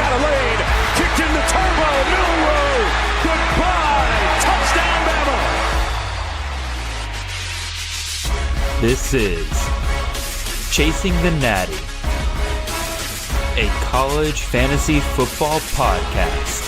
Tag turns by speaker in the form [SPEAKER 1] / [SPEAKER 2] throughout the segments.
[SPEAKER 1] out of lane, kicked into turbo, middle road, goodbye, touchdown Bama.
[SPEAKER 2] This is Chasing the Natty, a college fantasy football podcast.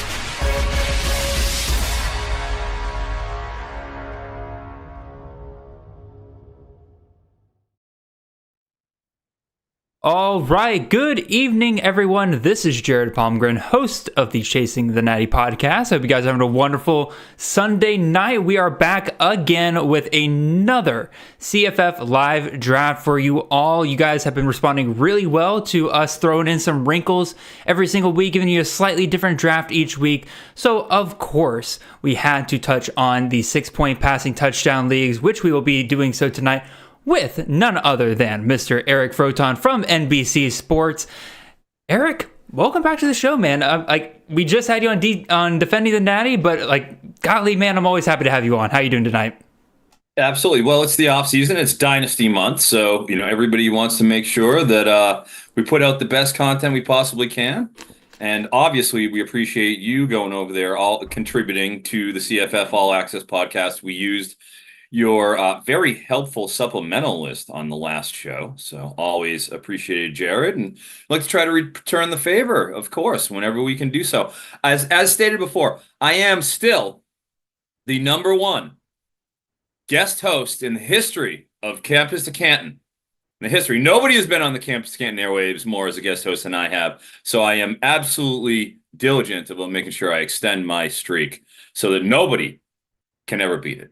[SPEAKER 2] All right, good evening, everyone. This is Jared Palmgren, host of the Chasing the Natty podcast. I hope you guys are having a wonderful Sunday night. We are back again with another CFF live draft for you all. You guys have been responding really well to us throwing in some wrinkles every single week, giving you a slightly different draft each week. So, of course, we had to touch on the 6-point passing touchdown leagues, which we will be doing so tonight with none other than Mr. Eric Froton from NBC Sports. Eric, welcome back to the show, man. We just had you on Defending the Natty, but golly, man, I'm always happy to have you on. How you doing tonight?
[SPEAKER 3] Absolutely. Well, it's the off season. It's Dynasty month, so everybody wants to make sure that we put out the best content we possibly can. And obviously, we appreciate you going over there, all contributing to the CFF All Access podcast. We used your very helpful supplemental list on the last show. So always appreciated, Jared. And I'd like to try to return the favor, of course, whenever we can do so. As stated before, I am still the number one guest host in the history of Campus to Canton. In the history, nobody has been on the Campus to Canton airwaves more as a guest host than I have. So I am absolutely diligent about making sure I extend my streak so that nobody can ever beat it.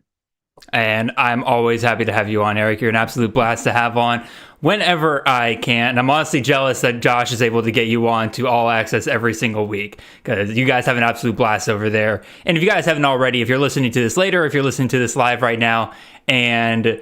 [SPEAKER 2] And I'm always happy to have you on, Eric. You're an absolute blast to have on whenever I can. And I'm honestly jealous that Josh is able to get you on to All Access every single week, because you guys have an absolute blast over there. And if you guys haven't already, if you're listening to this later, if you're listening to this live right now, and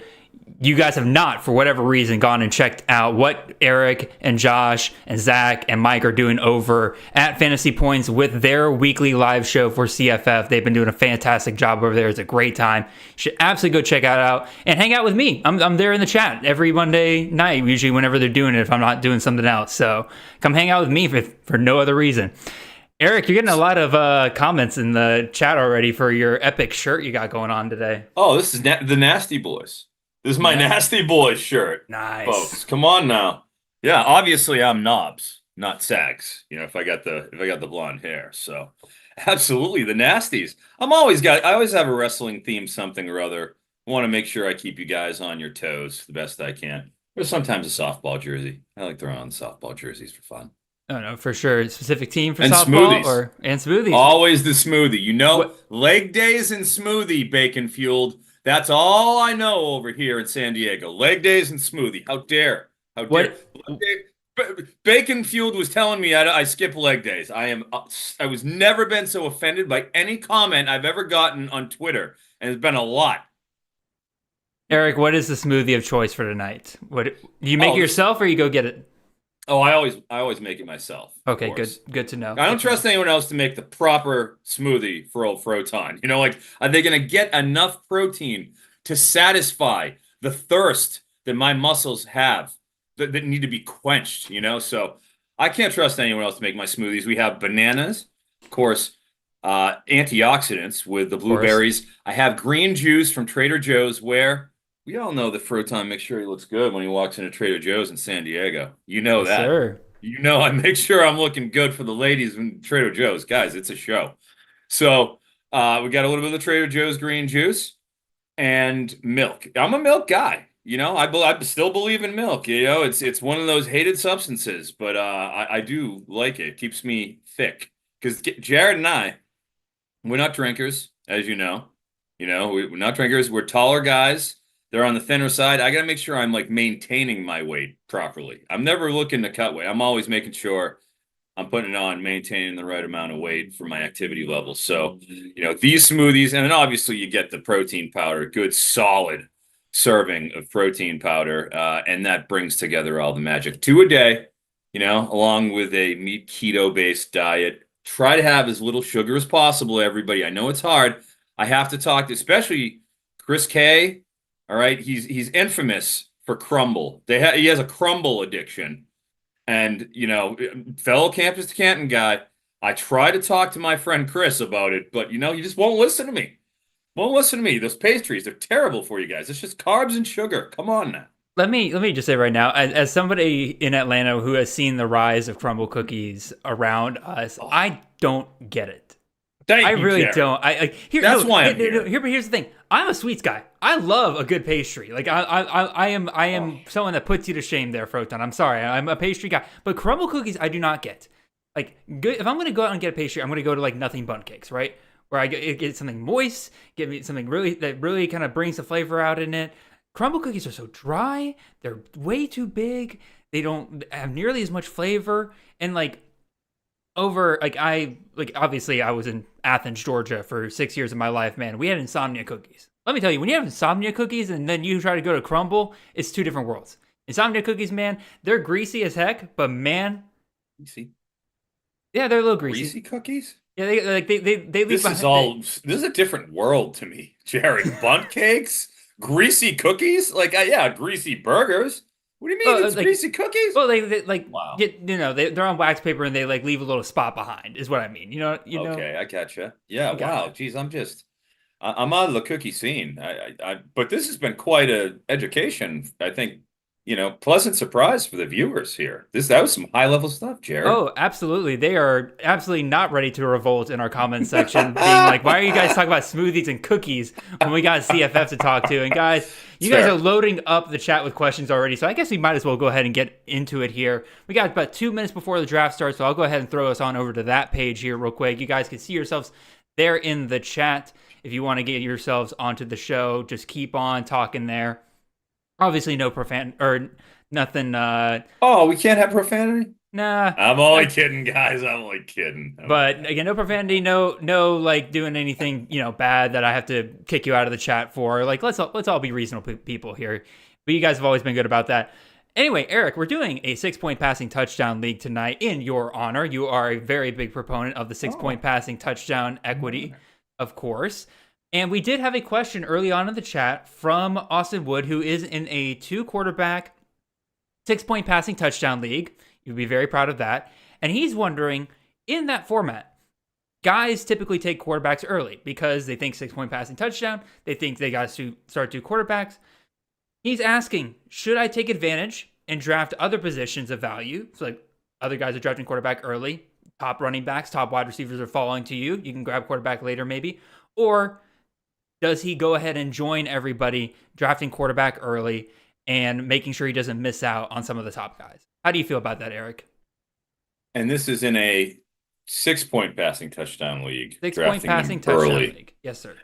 [SPEAKER 2] you guys have not, for whatever reason, gone and checked out what Eric and Josh and Zach and Mike are doing over at Fantasy Points with their weekly live show for CFF. They've been doing a fantastic job over there. It's a great time. You should absolutely go check it out and hang out with me. I'm there in the chat every Monday night, usually whenever they're doing it, if I'm not doing something else. So come hang out with me for no other reason. Eric, you're getting a lot of comments in the chat already for your epic shirt you got going on today.
[SPEAKER 3] Oh, this is the Nasty Boys. This is my Nasty Boys shirt.
[SPEAKER 2] Nice.
[SPEAKER 3] Folks, come on now. Yeah, obviously I'm knobs, not sags. If I got the blonde hair. So absolutely the Nasties. I always have a wrestling theme something or other. I want to make sure I keep you guys on your toes the best I can. Or sometimes a softball jersey. I like throwing on softball jerseys for fun.
[SPEAKER 2] Oh no, for sure. Specific team for
[SPEAKER 3] and
[SPEAKER 2] softball
[SPEAKER 3] smoothies.
[SPEAKER 2] and smoothies.
[SPEAKER 3] Always the smoothie. Leg days and smoothie, bacon fueled. That's all I know over here in San Diego. Leg days and smoothie. How dare? Bacon Fueled was telling me I skip leg days. I was never been so offended by any comment I've ever gotten on Twitter, and it's been a lot.
[SPEAKER 2] Eric, what is the smoothie of choice for tonight? What do you make it yourself, or you go get it?
[SPEAKER 3] Oh, I always make it myself.
[SPEAKER 2] Okay, good to know.
[SPEAKER 3] I don't trust anyone else to make the proper smoothie for old Froton. Are they going to get enough protein to satisfy the thirst that my muscles have that need to be quenched, So I can't trust anyone else to make my smoothies. We have bananas, of course, antioxidants with the blueberries. I have green juice from Trader Joe's, where we all know that Froton makes sure he looks good when he walks into Trader Joe's in San Diego. You know that.
[SPEAKER 2] Sir.
[SPEAKER 3] I make sure I'm looking good for the ladies in Trader Joe's. Guys, it's a show. So we got a little bit of the Trader Joe's green juice and milk. I'm a milk guy. I still believe in milk. It's one of those hated substances, but I do like it. It keeps me thick. Because Jared and I, we're not drinkers, as you know. We're not drinkers. We're taller guys. They're on the thinner side. I got to make sure I'm maintaining my weight properly. I'm never looking to cut weight. I'm always making sure I'm putting it on, maintaining the right amount of weight for my activity level. So, these smoothies, and then obviously you get the protein powder, good solid serving of protein powder. And that brings together all the magic. 2 a day, along with a meat keto based diet. Try to have as little sugar as possible, everybody. I know it's hard. I have to talk to, especially Chris K. All right, he's infamous for crumble. He has a crumble addiction, and fellow Campus to Canton guy. I try to talk to my friend Chris about it, but you just won't listen to me. Won't listen to me. Those pastries, they're terrible for you guys. It's just carbs and sugar. Come on now.
[SPEAKER 2] Let me just say right now, as somebody in Atlanta who has seen the rise of crumble cookies around us, I don't get it.
[SPEAKER 3] Thank
[SPEAKER 2] I
[SPEAKER 3] you,
[SPEAKER 2] really
[SPEAKER 3] Jared.
[SPEAKER 2] don't.
[SPEAKER 3] That's why I'm here.
[SPEAKER 2] But here's the thing. I'm a sweets guy. I love a good pastry. Like I am someone that puts you to shame there, Froton. I'm sorry. I'm a pastry guy. But crumble cookies, I do not get. Like, good. If I'm going to go out and get a pastry, I'm going to go to like Nothing Bundt Cakes, right? Where I get something moist, give me something that really kind of brings the flavor out in it. Crumble cookies are so dry. They're way too big. They don't have nearly as much flavor. And obviously I was in Athens, Georgia for 6 years of my life, man. We had insomnia cookies. Let me tell you, when you have insomnia cookies and then you try to go to crumble, it's two different worlds. Insomnia cookies, man, they're greasy as heck, but man,
[SPEAKER 3] Greasy?
[SPEAKER 2] yeah, they're a little greasy.
[SPEAKER 3] Greasy cookies?
[SPEAKER 2] Yeah, they leave
[SPEAKER 3] This is a different world to me, Jared. Bundt cakes? Greasy cookies? Greasy burgers. What do you mean it's greasy cookies?
[SPEAKER 2] Well, they
[SPEAKER 3] wow.
[SPEAKER 2] They're on wax paper and they like leave a little spot behind, is what I mean. You know.
[SPEAKER 3] Okay, I gotcha. Yeah, wow. Geez, I'm out of the cookie scene. But this has been quite a education. I think, pleasant surprise for the viewers here. That was some high level stuff, Jared.
[SPEAKER 2] Oh, absolutely. They are absolutely not ready to revolt in our comments section, being like, why are you guys talking about smoothies and cookies when we got CFF to talk to? And guys, you guys are loading up the chat with questions already, so I guess we might as well go ahead and get into it here. We got about 2 minutes before the draft starts, so I'll go ahead and throw us on over to that page here real quick. You guys can see yourselves there in the chat. If you want to get yourselves onto the show, just keep on talking there. Obviously, no nothing.
[SPEAKER 3] Oh, we can't have profanity?
[SPEAKER 2] Nah.
[SPEAKER 3] I'm only kidding, guys. I'm only kidding.
[SPEAKER 2] But again, no profanity, no like doing anything, bad that I have to kick you out of the chat for. Like, let's all be reasonable people here. But you guys have always been good about that. Anyway, Eric, we're doing a 6-point passing touchdown league tonight in your honor. You are a very big proponent of the 6-point passing touchdown equity, of course. And we did have a question early on in the chat from Austin Wood, who is in a 2-quarterback, 6-point passing touchdown league. You'd be very proud of that. And he's wondering, in that format, guys typically take quarterbacks early because they think 6-point passing touchdown. They think they got to start 2 quarterbacks. He's asking, should I take advantage and draft other positions of value? So like other guys are drafting quarterback early. Top running backs, top wide receivers are falling to you. You can grab quarterback later maybe. Or does he go ahead and join everybody drafting quarterback early and making sure he doesn't miss out on some of the top guys? How do you feel about that, Eric?
[SPEAKER 3] And this is in a 6-point passing touchdown league.
[SPEAKER 2] 6-point passing touchdown league. Yes, sir.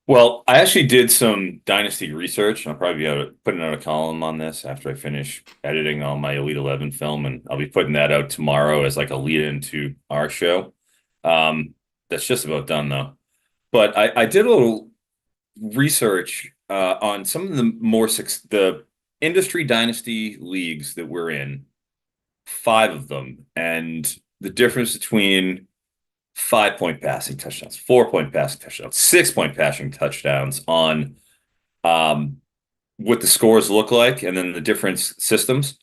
[SPEAKER 3] Well, I actually did some Dynasty research. I'll probably be putting out a column on this after I finish editing all my Elite 11 film, and I'll be putting that out tomorrow as like a lead into our show. That's just about done, though. But I did a little research on some of the industry Dynasty leagues that we're in, 5 of them, and the difference between 5-point passing touchdowns, 4-point passing touchdowns, 6-point passing touchdowns on what the scores look like, and then the different systems.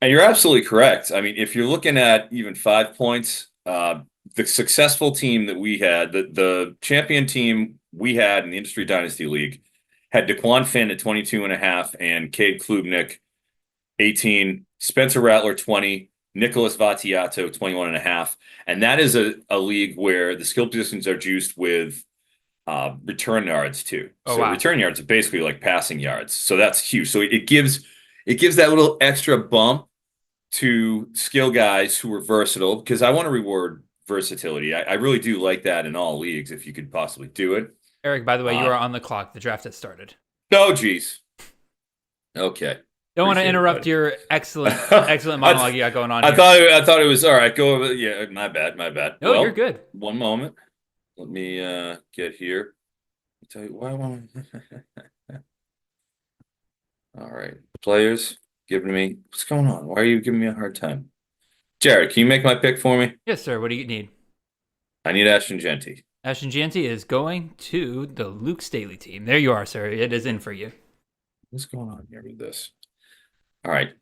[SPEAKER 3] And you're absolutely correct. I mean, if you're looking at even 5 points, the successful team that we had, the champion team we had in the Industry Dynasty League, had DeQuan Finn at 22.5 and Cade Klubnik 18, Spencer Rattler 20, Nicholas Vattiato 21.5. And that is a league where the skill positions are juiced with return yards too. Return yards are basically like passing yards. So that's huge. So it gives that little extra bump to skill guys who are versatile, because I want to reward versatility. I really do like that in all leagues if you could possibly do it.
[SPEAKER 2] Eric, by the way, you are on the clock. The draft has started.
[SPEAKER 3] Oh, geez. Okay.
[SPEAKER 2] Don't want to interrupt your excellent monologue you got going on.
[SPEAKER 3] I thought it was all right. Go over. Yeah, my bad.
[SPEAKER 2] No, you're good.
[SPEAKER 3] One moment. Let me get here. I'll tell you why. All right, players giving me, what's going on? Why are you giving me a hard time? Jared, can you make my pick for me?
[SPEAKER 2] Yes, sir. What do you need?
[SPEAKER 3] I need Ashton Genty.
[SPEAKER 2] Ashton Genty is going to the Luke Staley team. There you are, sir. It is in for you.
[SPEAKER 3] What's going on here with this? All right.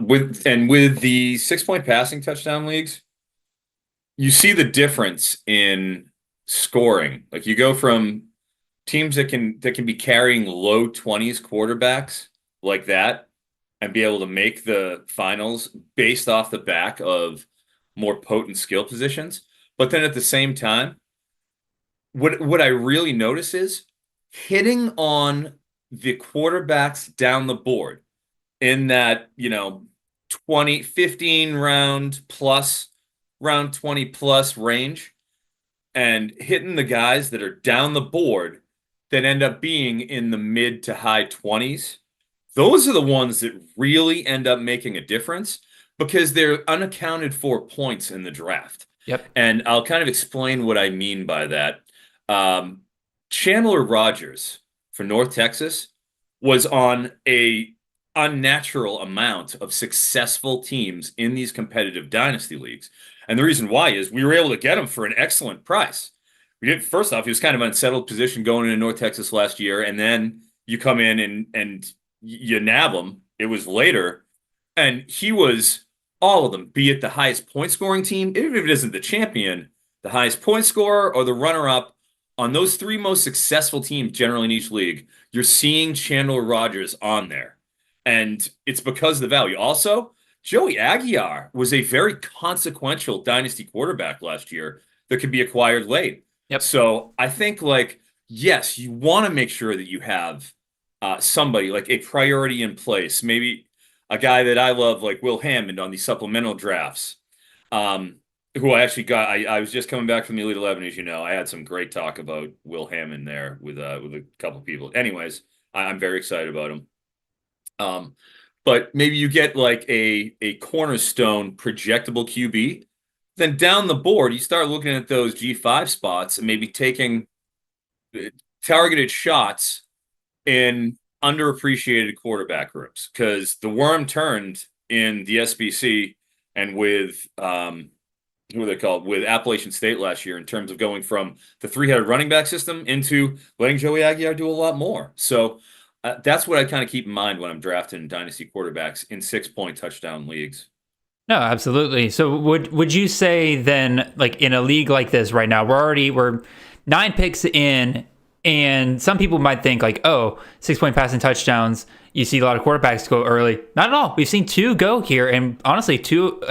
[SPEAKER 3] With the 6-point passing touchdown leagues, you see the difference in scoring. Like you go from teams that can be carrying low 20s quarterbacks like that and be able to make the finals based off the back of more potent skill positions. But then at the same time, what I really notice is hitting on the quarterbacks down the board in that, 20, 15 round plus, round 20 plus range, and hitting the guys that are down the board that end up being in the mid to high 20s. Those are the ones that really end up making a difference because they're unaccounted for points in the draft.
[SPEAKER 2] Yep.
[SPEAKER 3] And I'll kind of explain what I mean by that. Chandler Rogers for North Texas was on a unnatural amount of successful teams in these competitive dynasty leagues. And the reason why is we were able to get him for an excellent price. First off, he was kind of unsettled position going into North Texas last year, and then you come in and you nab him. It was later, and he was all of them, be it the highest point scoring team, even if it isn't the champion, the highest point scorer or the runner-up on those three most successful teams generally in each league. You're seeing Chandler Rogers on there. And it's because of the value. Also, Joey Aguiar was a very consequential dynasty quarterback last year that could be acquired late.
[SPEAKER 2] Yep.
[SPEAKER 3] So I think, yes, you want to make sure that you have somebody, like a priority in place. Maybe a guy that I love, like Will Hammond on the supplemental drafts, who I actually got. I was just coming back from the Elite 11, as you know. I had some great talk about Will Hammond there with a couple people. Anyways, I'm very excited about him. But maybe you get like a cornerstone projectable QB. Then down the board, you start looking at those G5 spots and maybe taking targeted shots in underappreciated quarterback groups, because the worm turned in the SBC and with who are they called, with Appalachian State last year in terms of going from the three-headed running back system into letting Joey Aguiar do a lot more. So that's what I kind of keep in mind when I'm drafting dynasty quarterbacks in 6-point touchdown leagues.
[SPEAKER 2] No, absolutely. So would you say then, like in a league like this right now, we're 9 picks in, and some people might think like, oh, 6-point passing touchdowns, you see a lot of quarterbacks go early. Not at all. We've seen 2 go here, and honestly, two,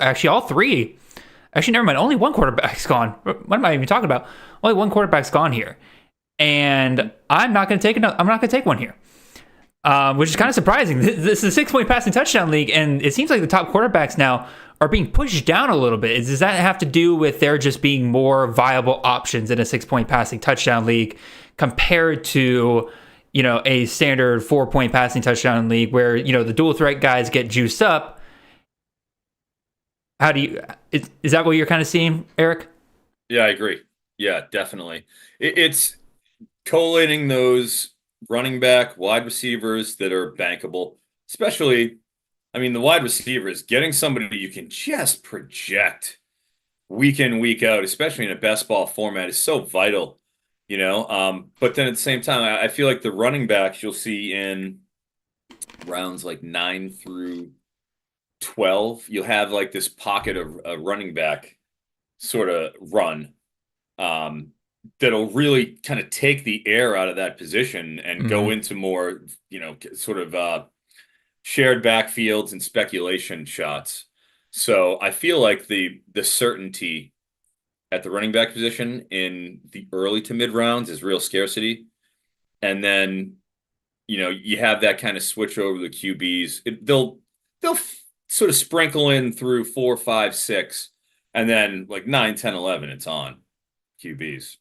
[SPEAKER 2] actually all 3. Actually, never mind. Only 1 quarterback's gone. What am I even talking about? Only 1 quarterback's gone here, and I'm not going to take one here. Which is kind of surprising. This is a 6-point passing touchdown league, and it seems like the top quarterbacks now are being pushed down a little bit. Does that have to do with there just being more viable options in a 6-point passing touchdown league compared to, a standard 4-point passing touchdown league where, the dual threat guys get juiced up? Is that what you're kind of seeing, Eric?
[SPEAKER 3] Yeah, I agree. Yeah, definitely. It's collating those running back, wide receivers that are bankable, especially, the wide receivers, getting somebody you can just project week in, week out, especially in a best ball format, is so vital, But then at the same time, I feel like the running backs you'll see in rounds like 9 through 12, you'll have like this pocket of a running back sort of run. That'll really kind of take the air out of that position and go into more, sort of shared backfields and speculation shots. So I feel like the certainty at the running back position in the early to mid rounds is real scarcity. And then, you have that kind of switch over the QBs. They'll sort of sprinkle in through 4, 5, 6, and then like 9, 10, 11, it's on QBs.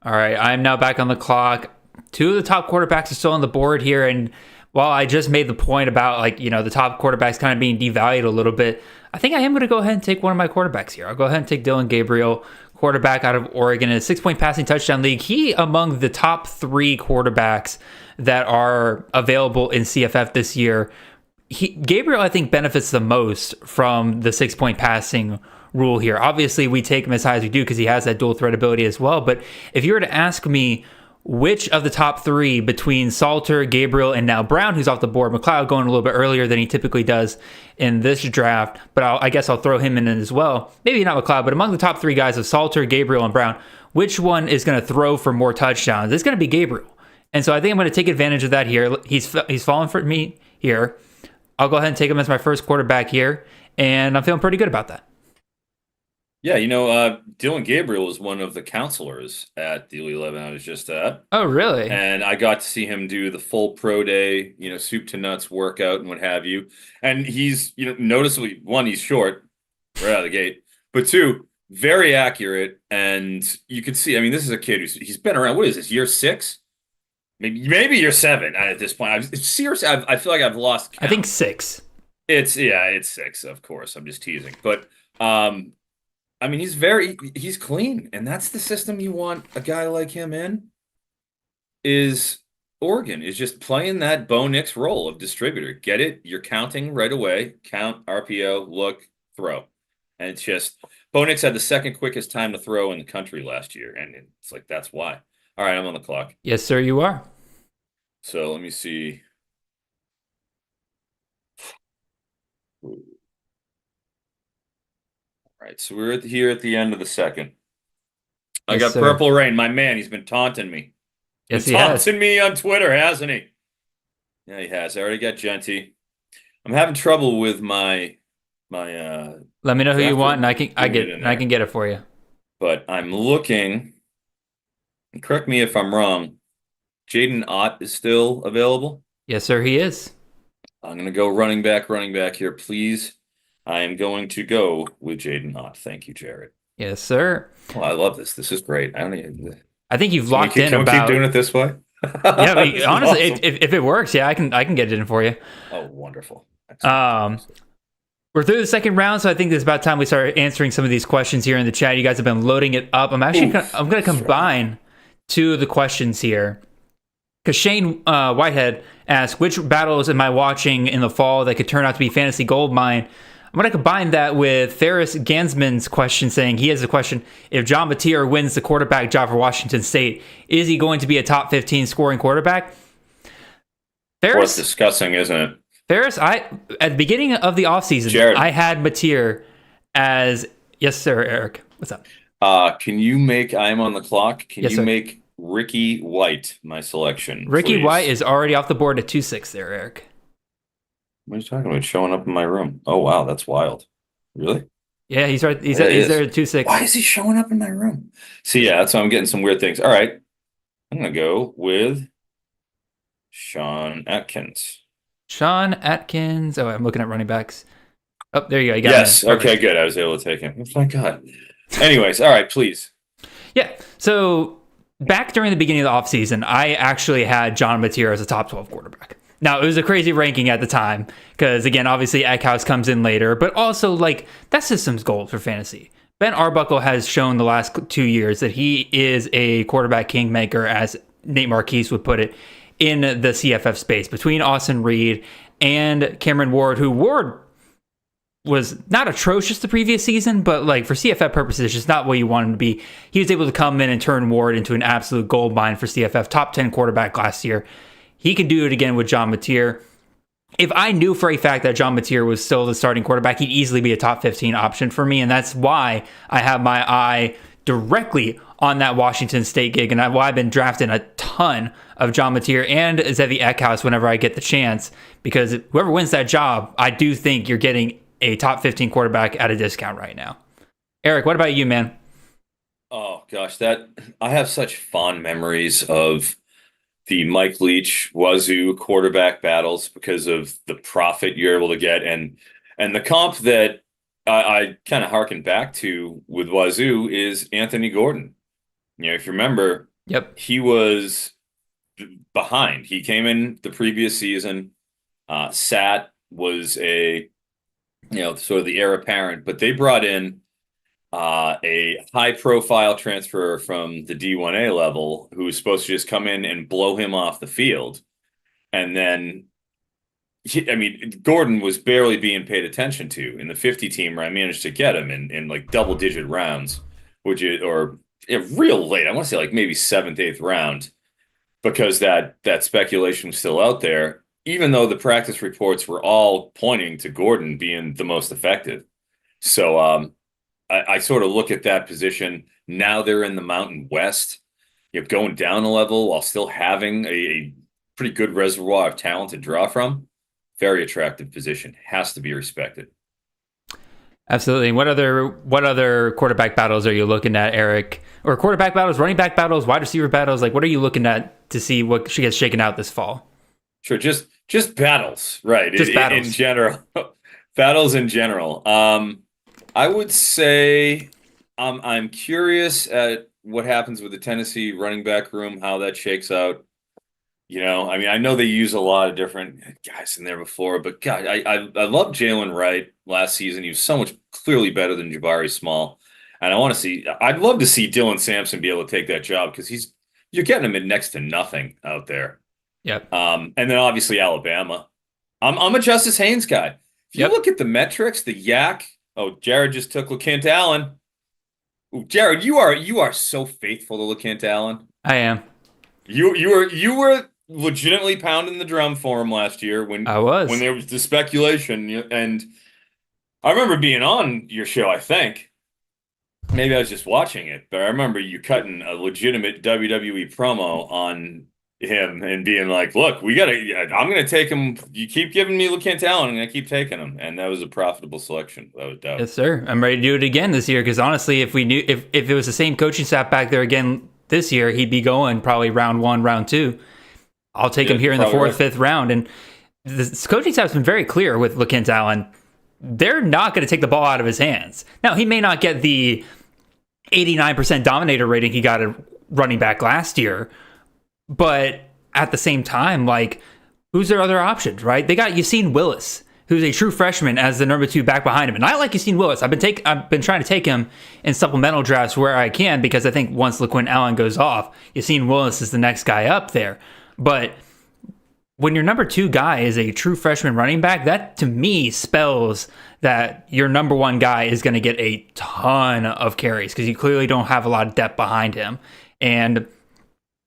[SPEAKER 2] All right, I'm now back on the clock. 2 of the top quarterbacks are still on the board here, and while I just made the point about the top quarterbacks kind of being devalued a little bit, I think I am going to go ahead and take one of my quarterbacks here. I'll go ahead and take Dylan Gabriel, quarterback out of Oregon in a 6-point passing touchdown league. He among the top 3 quarterbacks that are available in CFF this year. Gabriel, I think, benefits the most from the 6-point passing rule here. Obviously, we take him as high as we do because he has that dual threat ability as well. But if you were to ask me which of the top three between Salter, Gabriel, and now Brown, who's off the board, McLeod going a little bit earlier than he typically does in this draft, but I guess I'll throw him in as well. Maybe not McLeod, but among the top three guys of Salter, Gabriel, and Brown, which one is going to throw for more touchdowns? It's going to be Gabriel. And so I think I'm going to take advantage of that here. He's fallen for me here. I'll go ahead and take him as my first quarterback here, and I'm feeling pretty good about that.
[SPEAKER 3] Yeah, Dylan Gabriel was one of the counselors at the Elite 11 I was just at.
[SPEAKER 2] Oh, really?
[SPEAKER 3] And I got to see him do the full pro day, soup to nuts workout and what have you. And he's, noticeably, one, he's short right out of the gate, but two, very accurate. And you can see, this is a kid he's been around. What is this, year 6? Maybe year 7 at this point. Seriously, I feel like I've lost count.
[SPEAKER 2] I think 6.
[SPEAKER 3] It's 6, of course. I'm just teasing. But, he's clean, and that's the system you want a guy like him in. Is Oregon is just playing that Bo Nix role of distributor. Get it? You're counting right away. Count, RPO, look, throw. And it's just Bo Nix had the second quickest time to throw in the country last year, and it's like that's why. All right, I'm on the clock.
[SPEAKER 2] Yes, sir, you are.
[SPEAKER 3] So let me see. All right, so we're here at the end of the second. I got Purple Rain, my man. He's been taunting me.
[SPEAKER 2] Yes,
[SPEAKER 3] he has. Taunting me on Twitter, hasn't he? Yeah, he has. I already got Genty. I'm having trouble with my.
[SPEAKER 2] Let me know who you want, and I can get it for you.
[SPEAKER 3] But I'm looking. Correct me if I'm wrong. Jaden Ott is still available.
[SPEAKER 2] Yes, sir, he is.
[SPEAKER 3] I'm going to go running back here, please. I am going to go with Jaden Ott. Thank you, Jared.
[SPEAKER 2] Yes, sir.
[SPEAKER 3] Oh, I love this. This is great.
[SPEAKER 2] I think you've locked in
[SPEAKER 3] about.
[SPEAKER 2] Can we
[SPEAKER 3] keep doing it this way?
[SPEAKER 2] Yeah, honestly,
[SPEAKER 3] awesome.
[SPEAKER 2] if it works, yeah, I can get it in for you.
[SPEAKER 3] Oh, wonderful. Excellent.
[SPEAKER 2] We're through the second round, so I think it's about time we start answering some of these questions here in the chat. You guys have been loading it up. I'm going to combine two of the questions here. Because Shane Whitehead asked, which battles am I watching in the fall that could turn out to be fantasy gold mine? I'm going to combine that with Ferris Gansman's question, saying he has a question. If John Mateer wins the quarterback job for Washington State, is he going to be a top 15 scoring quarterback?
[SPEAKER 3] Worth discussing, isn't it?
[SPEAKER 2] Ferris, at the beginning of the offseason,
[SPEAKER 3] Jared.
[SPEAKER 2] I had Mateer as... Yes, sir, Eric. What's up?
[SPEAKER 3] Can you make... I'm on the clock. Can you
[SPEAKER 2] sir.
[SPEAKER 3] make Ricky White my selection,
[SPEAKER 2] Ricky
[SPEAKER 3] please?
[SPEAKER 2] White is already off the board at 2-6 there, Eric.
[SPEAKER 3] What are you talking about? Showing up in my room. Oh, wow. That's wild. Really?
[SPEAKER 2] Yeah, he's right. He's there at 2-6.
[SPEAKER 3] Why is he showing up in my room? See, yeah, that's why I'm getting some weird things. All right. I'm going to go with Sean Atkins.
[SPEAKER 2] Sean Atkins. Oh, I'm looking at running backs. Oh, there you go. You got
[SPEAKER 3] yes.
[SPEAKER 2] him.
[SPEAKER 3] Okay, good. I was able to take him. Oh, my God. Anyways, all right, please.
[SPEAKER 2] Yeah. So back during the beginning of the offseason, I actually had John Mateer as a top 12 quarterback. Now, it was a crazy ranking at the time because, again, obviously Eckhouse comes in later, but also, that system's gold for fantasy. Ben Arbuckle has shown the last 2 years that he is a quarterback kingmaker, as Nate Marquise would put it, in the CFF space between Austin Reed and Cameron Ward, who Ward was not atrocious the previous season, but for CFF purposes, just not what you want him to be. He was able to come in and turn Ward into an absolute gold mine for CFF, top 10 quarterback last year. He can do it again with John Mateer. If I knew for a fact that John Mateer was still the starting quarterback, he'd easily be a top 15 option for me, and that's why I have my eye directly on that Washington State gig, and why I've been drafting a ton of John Mateer and Zevi Eckhouse whenever I get the chance, because whoever wins that job, I do think you're getting a top 15 quarterback at a discount right now. Eric, what about you, man?
[SPEAKER 3] Oh, gosh, I have such fond memories of the Mike Leach Wazoo quarterback battles because of the profit you're able to get, and the comp that I kind of harken back to with Wazoo is Anthony Gordon. If you remember,
[SPEAKER 2] yep,
[SPEAKER 3] he was behind. He came in the previous season. Sat was a sort of the heir apparent, but they brought in a high-profile transfer from the D1A level who was supposed to just come in and blow him off the field. And then, Gordon was barely being paid attention to in the 50 team where I managed to get him in double-digit rounds, real late. I want to say maybe 7th, 8th round. because that speculation was still out there, even though the practice reports were all pointing to Gordon being the most effective. So I sort of look at that position. Now they're in the Mountain West. You're going down a level while still having a pretty good reservoir of talent to draw from. Very attractive position. Has to be respected.
[SPEAKER 2] Absolutely. And what other quarterback battles are you looking at, Eric? Or quarterback battles, running back battles, wide receiver battles? Like, what are you looking at to see what she gets shaken out this fall?
[SPEAKER 3] Sure, just battles, right?
[SPEAKER 2] Just battles
[SPEAKER 3] in general. Battles in general. I would say I'm curious at what happens with the Tennessee running back room, how that shakes out. I mean, I know they use a lot of different guys in there before, but God, I love Jalen Wright last season. He was so much clearly better than Jabari Small. And I'd love to see Dylan Sampson be able to take that job because you're getting him at next to nothing out there.
[SPEAKER 2] Yep.
[SPEAKER 3] And then obviously Alabama. I'm a Justice Haynes guy. If you look at the metrics, the yak. Oh, Jared just took LeKent Allen. Ooh, Jared, you are so faithful to LeKent Allen.
[SPEAKER 2] I am.
[SPEAKER 3] You were legitimately pounding the drum for him last year when there was the speculation, and I remember being on your show. I think maybe I was just watching it, but I remember you cutting a legitimate WWE promo on him and being like, "Look, I'm going to take him. You keep giving me LeKent Allen, I'm going to keep taking him," and that was a profitable selection, without a doubt.
[SPEAKER 2] Yes, sir. I'm ready to do it again this year because honestly, if it was the same coaching staff back there again this year, he'd be going probably round 1, round 2. I'll take him here in the 4th, 5th round. And the coaching staff's been very clear with LeKent Allen. They're not going to take the ball out of his hands. Now, he may not get the 89% dominator rating he got at running back last year, but at the same time, like, who's their other options, right? They got Yassine Willis, who's a true freshman, as the number 2 back behind him. And I like Yassine Willis. I've been trying to take him in supplemental drafts where I can because I think once LeQuint Allen goes off, Yassine Willis is the next guy up there. But when your number 2 guy is a true freshman running back, that to me spells that your number 1 guy is going to get a ton of carries because you clearly don't have a lot of depth behind him. And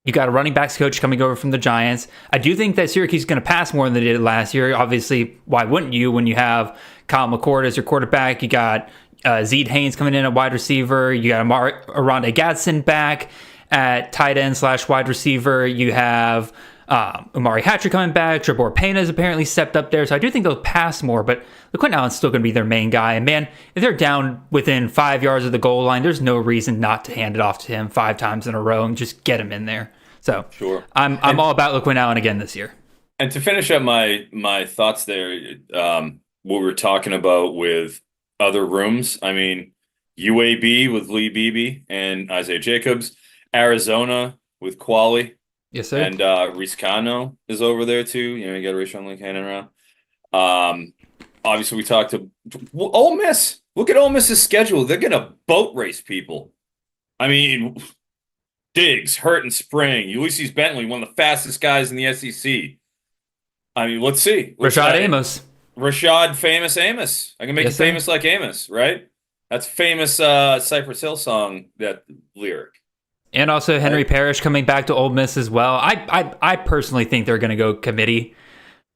[SPEAKER 2] you got a running backs coach coming over from the Giants. I do think that Syracuse is going to pass more than they did last year. Obviously, why wouldn't you when you have Kyle McCord as your quarterback? You got Zeed Haynes coming in at wide receiver. You got Aronde Gadsden back at tight end / wide receiver. You have Umari Hatcher coming back. Trebor Payne has apparently stepped up there. So I do think they'll pass more, but LeQuint Allen's still going to be their main guy. And man, if they're down within 5 yards of the goal line, there's no reason not to hand it off to him 5 times in a row and just get him in there. So
[SPEAKER 3] sure.
[SPEAKER 2] I'm all about LeQuint Allen again this year.
[SPEAKER 3] And to finish up my thoughts there, what we were talking about with other rooms, I mean, UAB with Lee Beebe and Isaiah Jacobs, Arizona with Quali.
[SPEAKER 2] Yes, sir.
[SPEAKER 3] And Riscano is over there too. You got Rashawn Lee Cannon around. Obviously, we talked to Ole Miss. Look at Ole Miss's schedule. They're going to boat race people. I mean, Diggs, Hurt, and Spring. Ulysses Bentley, one of the fastest guys in the SEC. I mean, let's see.
[SPEAKER 2] Rashad Amos.
[SPEAKER 3] Rashad Famous Amos. I can make it famous like Amos, right? That's famous Cypress Hill song, that lyric.
[SPEAKER 2] And also Henry Parrish coming back to Ole Miss as well. I personally think they're going to go committee.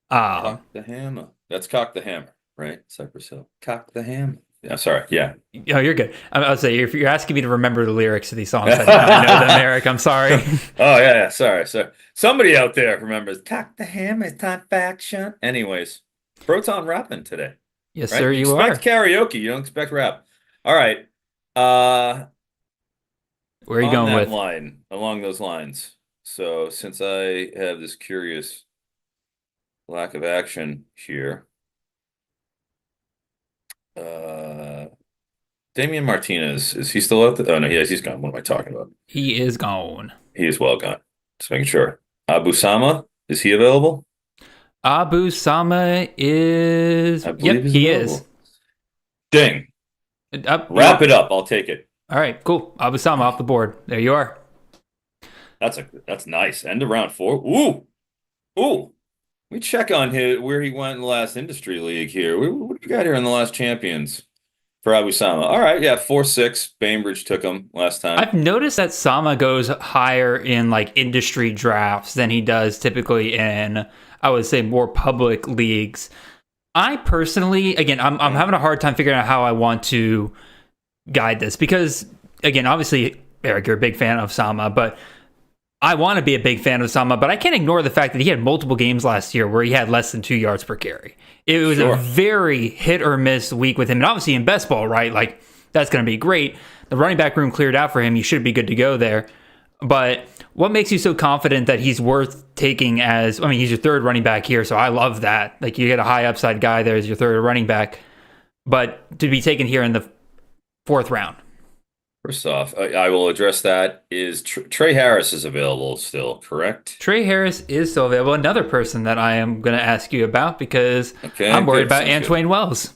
[SPEAKER 3] Cock the hammer. That's Cock the Hammer, right? Cypress Hill. Cock the hammer. Yeah, sorry. Yeah.
[SPEAKER 2] Oh, you're good. I'll say if you're asking me to remember the lyrics to these songs, I don't know them, Eric. I'm sorry.
[SPEAKER 3] Oh yeah. Sorry. Somebody out there remembers Cock the hammer. It's time for action. Anyways, Froton rapping today.
[SPEAKER 2] Yes,
[SPEAKER 3] right?
[SPEAKER 2] sir. You are.
[SPEAKER 3] Expect karaoke. You don't expect rap. All right.
[SPEAKER 2] Where are you going with?
[SPEAKER 3] Along those lines. So since I have this curious lack of action here, Damian Martinez, is he still out there? Oh no, he's gone. What am I talking about?
[SPEAKER 2] He is gone.
[SPEAKER 3] He is well gone. Just making sure. Abu Sama, is he available?
[SPEAKER 2] Abu Sama is. Yep, he is.
[SPEAKER 3] Ding. Wrap it up. I'll take it.
[SPEAKER 2] All right, cool. Abu Sama off the board. There you are.
[SPEAKER 3] That's nice. End of round 4. Ooh. We check on where he went in the last industry league here. What do we got here in the last champions? For Abusama. All right, yeah, 4-6. Bainbridge took him last time.
[SPEAKER 2] I've noticed that Sama goes higher in like industry drafts than he does typically in, I would say, more public leagues. I personally, again, I'm having a hard time figuring out how I want to guide this because, again, obviously, Eric, you're a big fan of Sama, but I want to be a big fan of Sama, but I can't ignore the fact that he had multiple games last year where he had less than 2 yards per carry. It was a very hit or miss week with him. And obviously in best ball, right? Like, that's going to be great. The running back room cleared out for him. You should be good to go there. But what makes you so confident that he's worth taking as, I mean, he's your third running back here, so I love that. Like, you get a high upside guy there as your third running back. But to be taken here in the fourth round.
[SPEAKER 3] First off, I will address that. Is Trey Harris is available still, correct?
[SPEAKER 2] Trey Harris is still available. Another person that I am going to ask you about because I'm worried about Antwain Wells.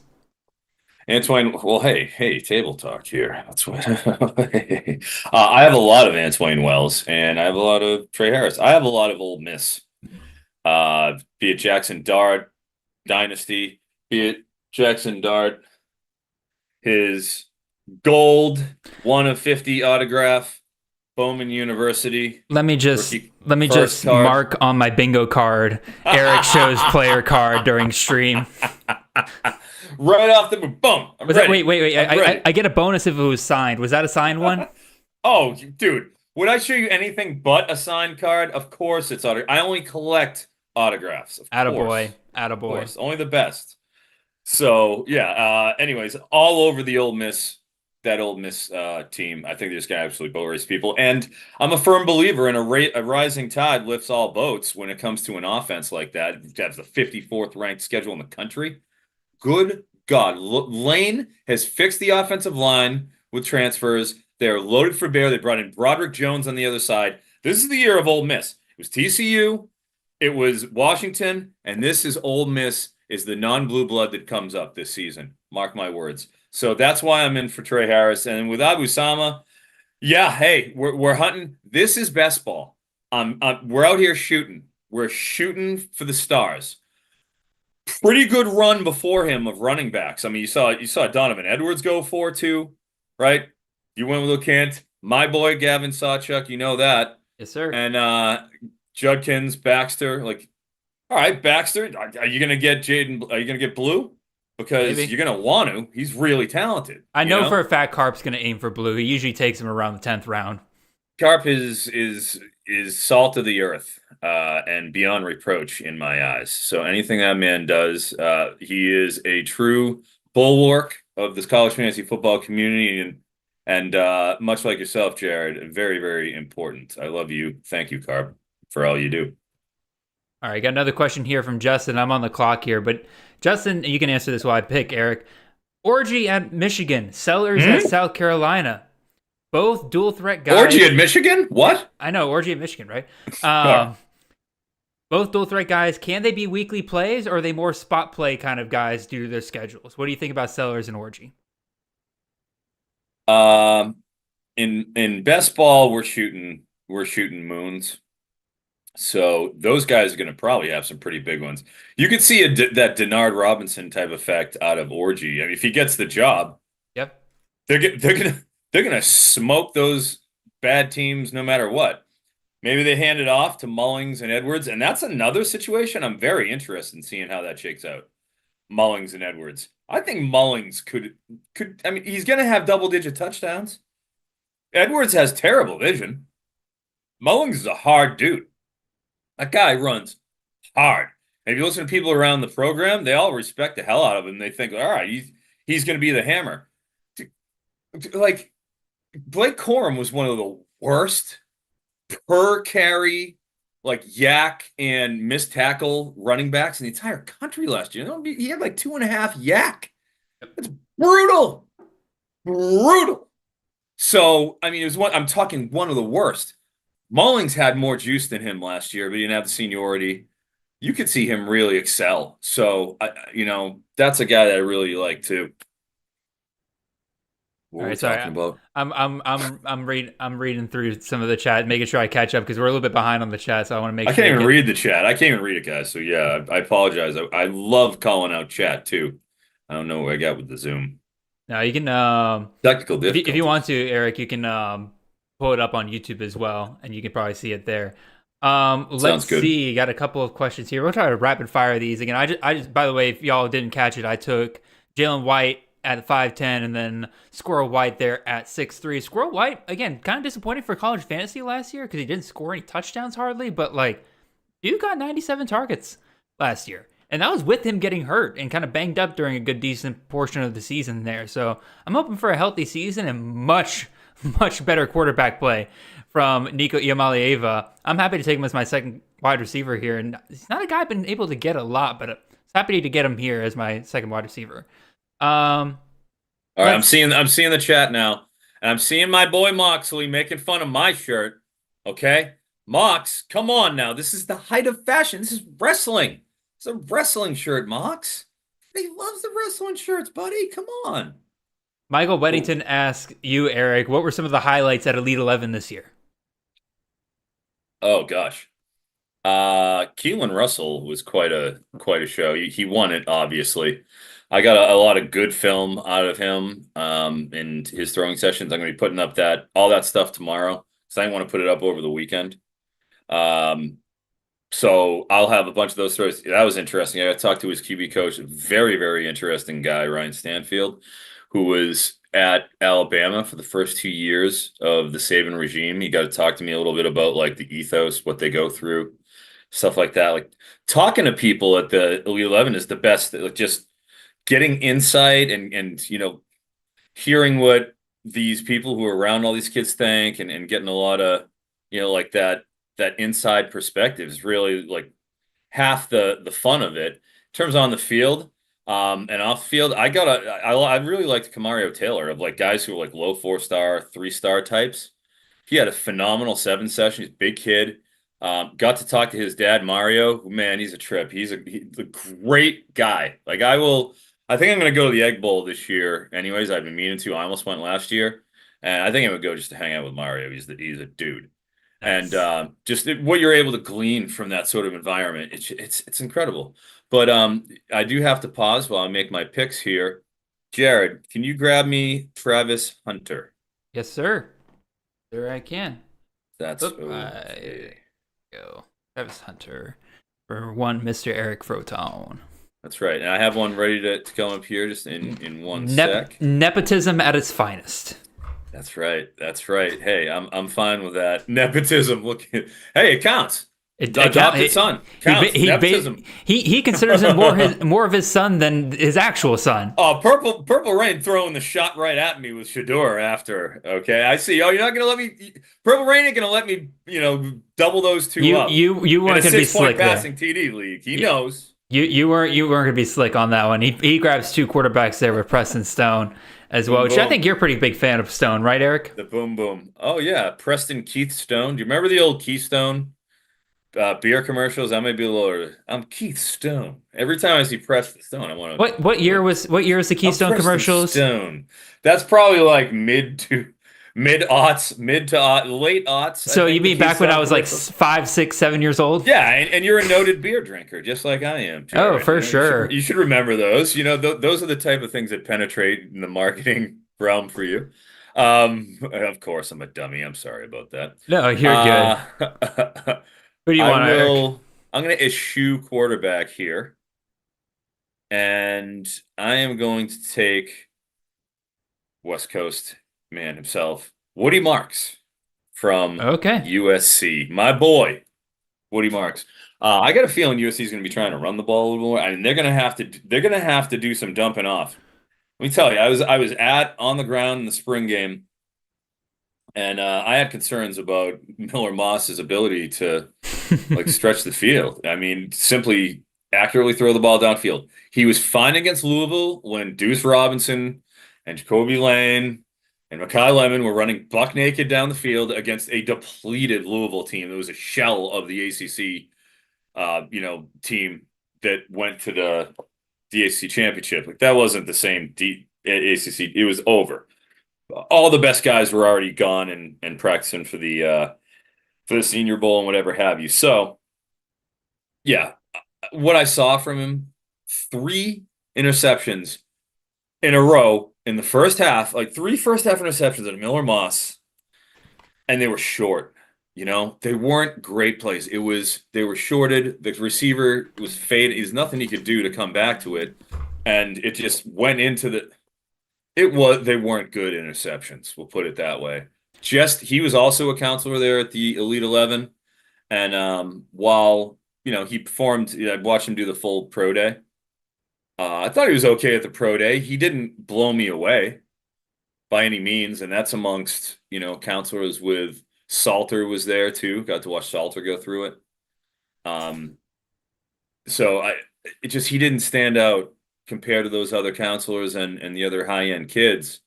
[SPEAKER 3] Antwain, well, hey, table talk here. That's what I have a lot of Antwain Wells, and I have a lot of Trey Harris. I have a lot of Ole Miss. Be it Jackson Dart, Dynasty, be it Jackson Dart, his gold 1 of 50 autograph, Bowman University.
[SPEAKER 2] Let me just mark on my bingo card. Eric shows player card during stream.
[SPEAKER 3] Right off the boom.
[SPEAKER 2] Wait. I get a bonus if it was signed. Was that a signed one?
[SPEAKER 3] Oh, dude. Would I show you anything but a signed card? Of course it's autograph. I only collect autographs.
[SPEAKER 2] Attaboy.
[SPEAKER 3] Of course. Only the best. So, yeah. Anyways, all over the Ole Miss, that Ole Miss team. I think they're just going to absolutely boat race people. And I'm a firm believer in a rising tide lifts all boats when it comes to an offense like that. That's the 54th ranked schedule in the country. Good God. Lane has fixed the offensive line with transfers. They're loaded for bear. They brought in Broderick Jones on the other side. This is the year of Ole Miss. It was TCU. It was Washington. And this is Ole Miss is the non-blue blood that comes up this season. Mark my words. So that's why I'm in for Trey Harris. And with Abusama, yeah, hey, we're hunting. This is best ball. We're out here shooting. We're shooting for the stars. Pretty good run before him of running backs. I mean, you saw Donovan Edwards go 4-2, right? You went with Kent. My boy Gavin Sawchuk, you know that.
[SPEAKER 2] Yes, sir.
[SPEAKER 3] And Judkins, Baxter, like, all right, Baxter, are you gonna get Jaden? Are you gonna get Blue? Because you're gonna want to. He's really talented.
[SPEAKER 2] I know for a fact Carp's gonna aim for Blue. He usually takes him around the 10th round.
[SPEAKER 3] Carp is salt of the earth and beyond reproach in my eyes. So anything that man does, he is a true bulwark of this college fantasy football community, and much like yourself, Jared, very, very important. I love you. Thank you, Carp, for all you do.
[SPEAKER 2] All right, got another question here from Justin. I'm on the clock here, but Justin, you can answer this while I pick, Eric. Orgy at Michigan, Sellers at South Carolina. Both dual threat guys.
[SPEAKER 3] Orgy at Michigan? What?
[SPEAKER 2] I know, Orgy at Michigan, right? Both dual threat guys. Can they be weekly plays, or are they more spot play kind of guys due to their schedules? What do you think about Sellers and Orgy?
[SPEAKER 3] In best ball, we're shooting moons. So those guys are going to probably have some pretty big ones. You could see that Denard Robinson type effect out of Orgy. I mean, if he gets the job,
[SPEAKER 2] yep,
[SPEAKER 3] they're gonna smoke those bad teams no matter what. Maybe they hand it off to Mullings and Edwards, and that's another situation I'm very interested in seeing how that shakes out. Mullings and Edwards. I think Mullings could. I mean, he's going to have double-digit touchdowns. Edwards has terrible vision. Mullings is a hard dude. That guy runs hard. And if you listen to people around the program, they all respect the hell out of him. They think, all right, he's going to be the hammer. Like, Blake Corum was one of the worst per carry, like yak and missed tackle running backs in the entire country last year. He had like 2.5 yak. It's brutal. Brutal. So, I mean, I'm talking one of the worst. Mullings had more juice than him last year, but he didn't have the seniority. You could see him really excel. So, that's a guy that I really like too. What are we talking about?
[SPEAKER 2] I'm reading through some of the chat, making sure I catch up because we're a little bit behind on the chat. So I want to make.
[SPEAKER 3] I can't even read the chat. I can't even read it, guys. So yeah, I apologize. I love calling out chat too. I don't know what I got with the Zoom.
[SPEAKER 2] Now you can
[SPEAKER 3] Technical
[SPEAKER 2] if you
[SPEAKER 3] difficulties.
[SPEAKER 2] want to, Eric, you can pull it up on YouTube as well, and you can probably see it there. Let's
[SPEAKER 3] Sounds good.
[SPEAKER 2] see. Got a couple of questions here. We'll try to rapid fire these again. I just, by the way, if y'all didn't catch it, I took Jalen White at 5'10", and then Squirrel White there at 6'3". Squirrel White again, kind of disappointing for college fantasy last year because he didn't score any touchdowns hardly, but like, dude got 97 targets last year. And that was with him getting hurt and kind of banged up during a good, decent portion of the season there. So I'm hoping for a healthy season and much, much better quarterback play from Nico Iamaleava. I'm happy to take him as my second wide receiver here. And he's not a guy I've been able to get a lot, but I'm happy to get him here as my second wide receiver.
[SPEAKER 3] All right, I'm seeing the chat now, and I'm seeing my boy Moxley making fun of my shirt. Okay, Mox, come on now. This is the height of fashion. This is wrestling. It's a wrestling shirt, Mox. He loves the wrestling shirts, buddy. Come on.
[SPEAKER 2] Michael Weddington asks you, Eric, what were some of the highlights at Elite 11 this year?
[SPEAKER 3] Oh gosh. Keelan Russell was quite a show. He won it, obviously. I got a lot of good film out of him in his throwing sessions. I'm going to be putting up all that stuff tomorrow, because I didn't want to put it up over the weekend. So I'll have a bunch of those throws. That was interesting. I got to talk to his QB coach, very, very interesting guy, Ryan Stanfield, who was at Alabama for the first 2 years of the Saban regime. He got to talk to me a little bit about like the ethos, what they go through, stuff like that. Like talking to people at the Elite 11 is the best. Like just getting insight and hearing what these people who are around all these kids think, and getting a lot of like that inside perspective is really like half the fun of it. In terms on the field and off the field, I really liked Kamario Taylor, of like guys who are like low 4-star, 3-star types. He had a phenomenal 7 session. He's a big kid. Got to talk to his dad, Mario. Man, he's a trip. He's a great guy. Like I think I'm going to go to the Egg Bowl this year. Anyways, I've been meaning to. I almost went last year, and I think I'm going to go just to hang out with Mario. He's a dude.
[SPEAKER 2] Nice.
[SPEAKER 3] And just what you're able to glean from that sort of environment, it's incredible. But I do have to pause while I make my picks here. Jared, can you grab me Travis Hunter?
[SPEAKER 2] Yes, sir. There I can.
[SPEAKER 3] That's
[SPEAKER 2] Oop,
[SPEAKER 3] okay.
[SPEAKER 2] Go. Travis Hunter for one, Mr. Eric Froton.
[SPEAKER 3] That's right. And I have one ready to come up here just in one sec.
[SPEAKER 2] Nepotism at its finest.
[SPEAKER 3] That's right. That's right. Hey, I'm fine with that. Nepotism. Look, hey, it counts. Adopted son counts. Nepotism.
[SPEAKER 2] He considers him more of his son than his actual son.
[SPEAKER 3] Oh, Purple Rain throwing the shot right at me with Shador after. Okay, I see. Oh, you're not gonna let me. Purple Rain ain't gonna let me. Double those two up.
[SPEAKER 2] You weren't gonna be slick there.
[SPEAKER 3] Passing TD league. He knows.
[SPEAKER 2] You weren't gonna be slick on that one. He grabs 2 quarterbacks there with Preston Stone as well, which I think you're a pretty big fan of Stone, right, Eric?
[SPEAKER 3] The boom boom. Oh yeah, Preston Keith Stone. Do you remember the old Keystone beer commercials? I may be a little. I'm Keith Stone. Every time I see Preston Stone, I want to.
[SPEAKER 2] What year was the Keystone commercials?
[SPEAKER 3] Stone. That's probably like mid to late aughts.
[SPEAKER 2] So you mean back when I was like 5, 6, 7 years old?
[SPEAKER 3] Yeah, and you're a noted beer drinker, just like I am, Jared.
[SPEAKER 2] Oh, for sure.
[SPEAKER 3] You should remember those. Those are the type of things that penetrate in the marketing realm for you. Of course, I'm a dummy. I'm sorry about that.
[SPEAKER 2] No, you're good. Who do you want, Eric?
[SPEAKER 3] I'm going to eschew quarterback here, and I am going to take West Coast man himself, Woody Marks from USC. My boy, Woody Marks. I got a feeling USC is going to be trying to run the ball a little more. I mean, they're going to have to do some dumping off. Let me tell you, I was on the ground in the spring game, and I had concerns about Miller Moss's ability to like stretch the field. I mean, simply accurately throw the ball downfield. He was fine against Louisville when Deuce Robinson and Jacoby Lane and Makai Lemon were running buck naked down the field against a depleted Louisville team. It was a shell of the ACC, team that went to the ACC championship. Like that wasn't the same ACC. It was over. All the best guys were already gone and practicing for the Senior Bowl and whatever have you. So, yeah, what I saw from him, 3 interceptions in a row in the first half, like 3 first half interceptions at Miller Moss, and they were short. They weren't great plays. They were shorted. The receiver was faded. There's nothing he could do to come back to it, and it just went into they weren't good interceptions. We'll put it that way. He was also a counselor there at the Elite 11, and while he performed, I watched him do the full pro day. I thought he was okay at the pro day. He didn't blow me away by any means, and that's amongst counselors with Salter was there too. Got to watch Salter go through it. So he didn't stand out compared to those other counselors and the other high end kids.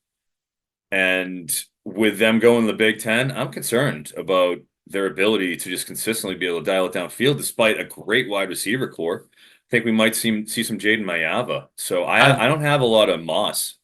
[SPEAKER 3] And with them going to the Big Ten, I'm concerned about their ability to just consistently be able to dial it downfield despite a great wide receiver core. I think we might see some Jaden Mayava. So I don't have a lot of Moss,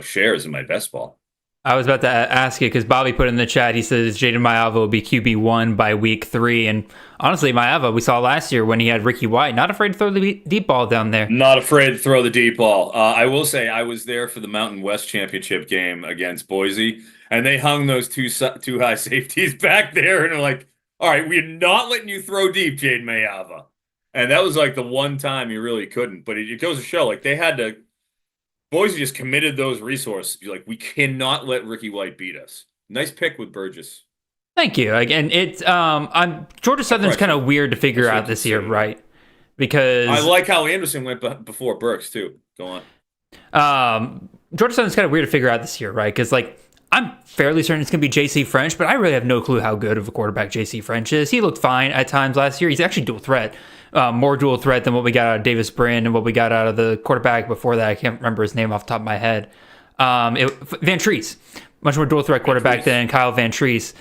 [SPEAKER 3] shares in my best ball.
[SPEAKER 2] I was about to ask you because Bobby put in the chat, he says Jaden Mayava will be QB1 by week 3. And honestly, Mayava, we saw last year when he had Ricky White, not afraid to throw the deep ball down there.
[SPEAKER 3] Not afraid to throw the deep ball. I will say I was there for the Mountain West Championship game against Boise, and they hung those two high safeties back there, and they're like, all right, we're not letting you throw deep, Jaden Mayava. And that was like the one time you really couldn't. But it goes to show, like, they had to. Boise just committed those resources. Like, we cannot let Ricky White beat us. Nice pick with Burgess.
[SPEAKER 2] Thank you. Again, it's Georgia Southern's kind of weird to figure out this year, right? Because
[SPEAKER 3] I like how Anderson went before Burks too. Go
[SPEAKER 2] on. Georgia Southern's kind of weird to figure out this year, right? Because I'm fairly certain it's going to be J.C. French, but I really have no clue how good of a quarterback J.C. French is. He looked fine at times last year. He's actually dual threat. More dual threat than what we got out of Davis Brin and what we got out of the quarterback before that. I can't remember his name off the top of my head. Van Treese. Much more dual threat quarterback than Kyle Van Treese.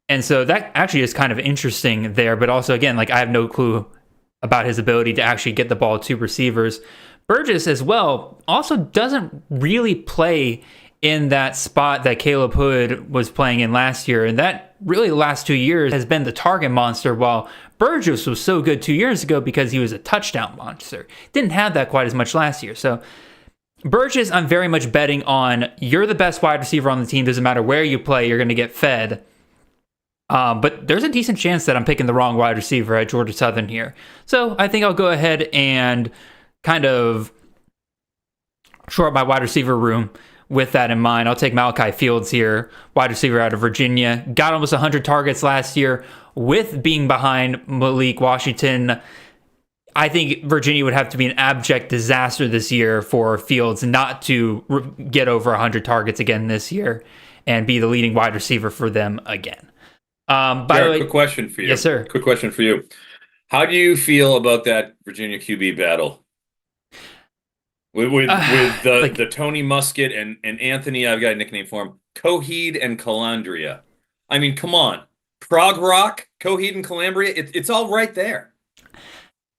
[SPEAKER 2] And so that actually is kind of interesting there. But also, again, I have no clue about his ability to actually get the ball to receivers. Burgess as well also doesn't really play in that spot that Caleb Hood was playing in last year. And that really the last 2 years has been the target monster, while Burgess was so good 2 years ago because he was a touchdown monster. Didn't have that quite as much last year. So Burgess, I'm very much betting on you're the best wide receiver on the team. Doesn't matter where you play, you're going to get fed. But there's a decent chance that I'm picking the wrong wide receiver at Georgia Southern here. So I think I'll go ahead and kind of shore up my wide receiver room with that in mind. I'll take Malachi Fields here, wide receiver out of Virginia. Got almost 100 targets last year with being behind Malik Washington. I think Virginia would have to be an abject disaster this year for Fields not to get over 100 targets again this year and be the leading wide receiver for them again. By the way,
[SPEAKER 3] quick question for you.
[SPEAKER 2] Yes, sir.
[SPEAKER 3] Quick question for you. How do you feel about that Virginia QB battle? With the Tony Muskett and Anthony, I've got a nickname for him, Coheed and Calandria. I mean, come on. Prog Rock, Coheed and Calambria, it's all right there.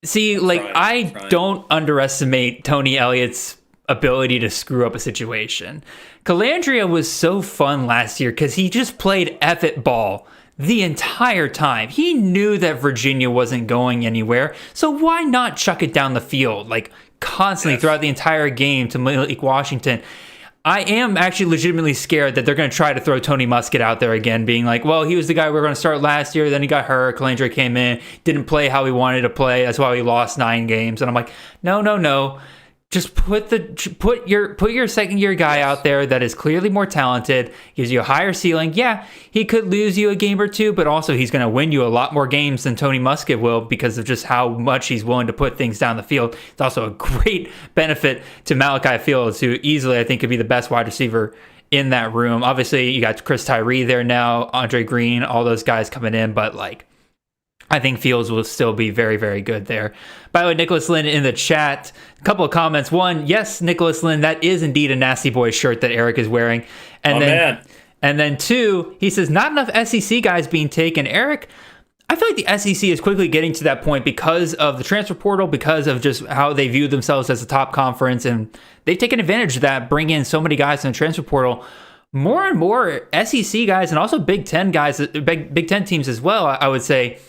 [SPEAKER 2] See, I don't underestimate Tony Elliott's ability to screw up a situation. Calandria was so fun last year because he just played F-it ball the entire time. He knew that Virginia wasn't going anywhere, so why not chuck it down the field, constantly throughout the entire game to Malik Washington? I am actually legitimately scared that they're going to try to throw Tony Muskett out there again, being like, well, he was the guy we were going to start last year, then he got hurt, Calandria came in, didn't play how he wanted to play, that's why he lost 9 games. And I'm like, no. Just put your second year guy out there that is clearly more talented, gives you a higher ceiling. Yeah, he could lose you a game or two, but also he's going to win you a lot more games than Tony Muskett will because of just how much he's willing to put things down the field. It's also a great benefit to Malachi Fields, who easily I think could be the best wide receiver in that room. Obviously, you got Chris Tyree there now, Andre Green, all those guys coming in, but I think Fields will still be very, very good there. By the way, Nicholas Lynn in the chat, a couple of comments. One, yes, Nicholas Lynn, that is indeed a Nasty Boy shirt that Eric is wearing. And then 2, he says, not enough SEC guys being taken. Eric, I feel like the SEC is quickly getting to that point because of the transfer portal, because of just how they view themselves as a top conference. And they've taken advantage of that, bringing in so many guys in the transfer portal. More and more SEC guys and also Big Ten guys, Big Ten teams as well, I would say,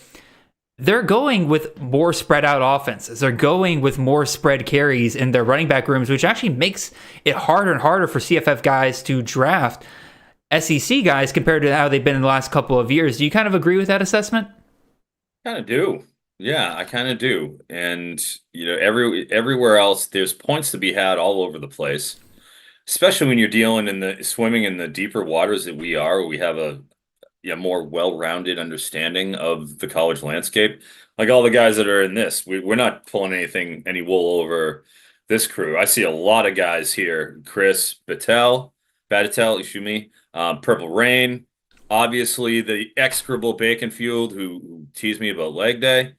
[SPEAKER 2] they're going with more spread out offenses. They're going with more spread carries in their running back rooms, which actually makes it harder and harder for CFF guys to draft SEC guys compared to how they've been in the last couple of years. Do you kind of agree with that assessment?
[SPEAKER 3] Kind of do. Yeah, I kind of do. And, everywhere else, there's points to be had all over the place, especially when you're swimming in the deeper waters that we are. We have a more well-rounded understanding of the college landscape. Like all the guys that are in this, we're not pulling any wool over this crew. I see a lot of guys here. Chris Battelle, excuse me, Purple Rain, obviously the execrable Bacon Fueled who teased me about leg day.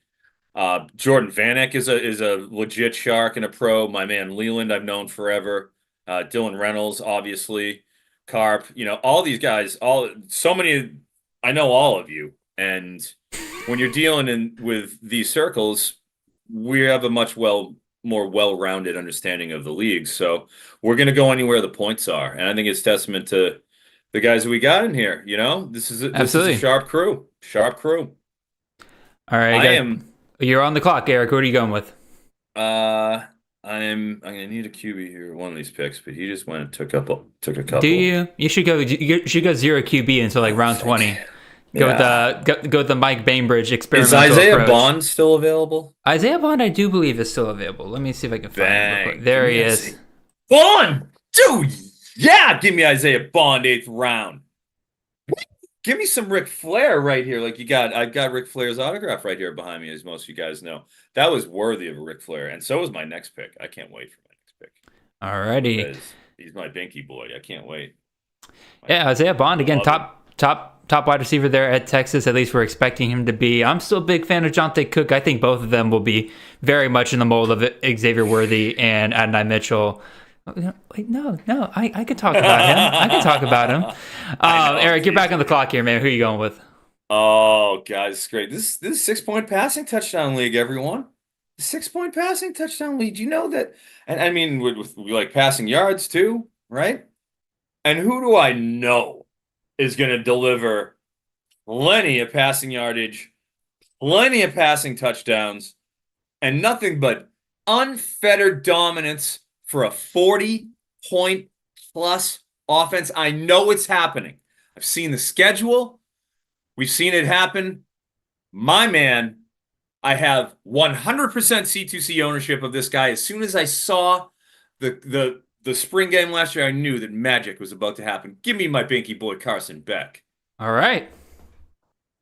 [SPEAKER 3] Jordan Vanek is a legit shark and a pro. My man Leland I've known forever. Dylan Reynolds, obviously. Carp, all these guys, I know all of you, and when you're dealing with these circles, we have a much more well-rounded understanding of the league. So we're going to go anywhere the points are, and I think it's testament to the guys that we got in here. This is a sharp crew. Sharp crew.
[SPEAKER 2] All right, You're on the clock, Eric. What are you going with?
[SPEAKER 3] I'm gonna need a QB here, one of these picks, but he just went and took a couple.
[SPEAKER 2] Do you? You should go zero QB until like round 20. Go with the Mike Bainbridge experimental
[SPEAKER 3] Is Isaiah
[SPEAKER 2] approach.
[SPEAKER 3] Bond still available?
[SPEAKER 2] Isaiah Bond, I do believe, is still available. Let me see if I can find him real quick. There he is.
[SPEAKER 3] Bond, dude. Yeah, give me Isaiah Bond 8th round. Give me some Ric Flair right here. I've got Ric Flair's autograph right here behind me, as most of you guys know. That was worthy of a Ric Flair, and so was my next pick. I can't wait for my next pick.
[SPEAKER 2] Alrighty.
[SPEAKER 3] He's my binky boy. I can't wait.
[SPEAKER 2] Yeah, Isaiah Bond again, top wide receiver there at Texas. At least we're expecting him to be. I'm still a big fan of Jonte Cook. I think both of them will be very much in the mold of Xavier Worthy and Adonai Mitchell. Wait, no, I can talk about him. I can talk about him. Eric, you're back on the clock here, man. Who are you going with?
[SPEAKER 3] Oh, guys, it's great. This is 6-point passing touchdown league, everyone. 6-point passing touchdown league. You know that? And I mean, with like passing yards too, right? And who do I know is going to deliver plenty of passing yardage, plenty of passing touchdowns, and nothing but unfettered dominance for a 40-point plus offense? I know it's happening. I've seen the schedule. We've seen it happen. My man, I have 100% C2C ownership of this guy. As soon as I saw the spring game last year, I knew that magic was about to happen. Give me my binky boy Carson Beck.
[SPEAKER 2] All right.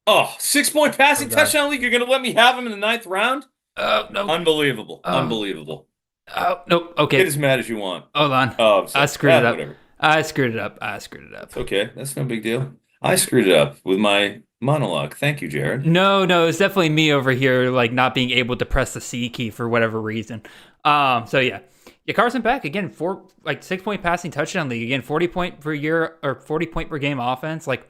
[SPEAKER 3] Oh, 6-point passing touchdown league. You're going to let me have him in the 9th round?
[SPEAKER 2] No.
[SPEAKER 3] Unbelievable. Unbelievable.
[SPEAKER 2] Oh, no. Okay.
[SPEAKER 3] Get as mad as you want.
[SPEAKER 2] Hold on.
[SPEAKER 3] Oh,
[SPEAKER 2] I screwed it up.
[SPEAKER 3] Whatever.
[SPEAKER 2] I screwed it up.
[SPEAKER 3] It's okay. That's no big deal. I screwed it up with my monologue. Thank you, Jared.
[SPEAKER 2] No, it's definitely me over here, like not being able to press the C key for whatever reason. So yeah, Carson Beck again, 6-point passing touchdown league again, 40-point per year or 40-point per game offense. Like,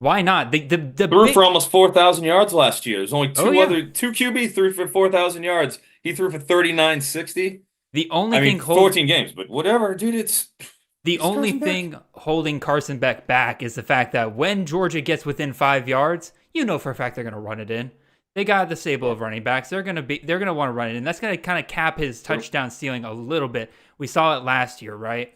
[SPEAKER 2] why not? The
[SPEAKER 3] threw for almost 4,000 yards last year. There's only two QB threw for 4,000 yards. He threw for 3,960.
[SPEAKER 2] The only thing
[SPEAKER 3] 14 games, but whatever, dude.
[SPEAKER 2] The only thing holding Carson Beck back is the fact that when Georgia gets within 5 yards, you know for a fact they're going to run it in. They got the stable of running backs. They're going to want to run it in. That's going to kind of cap his touchdown ceiling a little bit. We saw it last year, right?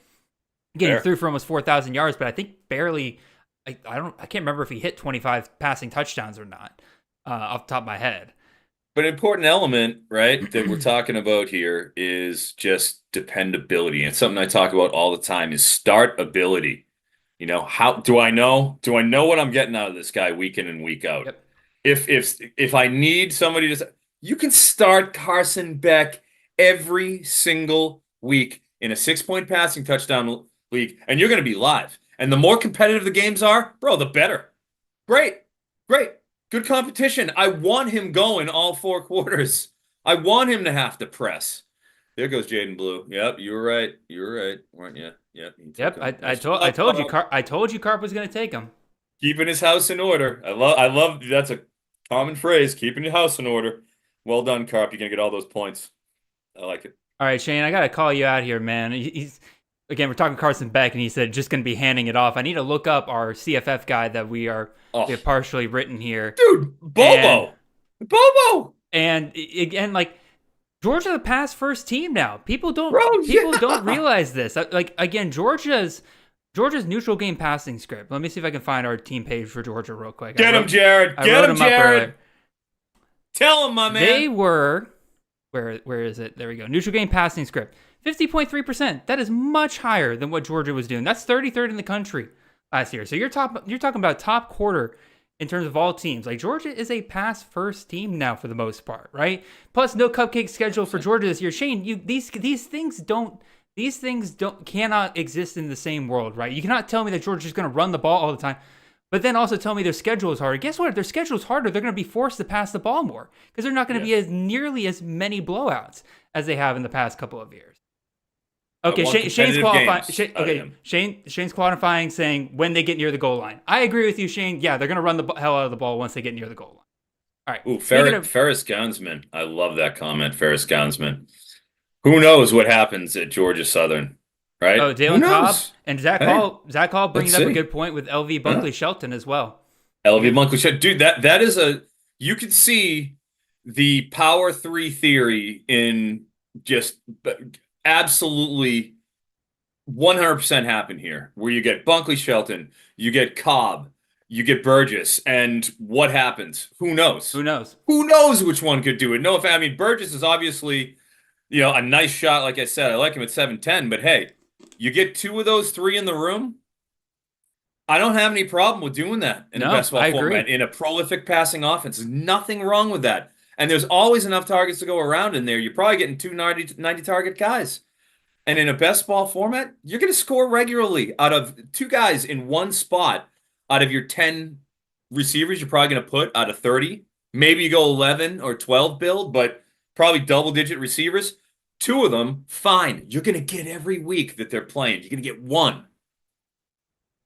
[SPEAKER 2] Again, he threw for almost 4,000 yards, but I think barely. I can't remember if he hit 25 passing touchdowns or not, off the top of my head.
[SPEAKER 3] But an important element, right, that we're talking about here is just dependability. And something I talk about all the time is start ability. How do I know? Do I know what I'm getting out of this guy week in and week out?
[SPEAKER 2] Yep.
[SPEAKER 3] If I need somebody to, you can start Carson Beck every single week in a 6-point passing touchdown league, and you're going to be live. And the more competitive the games are, bro, the better. Great. Good competition. I want him going all 4 quarters. I want him to have to press. There goes Jaden Blue. Yep, you were right. Weren't you? Yep.
[SPEAKER 2] I told you. I told you Carp was going to take him.
[SPEAKER 3] Keeping his house in order. I love. That's a common phrase. Keeping your house in order. Well done, Carp. You're going to get all those points. I like it.
[SPEAKER 2] All right, Shane. I got to call you out here, man. Again, we're talking Carson Beck, and he said just going to be handing it off. I need to look up our CFF guy that we have partially written here.
[SPEAKER 3] Dude, Bobo. Bobo.
[SPEAKER 2] And again, like Georgia, the pass first team now. People don't realize this. Like again, Georgia's neutral game passing script. Let me see if I can find our team page for Georgia real quick.
[SPEAKER 3] Get him, Jared. Get him, Jared. Tell him, my man.
[SPEAKER 2] They were where is it? There we go. Neutral game passing script. 50.3%. That is much higher than what Georgia was doing. That's 33rd in the country last year. So you're talking about top quarter in terms of all teams. Like Georgia is a pass first team now for the most part, right? Plus no cupcake schedule for Georgia this year. Shane, these things cannot exist in the same world, right? You cannot tell me that Georgia's going to run the ball all the time, but then also tell me their schedule is harder. Guess what? If their schedule is harder, they're going to be forced to pass the ball more because they're not going to be as nearly as many blowouts as they have in the past couple of years. Okay, Shane's qualifying. Shane's qualifying, saying when they get near the goal line. I agree with you, Shane. Yeah, they're going to run the hell out of the ball once they get near the goal line. All right.
[SPEAKER 3] Ooh, Ferris Gounsman. I love that comment, Ferris Gounsman. Who knows what happens at Georgia Southern, right?
[SPEAKER 2] Oh, Dalen Cobb and Zach Hall bringing up a good point with LV Bunkley Shelton as well.
[SPEAKER 3] LV Bunkley Shelton, dude. That is you could see the power three theory in just absolutely 100% happen here, where you get Bunkley Shelton, you get Cobb, you get Burgess, and what happens? Who knows?
[SPEAKER 2] Who knows?
[SPEAKER 3] Who knows which one could do it? No, I mean, Burgess is obviously, a nice shot. Like I said, I like him at 7'10", but hey, you get two of those three in the room. I don't have any problem with doing that in a best ball format. In a prolific passing offense, there's nothing wrong with that. And there's always enough targets to go around in there. You're probably getting 90 target guys. And in a best ball format, you're going to score regularly out of two guys in one spot. Out of your 10 receivers, you're probably going to put out of 30. Maybe you go 11 or 12 build, but probably double-digit receivers. Two of them, fine. You're going to get every week that they're playing. You're going to get one.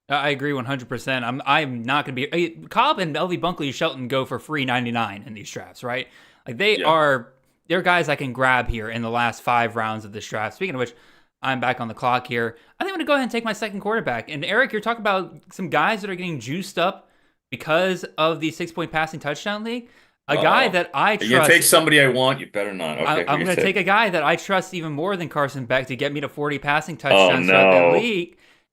[SPEAKER 2] I agree 100%. I'm not going to be Cobb and LV Bunkley Shelton go for free 99 in these drafts, right? Like they're guys I can grab here in the last 5 rounds of this draft. Speaking of which, I'm back on the clock here. I think I'm going to go ahead and take my second quarterback. And Eric, you're talking about some guys that are getting juiced up because of the 6-point passing touchdown league. A guy that I trust.
[SPEAKER 3] You're going to take somebody I want? You better not. Okay,
[SPEAKER 2] I'm going to take a guy that I trust even more than Carson Beck to get me to 40 passing touchdowns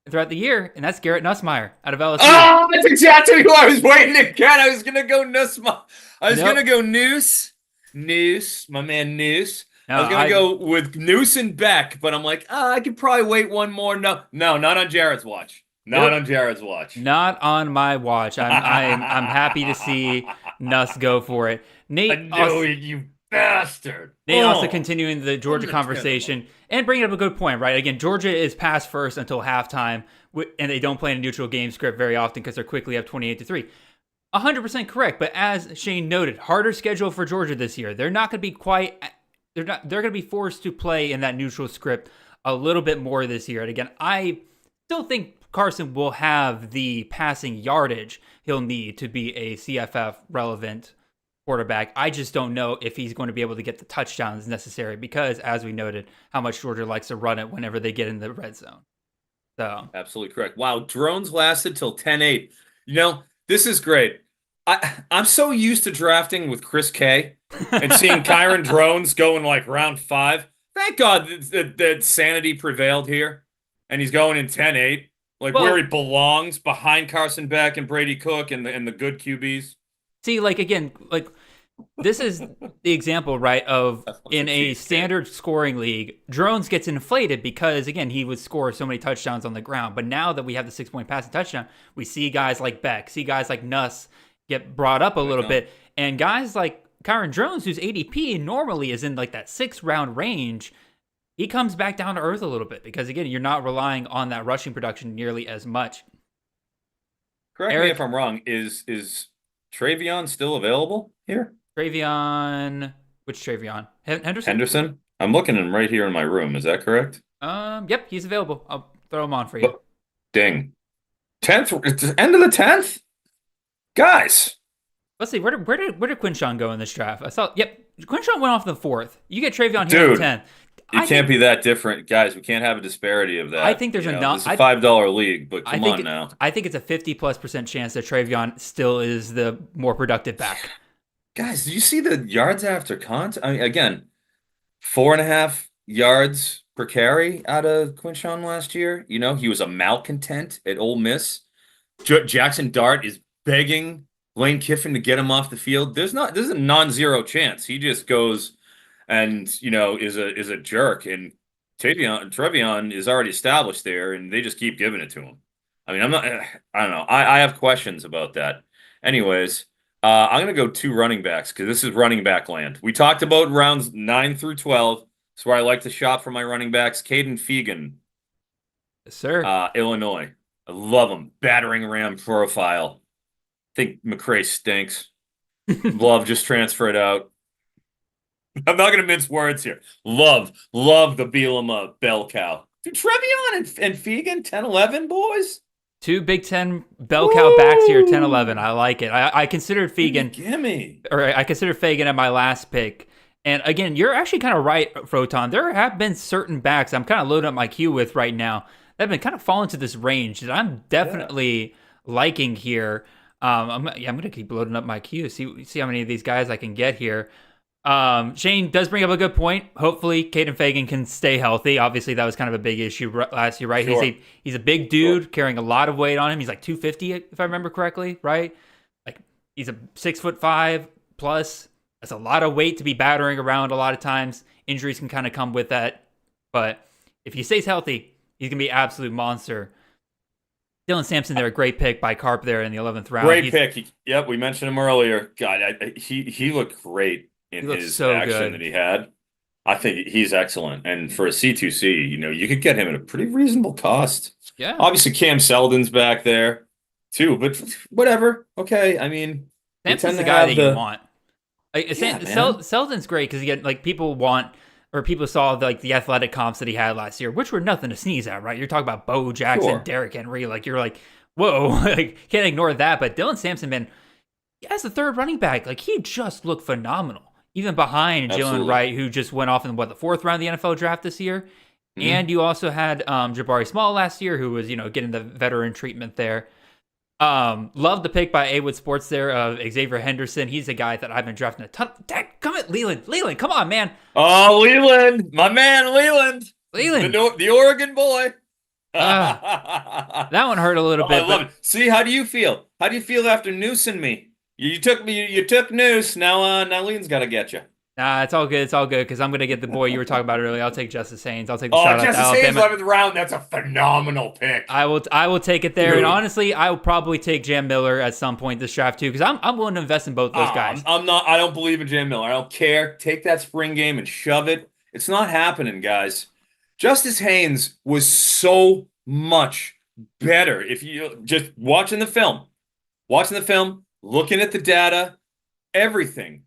[SPEAKER 2] throughout the year, and that's Garrett Nussmeier out of LSU.
[SPEAKER 3] Oh, that's exactly who I was waiting to get. I was going to go Nussmeier. I was going to go Noose, my man Noose. No, I was going to go with Noose and Beck, but I'm like, I could probably wait one more. No, not on Jared's watch. Not on Jared's watch.
[SPEAKER 2] Not on my watch. I'm happy to see Nuss go for it. Nate,
[SPEAKER 3] I know you bastard.
[SPEAKER 2] Nate also continuing the Georgia conversation and bringing up a good point, right? Again, Georgia is pass first until halftime, and they don't play in a neutral game script very often because they're quickly up 28-3. 100% correct, but as Shane noted, harder schedule for Georgia this year. They're not going to be they're going to be forced to play in that neutral script a little bit more this year. And again, I still think Carson will have the passing yardage he'll need to be a CFF relevant quarterback. I just don't know if he's going to be able to get the touchdowns necessary because, as we noted, how much Georgia likes to run it whenever they get in the red zone. So
[SPEAKER 3] absolutely correct. Wow, drones lasted till 10-8. This is great. I'm so used to drafting with Chris K and seeing Kyron Drones going like round 5. Thank God that sanity prevailed here, and he's going in 10-8, where he belongs, behind Carson Beck and Brady Cook and the good QBs.
[SPEAKER 2] See, this is the example, right, of in a standard scoring league, Drones gets inflated because, again, he would score so many touchdowns on the ground. But now that we have the 6-point passing touchdown, we see guys like Beck, see guys like Nuss get brought up a little bit. And guys like Kyron Drones, whose ADP normally is in that 6th-round range, he comes back down to earth a little bit because, again, you're not relying on that rushing production nearly as much.
[SPEAKER 3] Correct me if I'm wrong. Is Travion still available here?
[SPEAKER 2] Travion, which Travion?
[SPEAKER 3] Henderson? I'm looking at him right here in my room. Is that correct?
[SPEAKER 2] Yep, he's available. I'll throw him on for you.
[SPEAKER 3] Ding. 10th? It's the end of the 10th? Guys.
[SPEAKER 2] Let's see. Where did Quinshawn go in this draft? I saw. Yep, Quinshawn went off the 4th. You get Travion here in the 10th.
[SPEAKER 3] It can't be that different, guys. We can't have a disparity of that.
[SPEAKER 2] I think there's enough.
[SPEAKER 3] It's a $5 league, but come on now.
[SPEAKER 2] I think it's a 50+% chance that Travion still is the more productive back.
[SPEAKER 3] Guys, did you see the yards after contact? I mean, again, 4.5 yards per carry out of Quinshawn last year. You know, he was a malcontent at Ole Miss. Jackson Dart is begging Lane Kiffin to get him off the field. There's a non-zero chance. He just goes and, is a jerk. And Trevion is already established there, and they just keep giving it to him. I mean, I don't know. I have questions about that. Anyways, I'm gonna go two running backs because this is running back land. We talked about rounds 9 through 12. That's where I like to shop for my running backs. Caden Fegan,
[SPEAKER 2] Yes, sir.
[SPEAKER 3] Illinois. I love him. Battering ram profile. Think McCray stinks. Love just transferred out. I'm not gonna mince words here. Love the Bielema bell cow. Dude, Trevion and Fegan, 10-11, boys.
[SPEAKER 2] Two Big Ten bell cow backs here, 10-11. I like it. I considered Fegan,
[SPEAKER 3] Gimme.
[SPEAKER 2] or I considered Fagan at my last pick. And again, you're actually kind of right, Froton. There have been certain backs I'm kind of loading up my queue with right now that have been kind of falling to this range that I'm definitely liking here. I'm going to keep loading up my queue, see how many of these guys I can get here. Shane does bring up a good point. Hopefully, Caden Fegan can stay healthy. Obviously, that was kind of a big issue last year, right?
[SPEAKER 3] Sure.
[SPEAKER 2] He's a big dude carrying a lot of weight on him. He's like 250, if I remember correctly, right? Like he's a 6'5" plus. That's a lot of weight to be battering around a lot of times. Injuries can kind of come with that. But if he stays healthy, he's going to be an absolute monster. Dylan Sampson there, a great pick by Carp there in the 11th round.
[SPEAKER 3] Great pick. Yep, we mentioned him earlier. God, he looked great in his action that he had. I think he's excellent. And for a C2C, you could get him at a pretty reasonable cost.
[SPEAKER 2] Yeah.
[SPEAKER 3] Obviously, Cam Seldon's back there too, but whatever. Okay, I mean,
[SPEAKER 2] Sampson's the guy that you want. Seldon's great because again, like people saw the athletic comps that he had last year, which were nothing to sneeze at, right? You're talking about Bo Jackson,
[SPEAKER 3] Sure.
[SPEAKER 2] Derrick Henry, like you're like, whoa, like can't ignore that. But Dylan Sampson, man, as the third running back, like he just looked phenomenal, even behind Jalen Wright, who just went off in the fourth round of the NFL draft this year. Mm-hmm. And you also had Jabari Small last year, who was getting the veteran treatment there. Love the pick by A-Wood Sports there of Xavier Henderson. He's a guy that I've been drafting a ton. Come at Leland, come on, man.
[SPEAKER 3] Oh, Leland, my man, Leland, the Oregon boy.
[SPEAKER 2] That one hurt a little bit.
[SPEAKER 3] I love it. See, how do you feel? How do you feel after noosing me? You took noose. Now Leland's got to get you.
[SPEAKER 2] Nah, it's all good. It's all good because I'm gonna get the boy you were talking about earlier. I'll take Justice Haynes. I'll take the shot
[SPEAKER 3] Justice
[SPEAKER 2] out to
[SPEAKER 3] Haynes,
[SPEAKER 2] Alabama.
[SPEAKER 3] 11th round. That's a phenomenal pick.
[SPEAKER 2] I will take it there. Dude. And honestly, I will probably take Jam Miller at some point this draft too because I'm willing to invest in both those guys.
[SPEAKER 3] I'm not. I don't believe in Jam Miller. I don't care. Take that spring game and shove it. It's not happening, guys. Justice Haynes was so much better if you just watching the film, looking at the data, everything.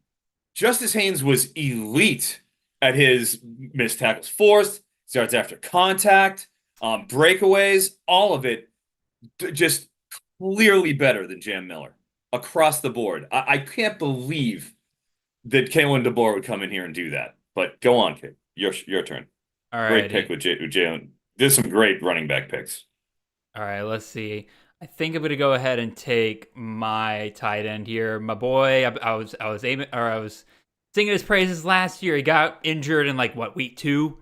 [SPEAKER 3] Justice Haynes was elite at his missed tackles forced, yards after contact, breakaways, all of it just clearly better than Jam Miller across the board. I can't believe that Kalen DeBoer would come in here and do that. But go on, kid. Your turn.
[SPEAKER 2] All right.
[SPEAKER 3] Great pick with Jalen. There's some great running back picks.
[SPEAKER 2] All right, let's see. I think I'm gonna go ahead and take my tight end here. My boy, I was singing his praises last year. He got injured in week 2.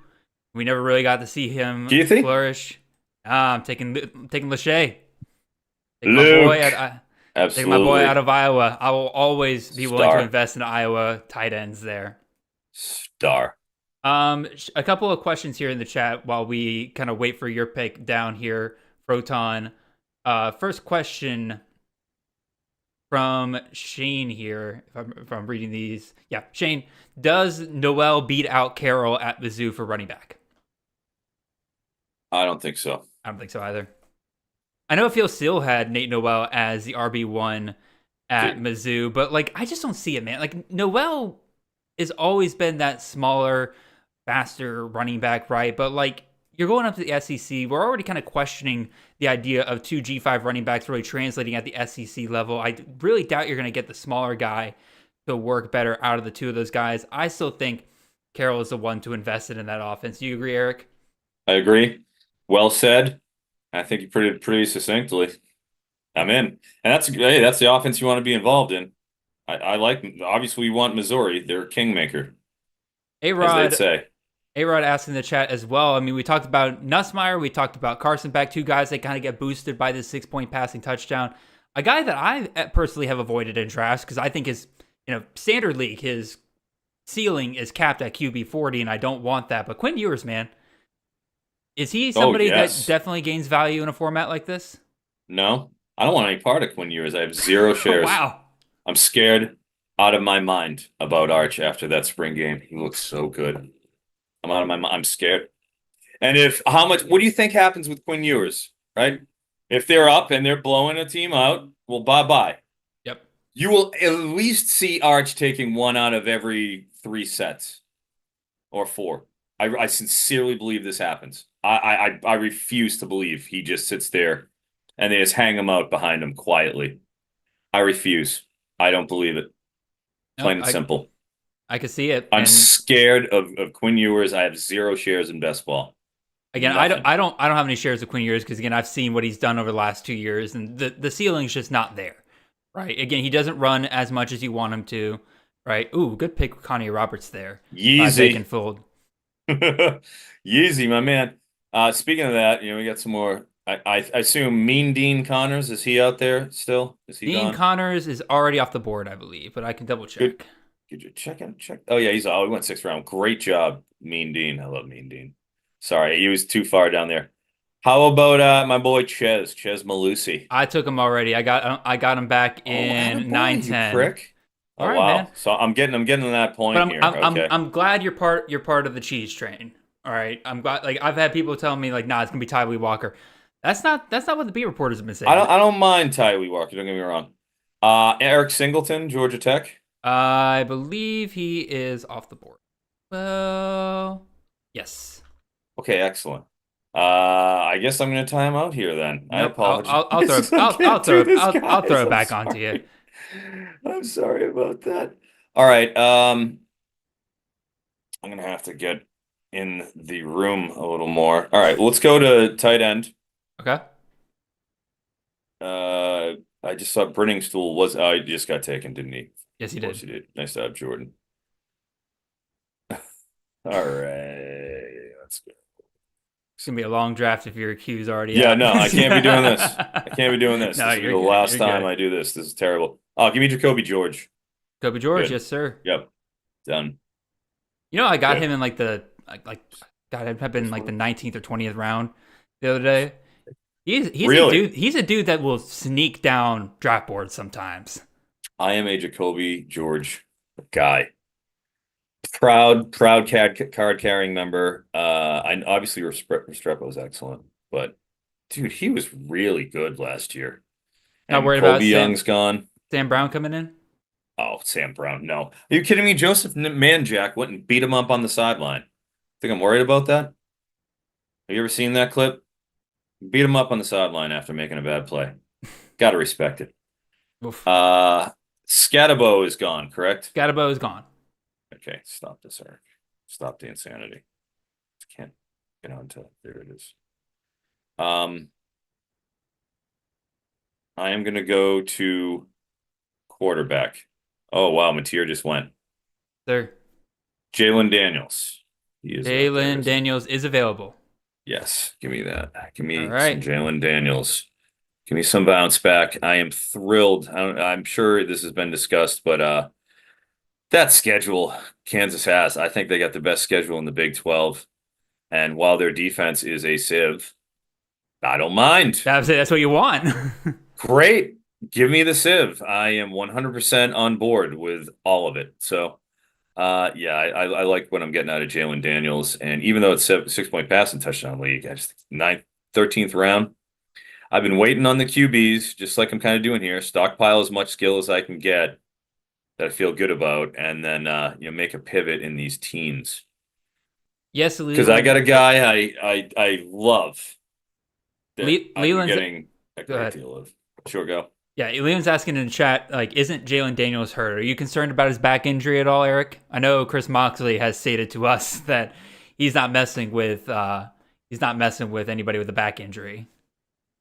[SPEAKER 2] We never really got to see him flourish. I'm taking Lachey. Taking my boy out of Iowa. I will always be willing to invest in Iowa tight ends there.
[SPEAKER 3] Star.
[SPEAKER 2] A couple of questions here in the chat while we kind of wait for your pick down here, Froton. First question from Shane here, if I'm reading these. Yeah, Shane, does Noel beat out Carroll at Mizzou for running back?
[SPEAKER 3] I don't think so.
[SPEAKER 2] I don't think so either. I know Phil Steele had Nate Noel as the RB1 at Mizzou, but I just don't see it, man. Noel has always been that smaller, faster running back, right? But you're going up to the SEC. We're already kind of questioning the idea of 2 G5 running backs really translating at the SEC level. I really doubt you're going to get the smaller guy to work better out of the two of those guys. I still think Carroll is the one to invest in that offense. Do you agree, Eric?
[SPEAKER 3] I agree. Well said. I think you pretty succinctly. I'm in. And that's the offense you want to be involved in. I like. Obviously, we want Missouri. They're a kingmaker, as they'd
[SPEAKER 2] A-Rod,
[SPEAKER 3] say.
[SPEAKER 2] A-Rod asked in the chat as well. I mean, we talked about Nussmeier. We talked about Carson Beck, two guys that kind of get boosted by this 6-point passing touchdown. A guy that I personally have avoided in drafts because I think his, standard league, his ceiling is capped at QB 40, and I don't want that. But Quinn Ewers, man, is he somebody that definitely gains value in a format like this?
[SPEAKER 3] No, I don't want any part of Quinn Ewers. I have 0 shares.
[SPEAKER 2] Wow.
[SPEAKER 3] I'm scared out of my mind about Arch after that spring game. He looks so good. I'm out of my mind. I'm scared. And what do you think happens with Quinn Ewers, right? If they're up and they're blowing a team out, well, bye-bye.
[SPEAKER 2] Yep.
[SPEAKER 3] You will at least see Arch taking 1 out of every 3 sets or 4. I sincerely believe this happens. I refuse to believe he just sits there and they just hang him out behind him quietly. I refuse. I don't believe it. Plain and simple.
[SPEAKER 2] I can see it.
[SPEAKER 3] I'm scared of Quinn Ewers. I have 0 shares in best ball.
[SPEAKER 2] Again, I don't have any shares of Quinn Ewers because, again, I've seen what he's done over the last 2 years, and the ceiling's just not there, right? Again, he doesn't run as much as you want him to, right? Ooh, good pick with Connie Roberts there.
[SPEAKER 3] Yeezy.
[SPEAKER 2] Fold.
[SPEAKER 3] Yeezy, my man. Speaking of that, we got some more. I assume Mean Dean Connors, is he out there still? Is he
[SPEAKER 2] Dean
[SPEAKER 3] gone?
[SPEAKER 2] Connors is already off the board, I believe, but I can double check.
[SPEAKER 3] Could you check him? Oh, yeah, he went 6th round. Great job, Mean Dean. I love Mean Dean. Sorry, he was too far down there. How about my boy Ches Malusi?
[SPEAKER 2] I took him already. I got him back in 9-10.
[SPEAKER 3] Prick. Oh,
[SPEAKER 2] right,
[SPEAKER 3] wow.
[SPEAKER 2] Man.
[SPEAKER 3] So I'm getting to that point
[SPEAKER 2] but
[SPEAKER 3] here.
[SPEAKER 2] I'm glad you're part of the cheese train. All right. I'm glad. Like, I've had people tell me like, nah, it's gonna be Tyree Walker. That's not what the beat reporters have been saying.
[SPEAKER 3] I don't mind Tyree Walker. Don't get me wrong. Eric Singleton, Georgia Tech.
[SPEAKER 2] I believe he is off the board. Well, yes.
[SPEAKER 3] Okay, excellent. I guess I'm going to time out here then.
[SPEAKER 2] Nope,
[SPEAKER 3] I apologize.
[SPEAKER 2] I'll throw it back onto you.
[SPEAKER 3] I'm sorry about that. All right. I'm going to have to get in the room a little more. All right, let's go to tight end.
[SPEAKER 2] Okay.
[SPEAKER 3] I just saw Brenningstool he just got taken, didn't he?
[SPEAKER 2] Yes, he did.
[SPEAKER 3] Of course he did. Nice job, Jordan. All right, let's go.
[SPEAKER 2] It's gonna be a long draft if your queue's already
[SPEAKER 3] out.
[SPEAKER 2] No,
[SPEAKER 3] I can't be doing this. I can't be doing this.
[SPEAKER 2] No,
[SPEAKER 3] This will be the last time I do this. This is terrible. Oh, give me Jacoby George.
[SPEAKER 2] Jacoby George,
[SPEAKER 3] Good.
[SPEAKER 2] yes, sir.
[SPEAKER 3] Yep, done.
[SPEAKER 2] I got him in like the I've been like the 19th or 20th round the other day. He's
[SPEAKER 3] really?
[SPEAKER 2] He's a dude that will sneak down draft boards sometimes.
[SPEAKER 3] I am a Jacoby George guy. Proud card carrying member. I obviously Restrepo is excellent, but dude, he was really good last year.
[SPEAKER 2] Not worried
[SPEAKER 3] Colby
[SPEAKER 2] about
[SPEAKER 3] Young's gone.
[SPEAKER 2] Sam Brown coming in?
[SPEAKER 3] Oh, Sam Brown, no. Are you kidding me? Joseph Manjack went and beat him up on the sideline. Think I'm worried about that? Have you ever seen that clip? Beat him up on the sideline after making a bad play. Got to respect it.
[SPEAKER 2] Oof.
[SPEAKER 3] Scatabo is gone, correct?
[SPEAKER 2] Scatabo is gone.
[SPEAKER 3] Okay, stop this, Eric. Stop the insanity. Can't get on to there it is. I am going to go to quarterback. Oh, wow, Mateer just went.
[SPEAKER 2] There.
[SPEAKER 3] Jalen Daniels.
[SPEAKER 2] Jalen Daniels is available.
[SPEAKER 3] Yes, give me that. Give me
[SPEAKER 2] some
[SPEAKER 3] Jalen Daniels. Give me some bounce back. I am thrilled. I'm sure this has been discussed, but that schedule Kansas has, I think they got the best schedule in the Big 12. And while their defense is a sieve, I don't mind.
[SPEAKER 2] That's what you want.
[SPEAKER 3] Great. Give me the sieve. I am 100% on board with all of it. So, I like what I'm getting out of Jalen Daniels. And even though it's 6-point passing touchdown league, I just 13th round. I've been waiting on the QBs, just like I'm kind of doing here. Stockpile as much skill as I can get that I feel good about, and then make a pivot in these teens.
[SPEAKER 2] Yes,
[SPEAKER 3] because I got a guy I love.
[SPEAKER 2] Leland's
[SPEAKER 3] getting a great deal of. Sure, go.
[SPEAKER 2] Yeah, Leland's asking in the chat, like, isn't Jalen Daniels hurt? Are you concerned about his back injury at all, Eric? I know Chris Moxley has stated to us that he's not messing with anybody with a back injury.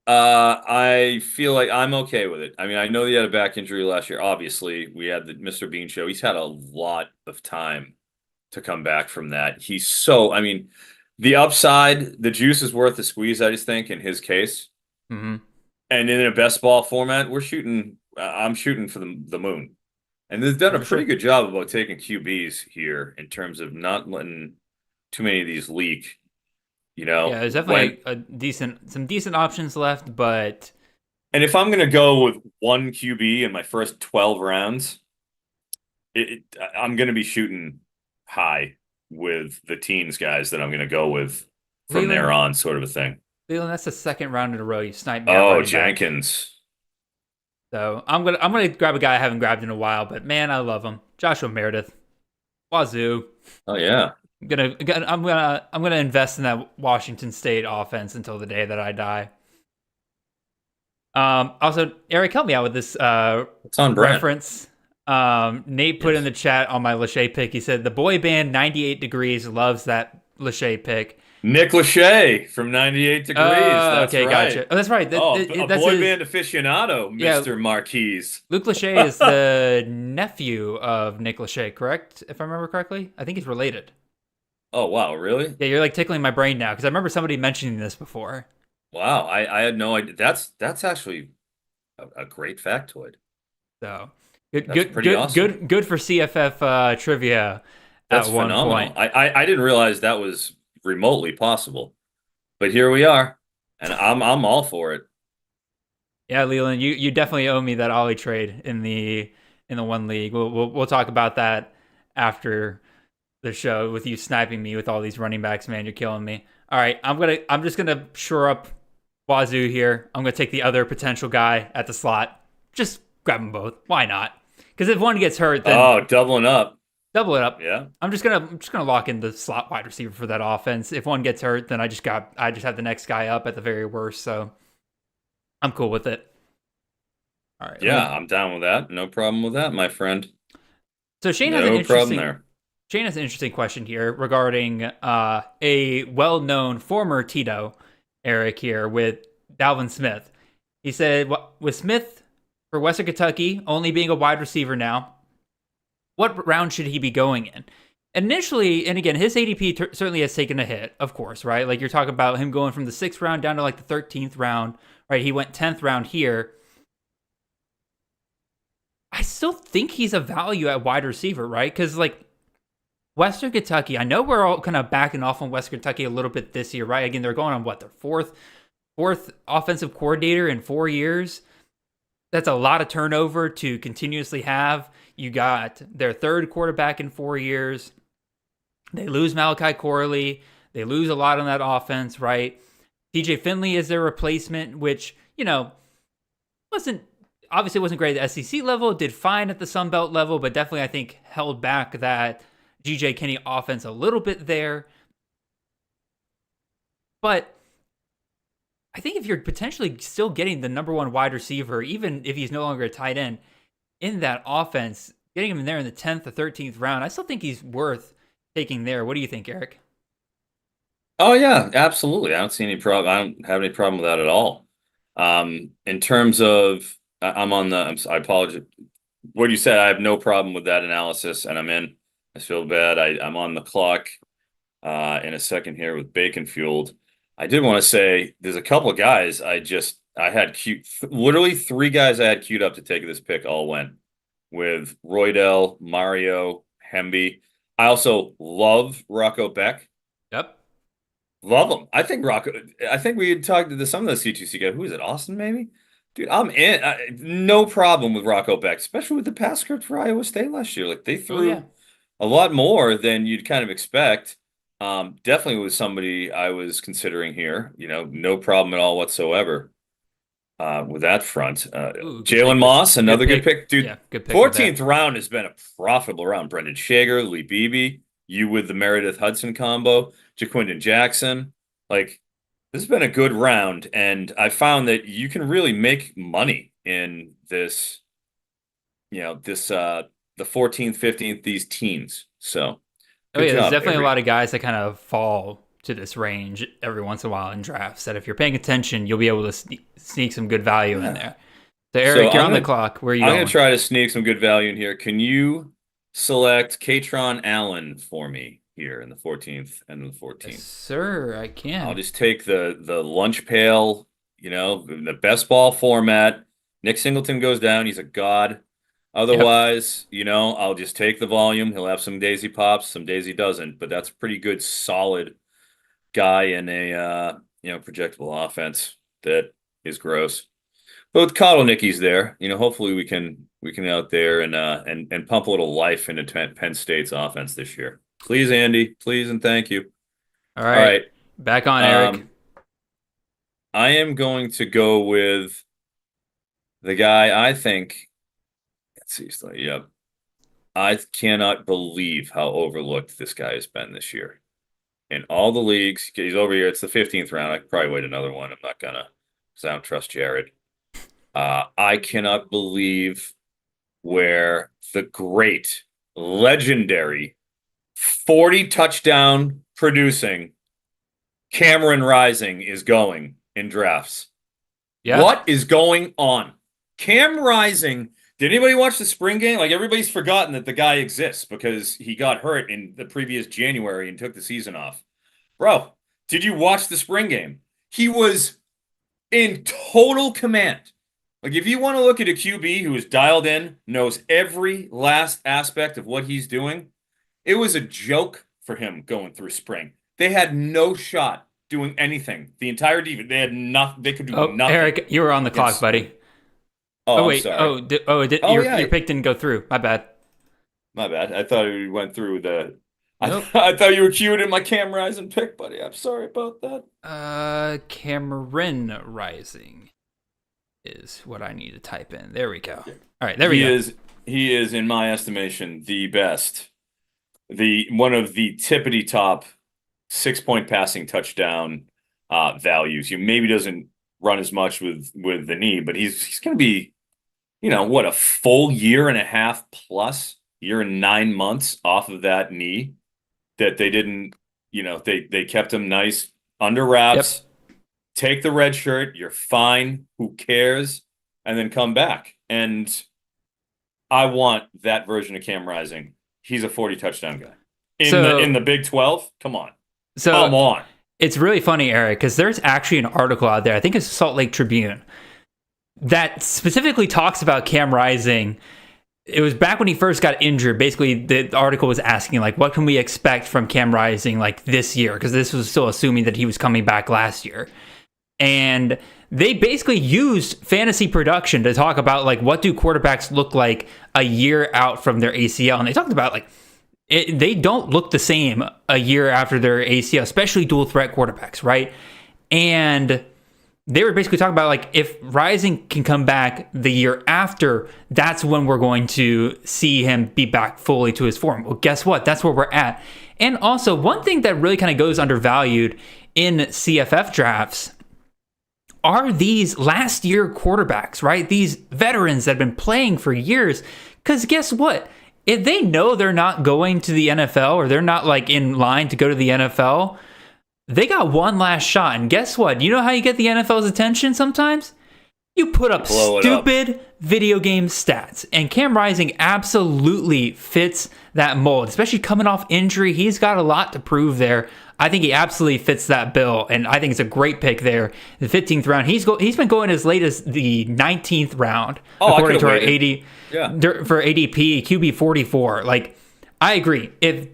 [SPEAKER 3] I feel like I'm okay with it. I mean, I know he had a back injury last year. Obviously, we had the Mr. Bean show. He's had a lot of time to come back from that. I mean, the upside, the juice is worth the squeeze, I just think, in his case.
[SPEAKER 2] Mm-hmm.
[SPEAKER 3] And in a best ball format, I'm shooting for the moon. And they've done a
[SPEAKER 2] For
[SPEAKER 3] pretty
[SPEAKER 2] sure.
[SPEAKER 3] good job about taking QBs here in terms of not letting too many of these leak.
[SPEAKER 2] Yeah, there's
[SPEAKER 3] When
[SPEAKER 2] definitely some decent options left, but
[SPEAKER 3] and if I'm gonna go with one QB in my first 12 rounds, I'm gonna be shooting high with the teens guys that I'm gonna go with from there
[SPEAKER 2] Leland,
[SPEAKER 3] on, sort of a thing.
[SPEAKER 2] Leland, that's the second round in a row you sniped me at
[SPEAKER 3] Oh,
[SPEAKER 2] running back.
[SPEAKER 3] Jenkins.
[SPEAKER 2] So I'm gonna grab a guy I haven't grabbed in a while, but man, I love him. Joshua Meredith, Wazoo.
[SPEAKER 3] Oh yeah.
[SPEAKER 2] I'm gonna invest in that Washington State offense until the day that I die. Also, Eric, help me out with this
[SPEAKER 3] It's on brand.
[SPEAKER 2] reference. Nate put in
[SPEAKER 3] Yes.
[SPEAKER 2] the chat on my Lachey pick. He said the boy band 98 Degrees loves that Lachey pick.
[SPEAKER 3] Nick Lachey from 98 Degrees. That's
[SPEAKER 2] Okay,
[SPEAKER 3] right.
[SPEAKER 2] gotcha. Oh, that's right.
[SPEAKER 3] Oh, a
[SPEAKER 2] That's
[SPEAKER 3] boy
[SPEAKER 2] his.
[SPEAKER 3] band aficionado,
[SPEAKER 2] Yeah,
[SPEAKER 3] Mr. Marquise.
[SPEAKER 2] Luke Lachey is the nephew of Nick Lachey, correct? If I remember correctly, I think he's related.
[SPEAKER 3] Oh, wow, really?
[SPEAKER 2] Yeah, you're like tickling my brain now because I remember somebody mentioning this before.
[SPEAKER 3] Wow, I had no idea. That's actually a great factoid.
[SPEAKER 2] So good,
[SPEAKER 3] That's
[SPEAKER 2] good,
[SPEAKER 3] pretty
[SPEAKER 2] good,
[SPEAKER 3] awesome.
[SPEAKER 2] good for CFF trivia
[SPEAKER 3] That's
[SPEAKER 2] at one
[SPEAKER 3] phenomenal.
[SPEAKER 2] point.
[SPEAKER 3] I didn't realize that was remotely possible, but here we are, and I'm all for it.
[SPEAKER 2] Yeah, Leland, you definitely owe me that Ollie trade in the one league. We'll talk about that after the show with you sniping me with all these running backs. Man, you're killing me. All right, I'm just gonna shore up Wazoo here. I'm gonna take the other potential guy at the slot. Just grab them both. Why not? Because if one gets hurt, then
[SPEAKER 3] Oh, doubling up.
[SPEAKER 2] double it up.
[SPEAKER 3] Yeah.
[SPEAKER 2] I'm just gonna lock in the slot wide receiver for that offense. If one gets hurt, then I just have the next guy up at the very worst. So I'm cool with it. All right.
[SPEAKER 3] Yeah, I'm down with that. No problem with that, my friend.
[SPEAKER 2] So
[SPEAKER 3] No problem there.
[SPEAKER 2] Shane has an interesting question here regarding a well-known former Tito, Eric here with Dalvin Smith. He said, with Smith for Western Kentucky only being a wide receiver now, what round should he be going in? Initially, and again, his ADP certainly has taken a hit, of course, right? Like you're talking about him going from the 6th round down to like the 13th round, right? He went 10th round here. I still think he's a value at wide receiver, right? Because like Western Kentucky, I know we're all kind of backing off on Western Kentucky a little bit this year, right? Again, they're going on what, their fourth offensive coordinator in 4 years. That's a lot of turnover to continuously have. You got their third quarterback in 4 years. They lose Malachi Corley. They lose a lot on that offense, right? TJ Finley is their replacement, which, wasn't great at the SEC level, did fine at the Sun Belt level, but definitely I think held back that GJ Kenny offense a little bit there. But I think if you're potentially still getting the number one wide receiver, even if he's no longer a tight end, in that offense, getting him in there in the 10th or 13th round, I still think he's worth taking there. What do you think, Eric?
[SPEAKER 3] Oh yeah, absolutely. I don't see any problem. I don't have any problem with that at all. In terms of, I apologize. What you said, I have no problem with that analysis, and I'm in. I feel bad. I'm on the clock in a second here with bacon fueled. I did want to say there's a couple of guys I had literally 3 guys I had queued up to take this pick all went with Roydell, Mario, Hemby. I also love Rocco Beck.
[SPEAKER 2] Yep.
[SPEAKER 3] Love him. I think we had talked to some of the C2C guys. Who is it? Austin, maybe? Dude, I'm in. No problem with Rocco Beck, especially with the pass script for Iowa State last year. Like they
[SPEAKER 2] Oh, yeah.
[SPEAKER 3] threw a lot more than you'd kind of expect. Definitely was somebody I was considering here. No problem at all whatsoever with that front.
[SPEAKER 2] Ooh, good
[SPEAKER 3] Jalen
[SPEAKER 2] pick.
[SPEAKER 3] Moss, another good pick. Dude,
[SPEAKER 2] Yeah, good pick.
[SPEAKER 3] 14th round has been a profitable round. Brendan Shager, Lee Beebe, you with the Meredith Hudson combo, Jaquindon Jackson. Like, this has been a good round, and I found that you can really make money in this, the 14th, 15th, these teens. So
[SPEAKER 2] Oh
[SPEAKER 3] good
[SPEAKER 2] yeah, there's
[SPEAKER 3] job,
[SPEAKER 2] definitely a
[SPEAKER 3] Avery.
[SPEAKER 2] lot of guys that kind of fall to this range every once in a while in drafts that if you're paying attention, you'll be able to sneak some good value in there. So, Eric, you're on the clock. Where are you
[SPEAKER 3] I'm
[SPEAKER 2] going?
[SPEAKER 3] going to try to sneak some good value in here. Can you select Katron Allen for me here in the 14th and the 14th?
[SPEAKER 2] Yes, sir, I can.
[SPEAKER 3] I'll just take the lunch pail, the best ball format. Nick Singleton goes down. He's a god. Otherwise, I'll just take the volume. He'll have some days he pops, some days he doesn't. But that's a pretty good, solid guy in a projectable offense that is gross. But with Kotelnicki's there, hopefully we can out there and pump a little life into Penn State's offense this year. Please, Andy. Please and thank you.
[SPEAKER 2] All right. Back on, Eric.
[SPEAKER 3] I am going to go with the guy I think. Let's see. Yep. I cannot believe how overlooked this guy has been this year. In all the leagues, he's over here. It's the 15th round. I could probably wait another one. I'm not gonna, because I don't trust Jared. I cannot believe where the great, legendary, 40 touchdown producing Cameron Rising is going in drafts. Yeah. What is going on? Cam Rising. Did anybody watch the spring game? Like, everybody's forgotten that the guy exists because he got hurt in the previous January and took the season off. Bro, did you watch the spring game? He was in total command. Like, if you want to look at a QB who is dialed in, knows every last aspect of what he's doing, it was a joke for him going through spring. They had no shot doing anything. The entire defense, they had nothing. They could do nothing.
[SPEAKER 2] Eric, you were on the clock, buddy.
[SPEAKER 3] Oh, wait.
[SPEAKER 2] Sorry. Your pick didn't go through. My bad.
[SPEAKER 3] My bad. I thought we went through the.
[SPEAKER 2] Nope.
[SPEAKER 3] I thought you were cued in my Cam Rising pick, buddy. I'm sorry about that.
[SPEAKER 2] Cameron Rising is what I need to type in. There we go. All right, there we go.
[SPEAKER 3] He is, in my estimation, the best. One of the tippity top 6-point passing touchdown values. He maybe doesn't run as much with the knee, but he's going to be, a full year and a half plus, year and 9 months off of that knee that they didn't, they kept him nice under wraps. Yep. Take the red shirt. You're fine. Who cares? And then come back. And I want that version of Cam Rising. He's a 40 touchdown guy in the Big 12. Come on. Come on.
[SPEAKER 2] It's really funny, Eric, because there's actually an article out there. I think it's Salt Lake Tribune that specifically talks about Cam Rising. It was back when he first got injured. Basically, the article was asking, like, what can we expect from Cam Rising, like, this year? Because this was still assuming that he was coming back last year. And they basically used fantasy production to talk about, like, what do quarterbacks look like a year out from their ACL? And they talked about, like, they don't look the same a year after their ACL, especially dual threat quarterbacks, right? And they were basically talking about, like, if Rising can come back the year after, that's when we're going to see him be back fully to his form. Well, guess what? That's where we're at. And also, one thing that really kind of goes undervalued in CFF drafts are these last year quarterbacks, right? These veterans that have been playing for years. Because guess what? If they know they're not going to the NFL or they're not, like, in line to go to the NFL, they got one last shot. And guess what? You know how you get the NFL's attention sometimes? You put up stupid video game stats. And Cam Rising absolutely fits that mold, especially coming off injury. He's got a lot to prove there. I think he absolutely fits that bill, and I think it's a great pick there. The 15th round, he's been going as late as the 19th round, according to our for ADP QB 44. Like, I agree. If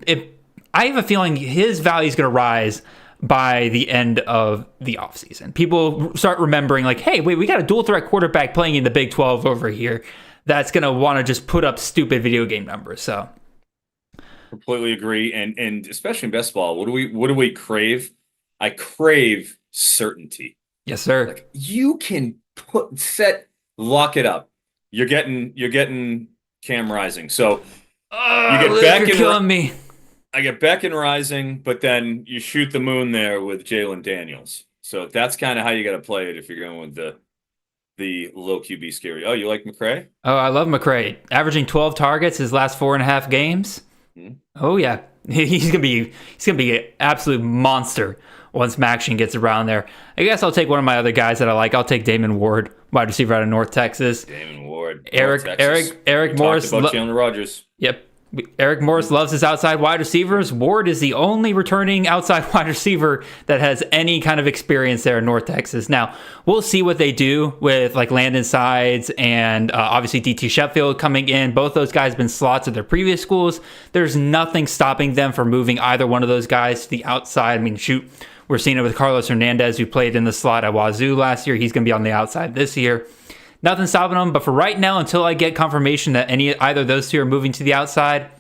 [SPEAKER 2] I have a feeling his value is going to rise by the end of the offseason. People start remembering, like, hey, wait, we got a dual threat quarterback playing in the Big 12 over here that's going to want to just put up stupid video game numbers. So.
[SPEAKER 3] Completely agree, and especially in best ball, what do we crave? I crave certainty.
[SPEAKER 2] Yes, sir.
[SPEAKER 3] Like, you can lock it up. You're getting Cam Rising. So you get back in.
[SPEAKER 2] Killing me.
[SPEAKER 3] I get Beck and Rising, but then you shoot the moon there with Jalen Daniels. So that's kind of how you got to play it if you're going with the low QB scary. Oh, you like McCray?
[SPEAKER 2] Oh, I love McCray. Averaging 12 targets his last 4.5 games. Oh, yeah. he's gonna be an absolute monster once Maxion gets around there. I guess I'll take one of my other guys that I like. I'll take Damon Ward, wide receiver out of North Texas.
[SPEAKER 3] Damon Ward,
[SPEAKER 2] Eric Morris.
[SPEAKER 3] Talked about Chandler Rogers.
[SPEAKER 2] Yep. Eric Morris loves his outside wide receivers. Ward is the only returning outside wide receiver that has any kind of experience there in North Texas. Now, we'll see what they do with like Landon Sides and obviously DT Sheffield coming in. Both those guys have been slots at their previous schools. There's nothing stopping them from moving either one of those guys to the outside. I mean, shoot, we're seeing it with Carlos Hernandez, who played in the slot at Wazoo last year. He's going to be on the outside this year. Nothing stopping them, but for right now, until I get confirmation that either of those two are moving to the outside,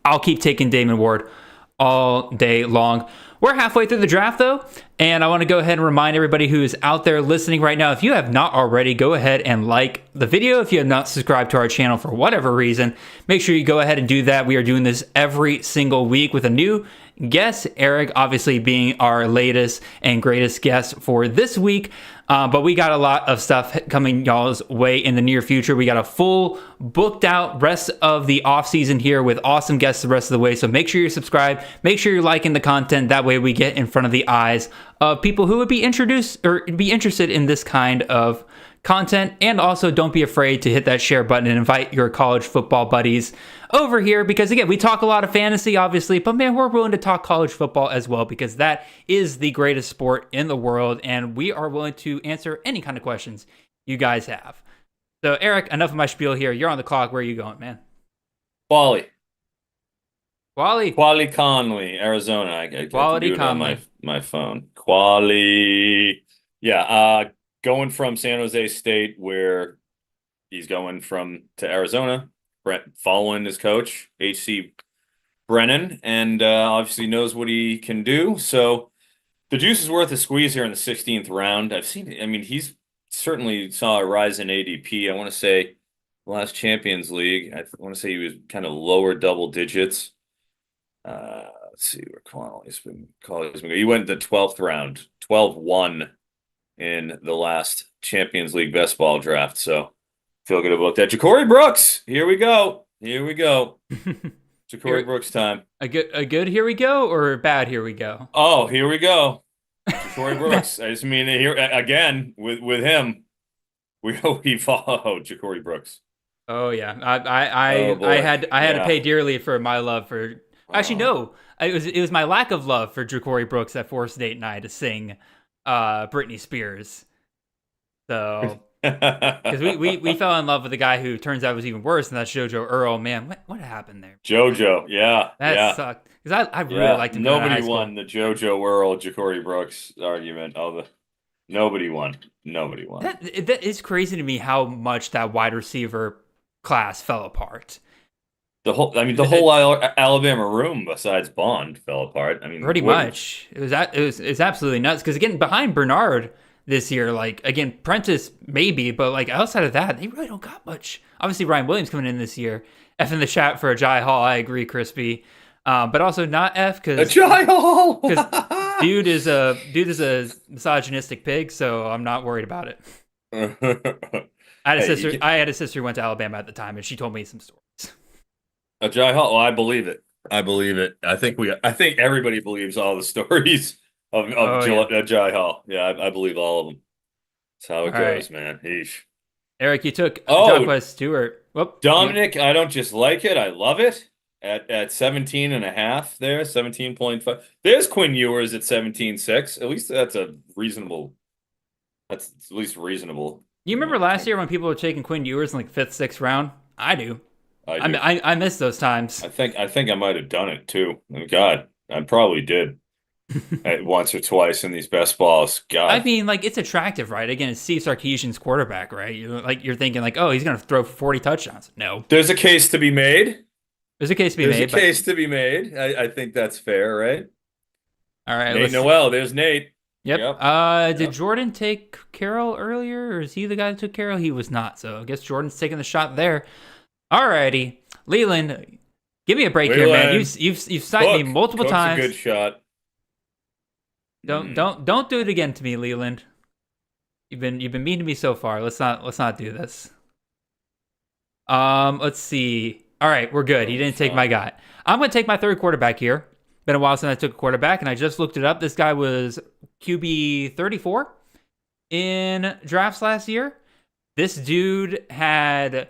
[SPEAKER 2] I'll keep taking Damon Ward all day long. We're halfway through the draft, though, and I want to go ahead and remind everybody who is out there listening right now, if you have not already, go ahead and like the video. If you have not subscribed to our channel for whatever reason, make sure you go ahead and do that. We are doing this every single week with a new guest, Eric obviously being our latest and greatest guest for this week. But we got a lot of stuff coming y'all's way in the near future. We got a full booked out rest of the off season here with awesome guests the rest of the way. So make sure you're subscribed. Make sure you're liking the content. That way we get in front of the eyes of people who would be interested in this kind of content. And also don't be afraid to hit that share button and invite your college football buddies over here, because again, we talk a lot of fantasy obviously, but man, we're willing to talk college football as well, because that is the greatest sport in the world, and we are willing to answer any kind of questions you guys have. So Eric, enough of my spiel here. You're on the clock. Where are you going, man?
[SPEAKER 3] Quali
[SPEAKER 2] Quali
[SPEAKER 3] Conley, Arizona. I can
[SPEAKER 2] Quality
[SPEAKER 3] do it on
[SPEAKER 2] Conley.
[SPEAKER 3] my phone. Quali. Yeah, going from San Jose State, where he's going to Arizona, following his coach, H.C. Brennan, and obviously knows what he can do. So the juice is worth a squeeze here in the 16th round. He's certainly saw a rise in ADP. I want to say last Champions League, I want to say he was kind of lower double digits. Let's see where Quali's been. He went the 12th round, 12-1 in the last Champions League best ball draft. So feel good about that. Ja'Cory Brooks, here we go. Ja'Cory Brooks time.
[SPEAKER 2] A good here we go, or a bad here we go?
[SPEAKER 3] Oh, here we go. Ja'Cory Brooks. I just mean here again with him. We follow Ja'Cory Brooks.
[SPEAKER 2] Oh yeah, I had to pay dearly for my love for. Actually, no, it was my lack of love for Ja'Cory Brooks that forced Nate and I to sing Britney Spears. So. Because we fell in love with a guy who turns out was even worse, and that's JoJo Earl. Man, what happened there?
[SPEAKER 3] JoJo, that
[SPEAKER 2] sucked. Because I really liked him.
[SPEAKER 3] Nobody won the JoJo Earl Ja'Cory Brooks argument. Nobody won.
[SPEAKER 2] That is crazy to me how much that wide receiver class fell apart.
[SPEAKER 3] The whole Alabama room, besides Bond, fell apart.
[SPEAKER 2] Pretty much. It's absolutely nuts. Because again, behind Bernard this year, like again, Prentice maybe, but like outside of that, they really don't got much. Obviously, Ryan Williams coming in this year. F in the chat for Ajay Hall. I agree, Crispy, but also not F because
[SPEAKER 3] Ajay Hall.
[SPEAKER 2] Because dude is a misogynistic pig, so I'm not worried about it. I had a sister who went to Alabama at the time, and she told me some stories.
[SPEAKER 3] Ajay Hall. Well, I believe it. I think everybody believes all the stories of Ajay Hall. Yeah, I believe all of them. That's how it goes, man. Eesh.
[SPEAKER 2] Eric, you took Joshua Stewart. Whoop.
[SPEAKER 3] Dominic, I don't just like it. I love it. At 17.5 there, 17.5. There's Quinn Ewers at 17.6. At least that's reasonable.
[SPEAKER 2] You remember last year when people were taking Quinn Ewers in like 5th, 6th round? I do. I miss those times.
[SPEAKER 3] I think I might have done it too. Oh, God, I probably did. Once or twice in these best balls. God.
[SPEAKER 2] I mean, like, it's attractive, right? Again, it's Steve Sarkisian's quarterback, right? You're thinking like, oh, he's going to throw for 40 touchdowns. No.
[SPEAKER 3] There's a case to be made.
[SPEAKER 2] There's a case to be made.
[SPEAKER 3] I think that's fair, right?
[SPEAKER 2] All right.
[SPEAKER 3] Nate Noel. There's Nate.
[SPEAKER 2] Yep. Did Jordan take Carroll earlier, or is he the guy that took Carroll? He was not. So I guess Jordan's taking the shot there. All righty. Leland, give me a break here, man. You've sniped me multiple times.
[SPEAKER 3] A good shot.
[SPEAKER 2] Don't do it again to me, Leland. You've been mean to me so far. Let's not do this. Let's see. All right, we're good. He didn't take my guy. I'm going to take my third quarterback here. Been a while since I took a quarterback, and I just looked it up. This guy was QB 34 in drafts last year. This dude had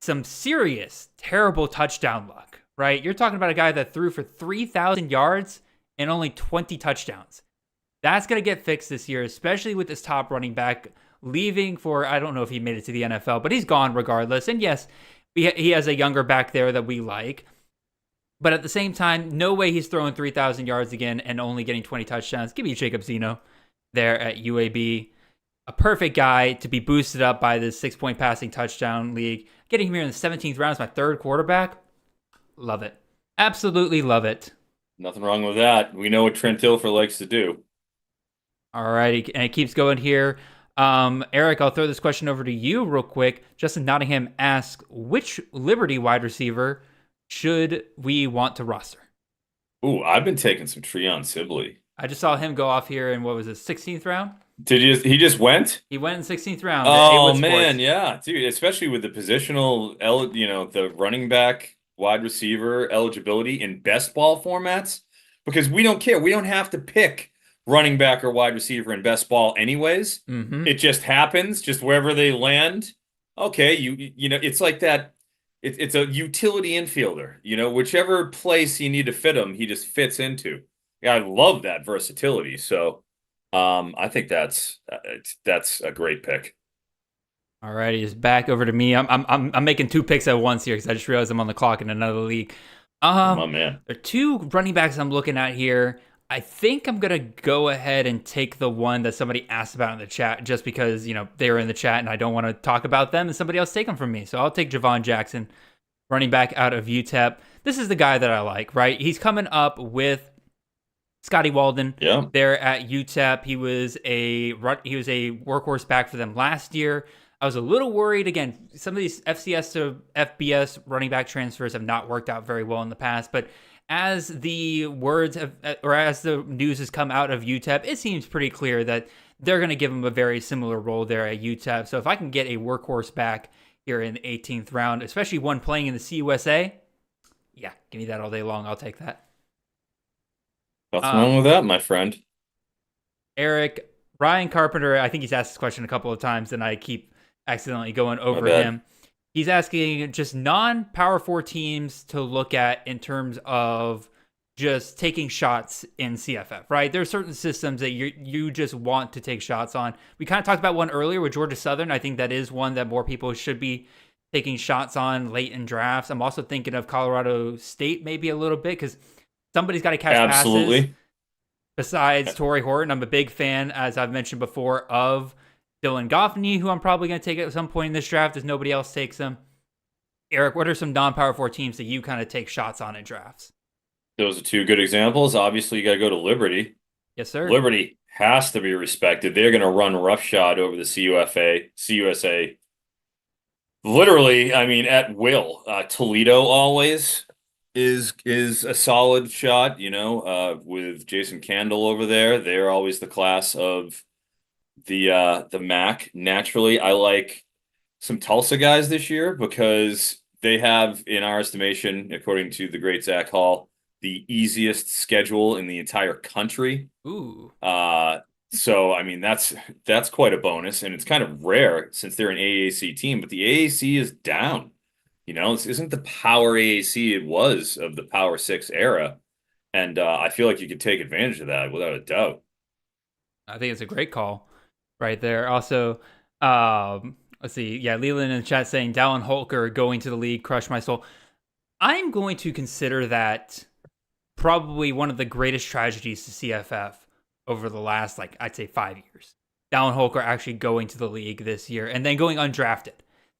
[SPEAKER 2] some serious, terrible touchdown luck, right? You're talking about a guy that threw for 3,000 yards and only 20 touchdowns. That's going to get fixed this year, especially with this top running back leaving for, I don't know if he made it to the NFL, but he's gone regardless. And yes, he has a younger back there that we like. But at the same time, no way he's throwing 3,000 yards again and only getting 20 touchdowns. Give me Jacob Zeno there at UAB. A perfect guy to be boosted up by this 6-point passing touchdown league. Getting him here in the 17th round as my third quarterback. Love it. Absolutely love it.
[SPEAKER 3] Nothing wrong with that. We know what Trent Dilfer likes to do.
[SPEAKER 2] All righty. And it keeps going here. Eric, I'll throw this question over to you real quick. Justin Nottingham asks, which Liberty wide receiver should we want to roster?
[SPEAKER 3] Ooh, I've been taking some Treon Sibley.
[SPEAKER 2] I just saw him go off here in, what was it, 16th round?
[SPEAKER 3] He just went?
[SPEAKER 2] He went in 16th round.
[SPEAKER 3] Oh, man, yeah. Dude, especially with the positional, the running back, wide receiver eligibility in best ball formats, because we don't care. We don't have to pick running back or wide receiver in best ball anyways.
[SPEAKER 2] Mm-hmm.
[SPEAKER 3] It just happens, just wherever they land. Okay, you know, it's like that. It's a utility infielder. You know, whichever place you need to fit him, he just fits into. Yeah, I love that versatility. So I think that's a great pick.
[SPEAKER 2] All righty, it's back over to me. I'm making 2 picks at once here because I just realized I'm on the clock in another league.
[SPEAKER 3] Oh man,
[SPEAKER 2] there are 2 running backs I'm looking at here. I think I'm gonna go ahead and take the one that somebody asked about in the chat, just because they were in the chat and I don't want to talk about them and somebody else take them from me. So I'll take Javon Jackson, running back out of UTEP. This is the guy that I like, right? He's coming up with Scotty Walden there at UTEP. He was a workhorse back for them last year. I was a little worried. Again, some of these FCS to FBS running back transfers have not worked out very well in the past, but as the as the news has come out of UTEP, it seems pretty clear that they're going to give him a very similar role there at UTEP. So if I can get a workhorse back here in the 18th round, especially one playing in the CUSA, yeah, give me that all day long. I'll take that.
[SPEAKER 3] What's wrong with that, my friend?
[SPEAKER 2] Eric, Ryan Carpenter, I think he's asked this question a couple of times and I keep accidentally going over him. He's asking just non-Power 4 teams to look at in terms of just taking shots in CFF, right? There are certain systems that you just want to take shots on. We kind of talked about one earlier with Georgia Southern. I think that is one that more people should be taking shots on late in drafts. I'm also thinking of Colorado State maybe a little bit because somebody's got to catch passes. Besides Torrey Horton, I'm a big fan, as I've mentioned before, of Dylan Goffney, who I'm probably going to take at some point in this draft as nobody else takes him. Eric, what are some non-Power 4 teams that you kind of take shots on in drafts?
[SPEAKER 3] Those are 2 good examples. Obviously, you got to go to Liberty.
[SPEAKER 2] Yes, sir.
[SPEAKER 3] Liberty has to be respected. They're going to run roughshod over the CUSA. Literally, I mean, at will. Toledo always is a solid shot, with Jason Candle over there. They're always the class of the MAC. Naturally, I like some Tulsa guys this year because they have, in our estimation, according to the great Zach Hall, the easiest schedule in the entire country.
[SPEAKER 2] Ooh.
[SPEAKER 3] So I mean that's quite a bonus, and it's kind of rare since they're an AAC team, but the AAC is down. This isn't the power AAC it was of the Power 6 era, and I feel like you could take advantage of that without a doubt.
[SPEAKER 2] I think it's a great call right there. Also, let's see. Yeah, Leland in the chat saying Dallin Holker going to the league crushed my soul. I'm going to consider that probably one of the greatest tragedies to CFF over the last, I'd say 5 years. Dallin Holker actually going to the league this year and then going undrafted.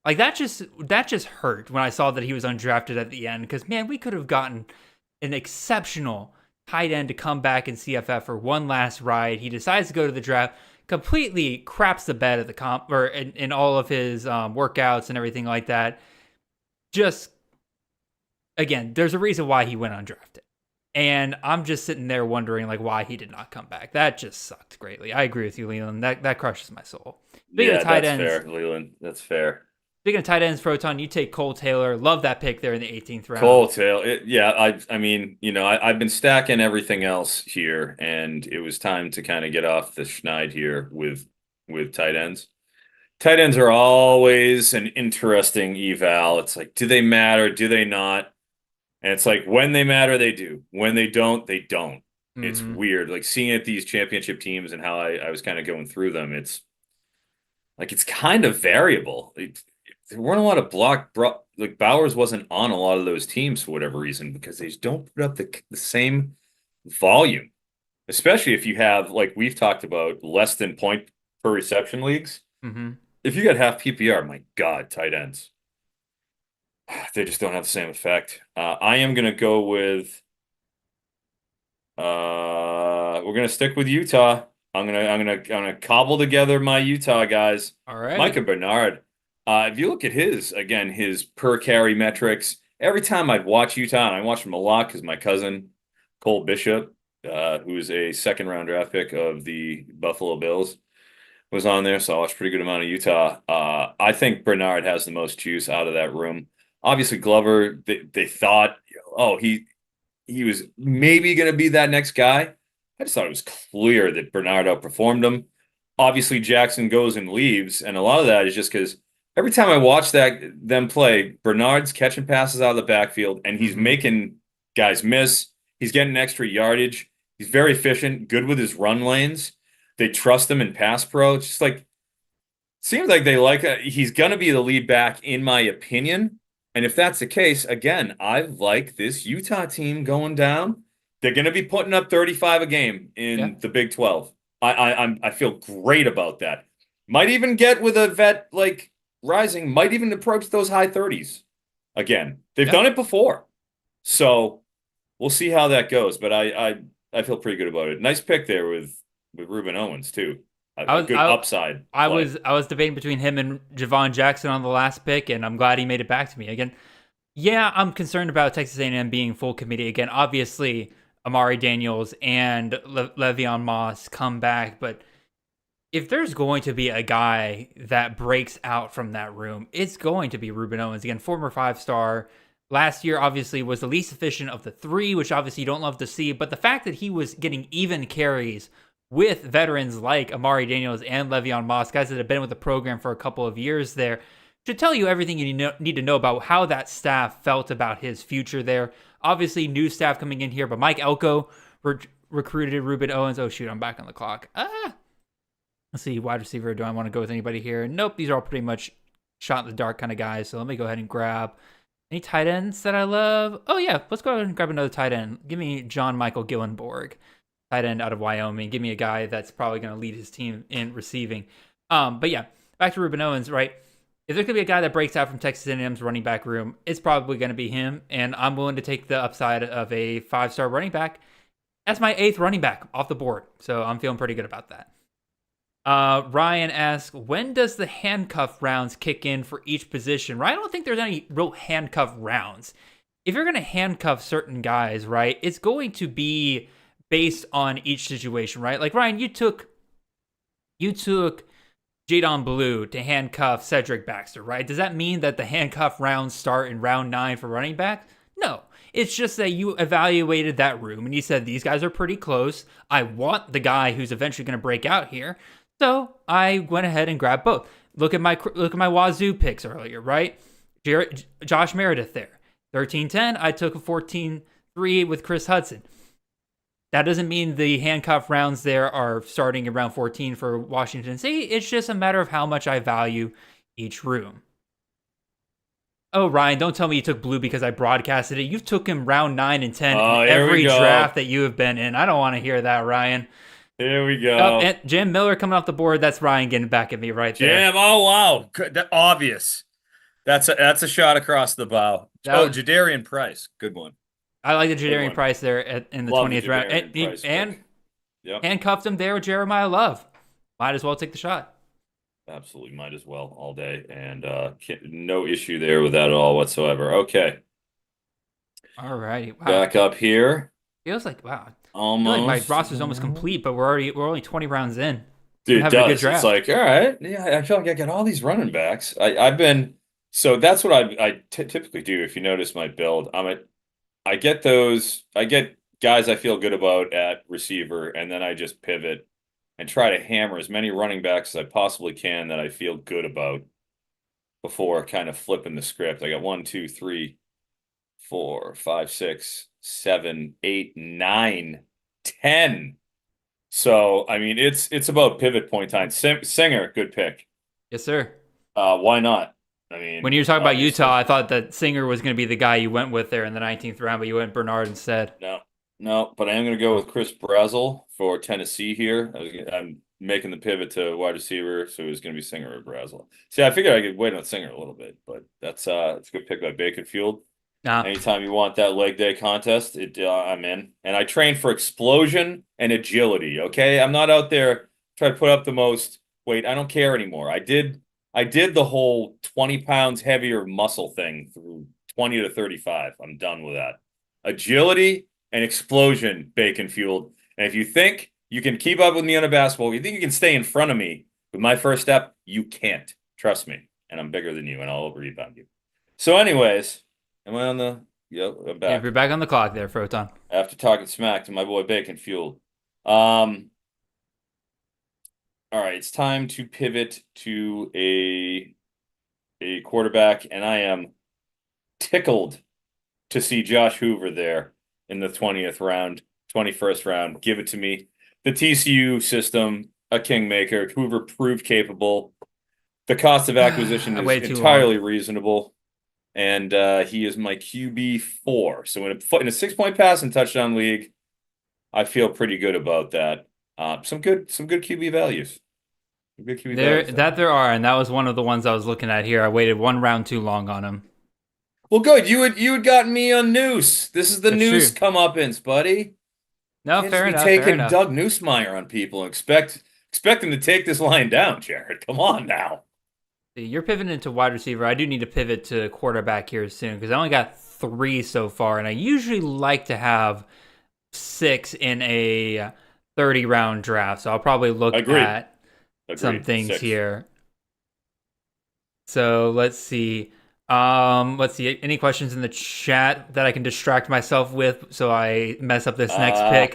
[SPEAKER 2] That just hurt when I saw that he was undrafted at the end because, man, we could have gotten an exceptional tight end to come back in CFF for one last ride. He decides to go to the draft, completely craps the bed at the comp or in all of his workouts and everything like that. Just, again, there's a reason why he went undrafted. And I'm just sitting there wondering why he did not come back. That just sucked greatly. I agree with you, Leland. That crushes my soul.
[SPEAKER 3] Yeah, that's fair, Leland. That's fair.
[SPEAKER 2] Speaking of tight ends, Froton, you take Cole Taylor. Love that pick there in the 18th round.
[SPEAKER 3] Cole Taylor, I mean, I've been stacking everything else here, and it was time to kind of get off the schneid here with tight ends. Tight ends are always an interesting eval. It's like, do they matter? Do they not? And it's like, when they matter, they do. When they don't, they don't. Mm-hmm. It's weird. Like seeing at these championship teams and how I was kind of going through them. It's like, it's kind of variable. There weren't a lot of like Bowers wasn't on a lot of those teams for whatever reason, because they just don't put up the same volume, especially if you have, like we've talked about, less than point per reception leagues.
[SPEAKER 2] Mm-hmm.
[SPEAKER 3] If you got half PPR, my God, tight ends, they just don't have the same effect. I am going to go with, we're going to stick with Utah. I'm gonna cobble together my Utah guys.
[SPEAKER 2] All right.
[SPEAKER 3] Micah Bernard. If you look at his per carry metrics, every time I'd watch Utah, and I watched him a lot because my cousin, Cole Bishop, who is a second-round draft pick of the Buffalo Bills, was on there, so I watched a pretty good amount of Utah. I think Bernard has the most juice out of that room. Obviously, Glover, they thought, he was maybe going to be that next guy. I just thought it was clear that Bernard outperformed him. Obviously, Jackson goes and leaves, and a lot of that is just because every time I watch them play, Bernard's catching passes out of the backfield, and he's making guys miss. He's getting extra yardage. He's very efficient, good with his run lanes. They trust him in pass pro. It's just like, seems like they he's going to be the lead back, in my opinion. And if that's the case, again, I like this Utah team going down. They're going to be putting up 35 a game in the Big 12. I feel great about that. Might even get with a vet like Rising, might even approach those high 30s again. They've done it before. So we'll see how that goes. But I feel pretty good about it. Nice pick there with Ruben Owens, too. Good upside.
[SPEAKER 2] I was debating between him and Javon Jackson on the last pick, and I'm glad he made it back to me. Again, I'm concerned about Texas A&M being full committee. Again, obviously, Amari Daniels and Le'Veon Moss come back, but if there's going to be a guy that breaks out from that room, it's going to be Ruben Owens. Again, former 5-star. Last year, obviously, was the least efficient of the three, which obviously you don't love to see. But the fact that he was getting even carries with veterans like Amari Daniels and Le'Veon Moss, guys that have been with the program for a couple of years there, should tell you everything you need to know about how that staff felt about his future there. Obviously, new staff coming in here, but Mike Elko recruited Ruben Owens. Oh, shoot, I'm back on the clock. Let's see, wide receiver. Do I want to go with anybody here? Nope, these are all pretty much shot in the dark kind of guys. So let me go ahead and grab any tight ends that I love. Oh, yeah, let's go ahead and grab another tight end. Give me John Michael Gillenborg, tight end out of Wyoming. Give me a guy that's probably going to lead his team in receiving. But yeah, back to Ruben Owens, right? If there's going to be a guy that breaks out from Texas A&M's running back room, it's probably going to be him, and I'm willing to take the upside of a 5-star running back. That's my 8th running back off the board, so I'm feeling pretty good about that. Ryan asks, when does the handcuff rounds kick in for each position? Ryan, I don't think there's any real handcuff rounds. If you're going to handcuff certain guys, right, it's going to be based on each situation, right? Like, Ryan, you took Jadon Blue to handcuff Cedric Baxter, right? Does that mean that the handcuff rounds start in round 9 for running back? No. It's just that you evaluated that room and you said, these guys are pretty close. I want the guy who's eventually going to break out here. So I went ahead and grabbed both. Look at my Wazoo picks earlier, right? Josh Meredith there. 13-10, I took a 14-3 with Chris Hudson. That doesn't mean the handcuff rounds there are starting around 14 for Washington State. It's just a matter of how much I value each room. Oh, Ryan, don't tell me you took Blue because I broadcasted it. You took him round 9 and 10 in every draft that you have been in. I don't want to hear that, Ryan.
[SPEAKER 3] Here we go.
[SPEAKER 2] Oh, and Jam Miller coming off the board. That's Ryan getting back at me right there.
[SPEAKER 3] Jam, oh, wow. Obvious. That's a shot across the bow. Jadarian Price. Good one.
[SPEAKER 2] I like the Jadarian Price there in the 20th round. And handcuffed him there with Jeremiah Love. Might as well take the shot.
[SPEAKER 3] Absolutely, might as well all day. And no issue there with that at all whatsoever. Okay.
[SPEAKER 2] All righty. Wow.
[SPEAKER 3] Back up here.
[SPEAKER 2] Feels like, wow.
[SPEAKER 3] Almost.
[SPEAKER 2] My roster's almost complete, but we're only 20 rounds in.
[SPEAKER 3] Dude, it does. It's like, all right. Yeah, I feel like I got all these running backs. I've been So that's what I typically do. If you notice my build, I get guys I feel good about at receiver, and then I just pivot and try to hammer as many running backs as I possibly can that I feel good about before kind of flipping the script. I got 1, 2, 3, 4, 5, 6, 7, 8, 9, 10. So I mean, it's about pivot point time. Singer, good pick.
[SPEAKER 2] Yes, sir.
[SPEAKER 3] Why not? I mean,
[SPEAKER 2] When you were talking about
[SPEAKER 3] obviously.
[SPEAKER 2] Utah, I thought that Singer was going to be the guy you went with there in the 19th round, but you went Bernard instead.
[SPEAKER 3] No, but I am going to go with Chris Brazel for Tennessee here. I'm making the pivot to wide receiver, so it's going to be Singer or Brazel. See, I figured I could wait on Singer a little bit, but it's a good pick by Baconfield.
[SPEAKER 2] Nah.
[SPEAKER 3] Anytime you want that leg day contest, I'm in. And I train for explosion and agility. Okay, I'm not out there trying to put up the most weight. I don't care anymore. I did the whole 20 pounds heavier muscle thing through 20 to 35. I'm done with that. Agility and explosion, Bacon fueled. And if you think you can keep up with me on a basketball, you think you can stay in front of me with my first step, you can't. Trust me. And I'm bigger than you, and I'll rebound you. So, anyways, am I on the? Yep, I'm back.
[SPEAKER 2] Yeah, you're back on the clock there, Froton.
[SPEAKER 3] After talking smack to my boy Bacon fueled. All right, it's time to pivot to a quarterback, and I am tickled to see Josh Hoover there in the 20th round, 21st round. Give it to me. The TCU system, a kingmaker. Hoover proved capable. The cost of acquisition is entirely reasonable, and he is my QB4. So in a 6-point passing touchdown league, I feel pretty good about that. Some good QB values.
[SPEAKER 2] There are, and that was one of the ones I was looking at here. I waited one round too long on him.
[SPEAKER 3] Well, good. You had gotten me on Noose. This is the
[SPEAKER 2] That's
[SPEAKER 3] Noose
[SPEAKER 2] true.
[SPEAKER 3] comeuppance, buddy.
[SPEAKER 2] No,
[SPEAKER 3] Can't
[SPEAKER 2] fair
[SPEAKER 3] just
[SPEAKER 2] enough.
[SPEAKER 3] be
[SPEAKER 2] Fair
[SPEAKER 3] taking
[SPEAKER 2] enough.
[SPEAKER 3] Doug Nussmeier on people and expect him to take this line down, Jared. Come on now.
[SPEAKER 2] You're pivoting into wide receiver. I do need to pivot to quarterback here soon because I only got 3 so far, and I usually like to have 6 in a 30-round draft. So I'll probably look at some things
[SPEAKER 3] 6.
[SPEAKER 2] here. So let's see. Any questions in the chat that I can distract myself with so I mess up this next pick?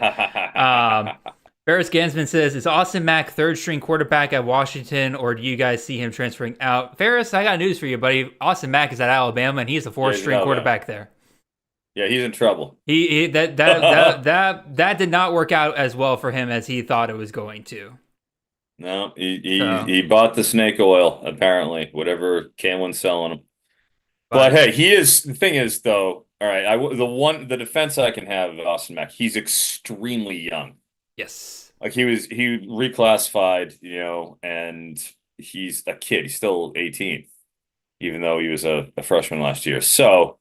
[SPEAKER 2] Ferris Gansman says, is Austin Mack third-string quarterback at Washington, or do you guys see him transferring out? Ferris, I got news for you, buddy. Austin Mack is at Alabama, and he's a 4th-string quarterback there.
[SPEAKER 3] Yeah, he's in trouble.
[SPEAKER 2] That did not work out as well for him as he thought it was going to.
[SPEAKER 3] No, he bought the snake oil, apparently, whatever Camlin's selling him. But hey, the thing is, though, all right, the defense I can have of Austin Mack, he's extremely young.
[SPEAKER 2] Yes.
[SPEAKER 3] Like he reclassified, and he's a kid. He's still 18, even though he was a freshman last year. So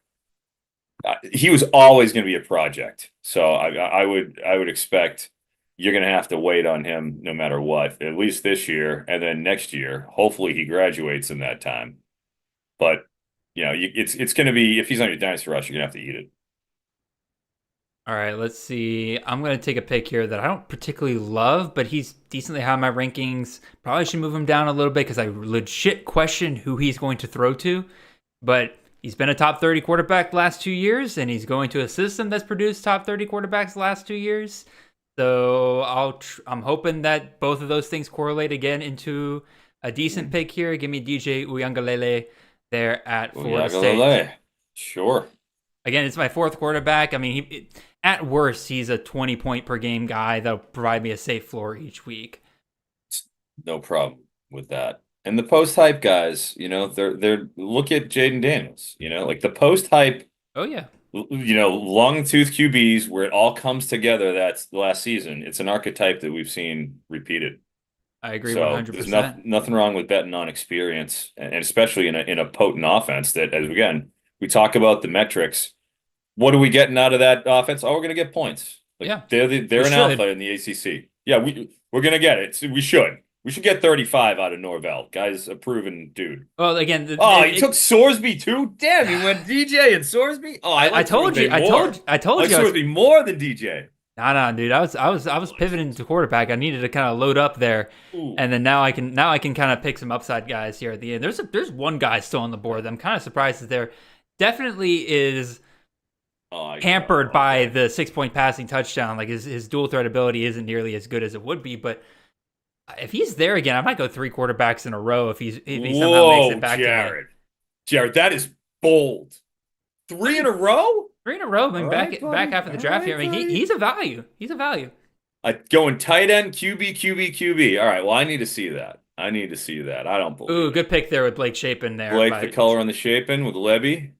[SPEAKER 3] he was always going to be a project. So I would expect you're going to have to wait on him no matter what, at least this year. And then next year, hopefully he graduates in that time. But, it's going to be, if he's on your dynasty roster, you're going to have to eat it.
[SPEAKER 2] All right, let's see. I'm going to take a pick here that I don't particularly love, but he's decently high in my rankings. Probably should move him down a little bit because I legit question who he's going to throw to. But he's been a top 30 quarterback the last 2 years, and he's going to a system that's produced top 30 quarterbacks the last 2 years. So I'm hoping that both of those things correlate again into a decent pick here. Give me DJ Uiagalelei there at Florida State.
[SPEAKER 3] Sure.
[SPEAKER 2] Again, it's my 4th quarterback. I mean, at worst, he's a 20-point per game guy that'll provide me a safe floor each week.
[SPEAKER 3] No problem with that. And the post-hype guys, they're look at Jaden Daniels, like the post-hype.
[SPEAKER 2] Oh, yeah.
[SPEAKER 3] Long-tooth QBs where it all comes together. That's the last season. It's an archetype that we've seen repeated.
[SPEAKER 2] I agree 100%.
[SPEAKER 3] There's nothing wrong with betting on experience, and especially in a potent offense that, as again, we talk about the metrics. What are we getting out of that offense? Oh, we're going to get points. They're an alpha in the ACC. Yeah, we're going to get it. So we should get 35 out of Norvell. Guy's a proven dude.
[SPEAKER 2] Well, again,
[SPEAKER 3] he took Sorsby too. Damn, he went DJ and Sorsby. Oh,
[SPEAKER 2] I told you.
[SPEAKER 3] Sorsby more than DJ.
[SPEAKER 2] Nah, dude. I was pivoting to quarterback. I needed to kind of load up there,
[SPEAKER 3] Ooh.
[SPEAKER 2] and then now I can kind of pick some upside guys here at the end. There's one guy still on the board that I'm kind of surprised that there definitely is hampered by the 6-point passing touchdown. Like his dual threat ability isn't nearly as good as it would be, but if he's there again, I might go 3 quarterbacks in a row if he somehow makes it back to me.
[SPEAKER 3] Jared, that is bold. 3 in a row?
[SPEAKER 2] 3 in a row. I mean,
[SPEAKER 3] Right,
[SPEAKER 2] back half of the draft here. I mean, he's a value.
[SPEAKER 3] Going tight end, QB. All right, well, I need to see that. I don't believe
[SPEAKER 2] Ooh,
[SPEAKER 3] it.
[SPEAKER 2] good pick there with Blake Shapen there.
[SPEAKER 3] Blake, the color on the Shapen with Levy.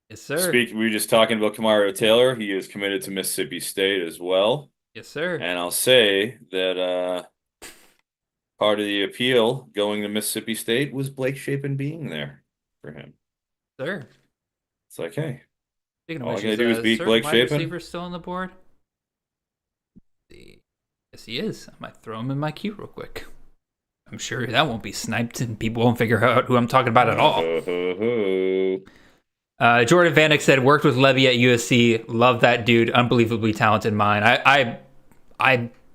[SPEAKER 2] Yes, sir.
[SPEAKER 3] We were just talking about Kamaro Taylor. He is committed to Mississippi State as well.
[SPEAKER 2] Yes, sir.
[SPEAKER 3] And I'll say that part of the appeal going to Mississippi State was Blake Shapen being there for him.
[SPEAKER 2] Sir.
[SPEAKER 3] It's like, hey,
[SPEAKER 2] Speaking of
[SPEAKER 3] all I
[SPEAKER 2] which,
[SPEAKER 3] gotta do is beat Blake Shapen.
[SPEAKER 2] Receiver still on the board? Yes, he is. I might throw him in my queue real quick. I'm sure that won't be sniped and people won't figure out who I'm talking about at all. Jordan Vanek said, worked with Levy at USC. Love that dude. Unbelievably talented mind. I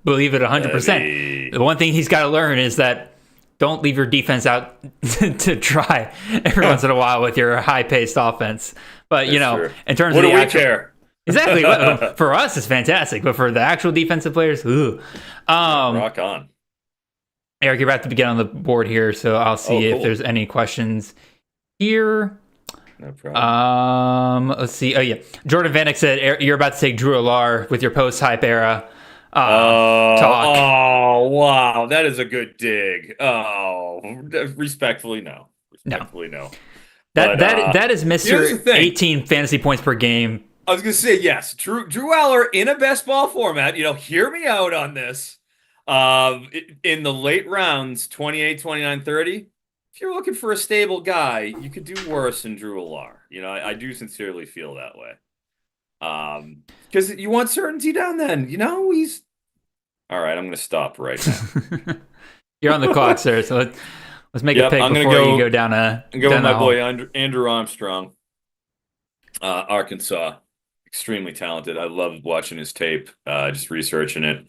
[SPEAKER 2] believe it 100%.
[SPEAKER 3] Levy.
[SPEAKER 2] The one thing he's got to learn is that don't leave your defense out to try every once in a while with your high-paced offense. But, you know,
[SPEAKER 3] true.
[SPEAKER 2] in terms
[SPEAKER 3] What
[SPEAKER 2] of
[SPEAKER 3] do
[SPEAKER 2] the
[SPEAKER 3] we
[SPEAKER 2] actual...
[SPEAKER 3] care?
[SPEAKER 2] Exactly. For us, it's fantastic. But for the actual defensive players,
[SPEAKER 3] Rock on.
[SPEAKER 2] Eric, you're about to get on the board here, so I'll see if there's any questions here.
[SPEAKER 3] No problem.
[SPEAKER 2] Let's see. Oh, yeah. Jordan Vanek said you're about to take Drew Alar with your post-hype era talk.
[SPEAKER 3] Oh, wow. That is a good dig. Oh, respectfully, no. No.
[SPEAKER 2] That is
[SPEAKER 3] here's
[SPEAKER 2] Mr.
[SPEAKER 3] the thing.
[SPEAKER 2] 18 fantasy points per game.
[SPEAKER 3] I was going to say, yes, Drew Aller in a best ball format. Hear me out on this. In the late rounds, 28, 29, 30, if you're looking for a stable guy, you could do worse than Drew Aller. I do sincerely feel that way. Because you want certainty down then. He's... All right, I'm going to stop right now.
[SPEAKER 2] You're on the clock, sir, so let's make a pick before you go down a...
[SPEAKER 3] I'm going with my boy Andrew Armstrong, Arkansas. Extremely talented. I love watching his tape, just researching it.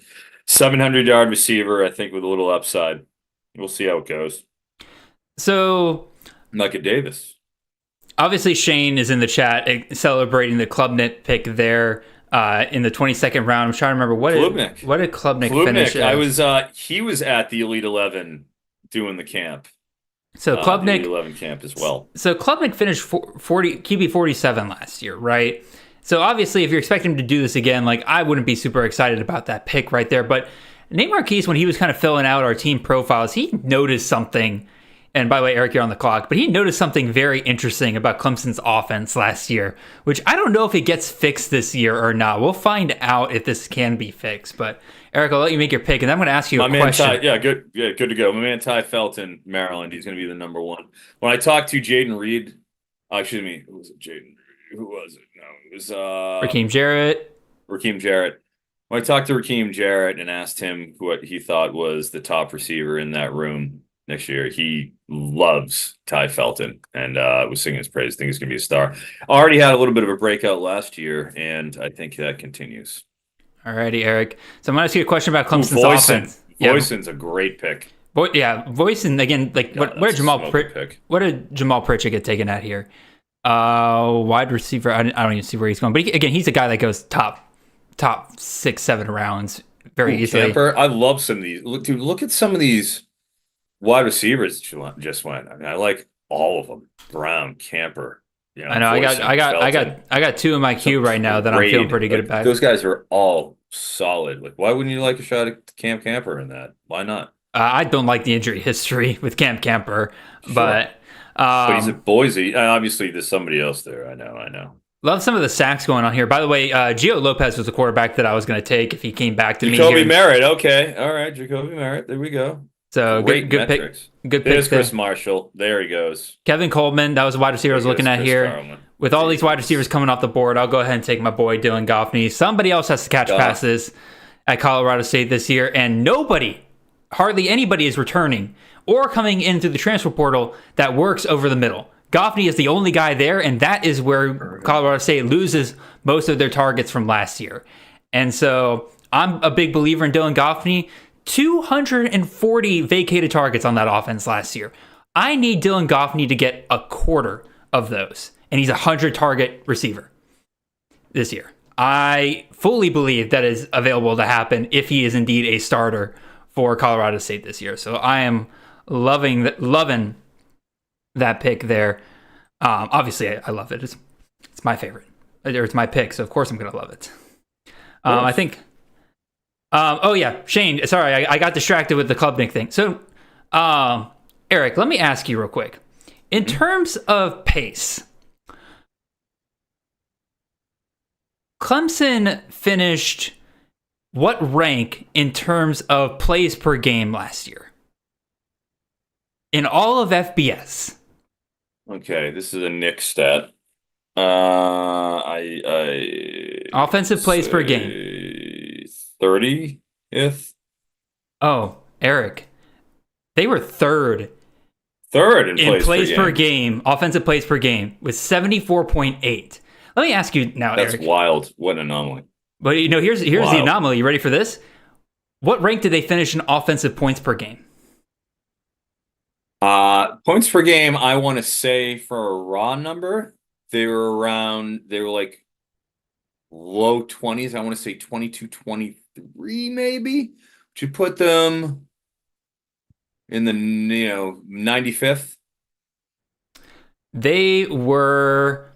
[SPEAKER 3] 700-yard receiver, I think, with a little upside. We'll see how it goes.
[SPEAKER 2] So,
[SPEAKER 3] Micah Davis.
[SPEAKER 2] Obviously, Shane is in the chat celebrating the Klubnik pick there in the 22nd round. I'm trying to remember what did Klubnik finish at?
[SPEAKER 3] He was at the Elite 11 doing the camp.
[SPEAKER 2] So Klubnik,
[SPEAKER 3] the Elite 11 camp as well.
[SPEAKER 2] So Klubnik finished QB 47 last year, right? So obviously, if you're expecting him to do this again, I wouldn't be super excited about that pick right there. But Nate Marquise, when he was kind of filling out our team profiles, he noticed something. And by the way, Eric, you're on the clock. But he noticed something very interesting about Clemson's offense last year, which I don't know if it gets fixed this year or not. We'll find out if this can be fixed. But Eric, I'll let you make your pick, and I'm going to ask you a question.
[SPEAKER 3] Good to go. My man Ty Felton, Maryland. He's going to be the number one. When I talked to Jaden Reed, who was it? Jaden. Who was it? No, it was
[SPEAKER 2] Raheem Jarrett.
[SPEAKER 3] When I talked to Raheem Jarrett and asked him what he thought was the top receiver in that room next year, he loves Ty Felton and was singing his praise. I think he's going to be a star. Already had a little bit of a breakout last year, and I think that continues.
[SPEAKER 2] Alrighty, Eric. So I'm going to ask you a question about Clemson's offense.
[SPEAKER 3] Voisin's a great pick.
[SPEAKER 2] Voisin, again, what did Jamal Pritchett get taken at here? Wide receiver. I don't even see where he's going. But he's a guy that goes top 6-7 rounds very easily.
[SPEAKER 3] Camper, I love some of these. Look at some of these wide receivers just went. I mean, I like all of them. Brown, Camper.
[SPEAKER 2] I know. I got 2 in my queue right now that I'm feeling pretty good about.
[SPEAKER 3] Those guys are all solid. Why wouldn't you like a shot at Cam Camper in that? Why not?
[SPEAKER 2] I don't like the injury history with Cam Camper,
[SPEAKER 3] sure.
[SPEAKER 2] But
[SPEAKER 3] he's at Boise. Obviously, there's somebody else there. I know.
[SPEAKER 2] Love some of the sacks going on here. By the way, Gio Lopez was the quarterback that I was going to take if he came back to me.
[SPEAKER 3] Jacoby Merritt. Okay. All right. Jacoby Merritt. There we go.
[SPEAKER 2] So good pick. Good pick.
[SPEAKER 3] There's Chris Marshall. There he goes.
[SPEAKER 2] Kevin Coleman. That was a wide receiver I was looking at here. Carlman. With all these wide receivers coming off the board, I'll go ahead and take my boy Dylan Goffney. Somebody else has to catch passes at Colorado State this year, and hardly anybody is returning or coming in through the transfer portal that works over the middle. Goffney is the only guy there, and that is where Colorado State loses most of their targets from last year. And so I'm a big believer in Dylan Goffney. 240 vacated targets on that offense last year. I need Dylan Goffney to get a quarter of those, and he's a 100-target receiver this year. I fully believe that is available to happen if he is indeed a starter for Colorado State this year. So I am loving that pick there. Obviously, I love it. It's my favorite. It's my pick, so of course I'm going to love it. I think... oh, yeah, Shane, sorry, I got distracted with the Klubnik thing. So, Eric, let me ask you real quick. In terms of pace, Clemson finished what rank in terms of plays per game last year? In all of FBS.
[SPEAKER 3] Okay, this is a Nick stat.
[SPEAKER 2] Offensive plays per game.
[SPEAKER 3] 30th?
[SPEAKER 2] Oh, Eric. They were third
[SPEAKER 3] in
[SPEAKER 2] plays per game, offensive plays per game, with 74.8. Let me ask you now,
[SPEAKER 3] That's
[SPEAKER 2] Eric.
[SPEAKER 3] That's wild. What an anomaly.
[SPEAKER 2] But here's the anomaly. You ready for this? What rank did they finish in offensive points per game?
[SPEAKER 3] Points per game, I want to say for a raw number, they were like low 20s. I want to say 22, 23 maybe. Should put them in the 95th.
[SPEAKER 2] They were,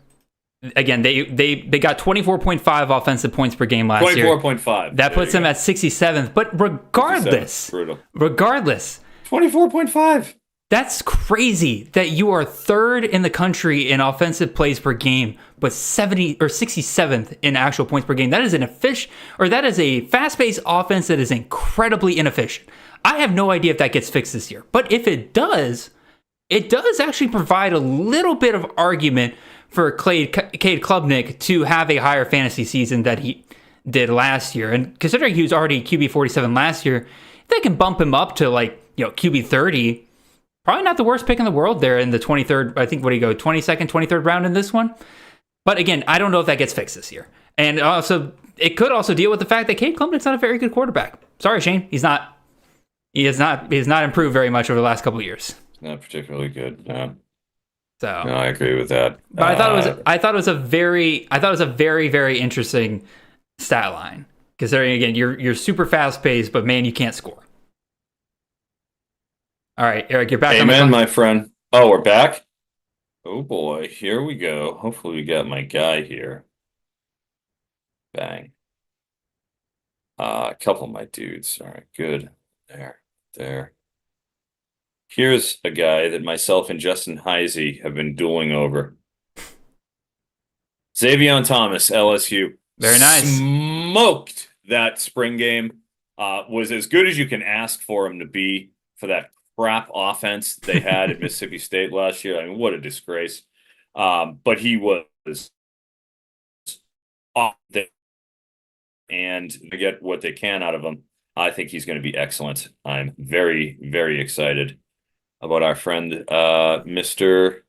[SPEAKER 2] again, they got 24.5 offensive points per game last year.
[SPEAKER 3] 24.5.
[SPEAKER 2] That puts them at 67th. But regardless,
[SPEAKER 3] 24.5.
[SPEAKER 2] That's crazy that you are third in the country in offensive plays per game, but 70 or 67th in actual points per game. That is that is a fast-paced offense that is incredibly inefficient. I have no idea if that gets fixed this year, but if it does actually provide a little bit of argument for Cade Klubnik to have a higher fantasy season that he did last year. And considering he was already QB 47 last year, if they can bump him up to QB 30. Probably not the worst pick in the world there in the 23rd. I think, 22nd, 23rd round in this one. But again, I don't know if that gets fixed this year. And also, it could also deal with the fact that Cade Klubnik's not a very good quarterback. Sorry, Shane. He has not improved very much over the last couple of years.
[SPEAKER 3] Not particularly good. No.
[SPEAKER 2] So
[SPEAKER 3] no, I agree with that.
[SPEAKER 2] But I thought it was a very, very interesting stat line. Considering, again, you're super fast paced, but man, you can't score. All right, Eric, you're back.
[SPEAKER 3] Amen, my friend. Oh, we're back? Oh, boy. Here we go. Hopefully we got my guy here. Bang. A couple of my dudes. All right, good. There. Here's a guy that myself and Justin Heisey have been dueling over. Xavier Thomas, LSU.
[SPEAKER 2] Very nice.
[SPEAKER 3] Smoked that spring game. Was as good as you can ask for him to be for that crap offense they had at Mississippi State last year. I mean, what a disgrace. But he was off there, and they get what they can out of him. I think he's going to be excellent. I'm very, very excited about our friend, Mr.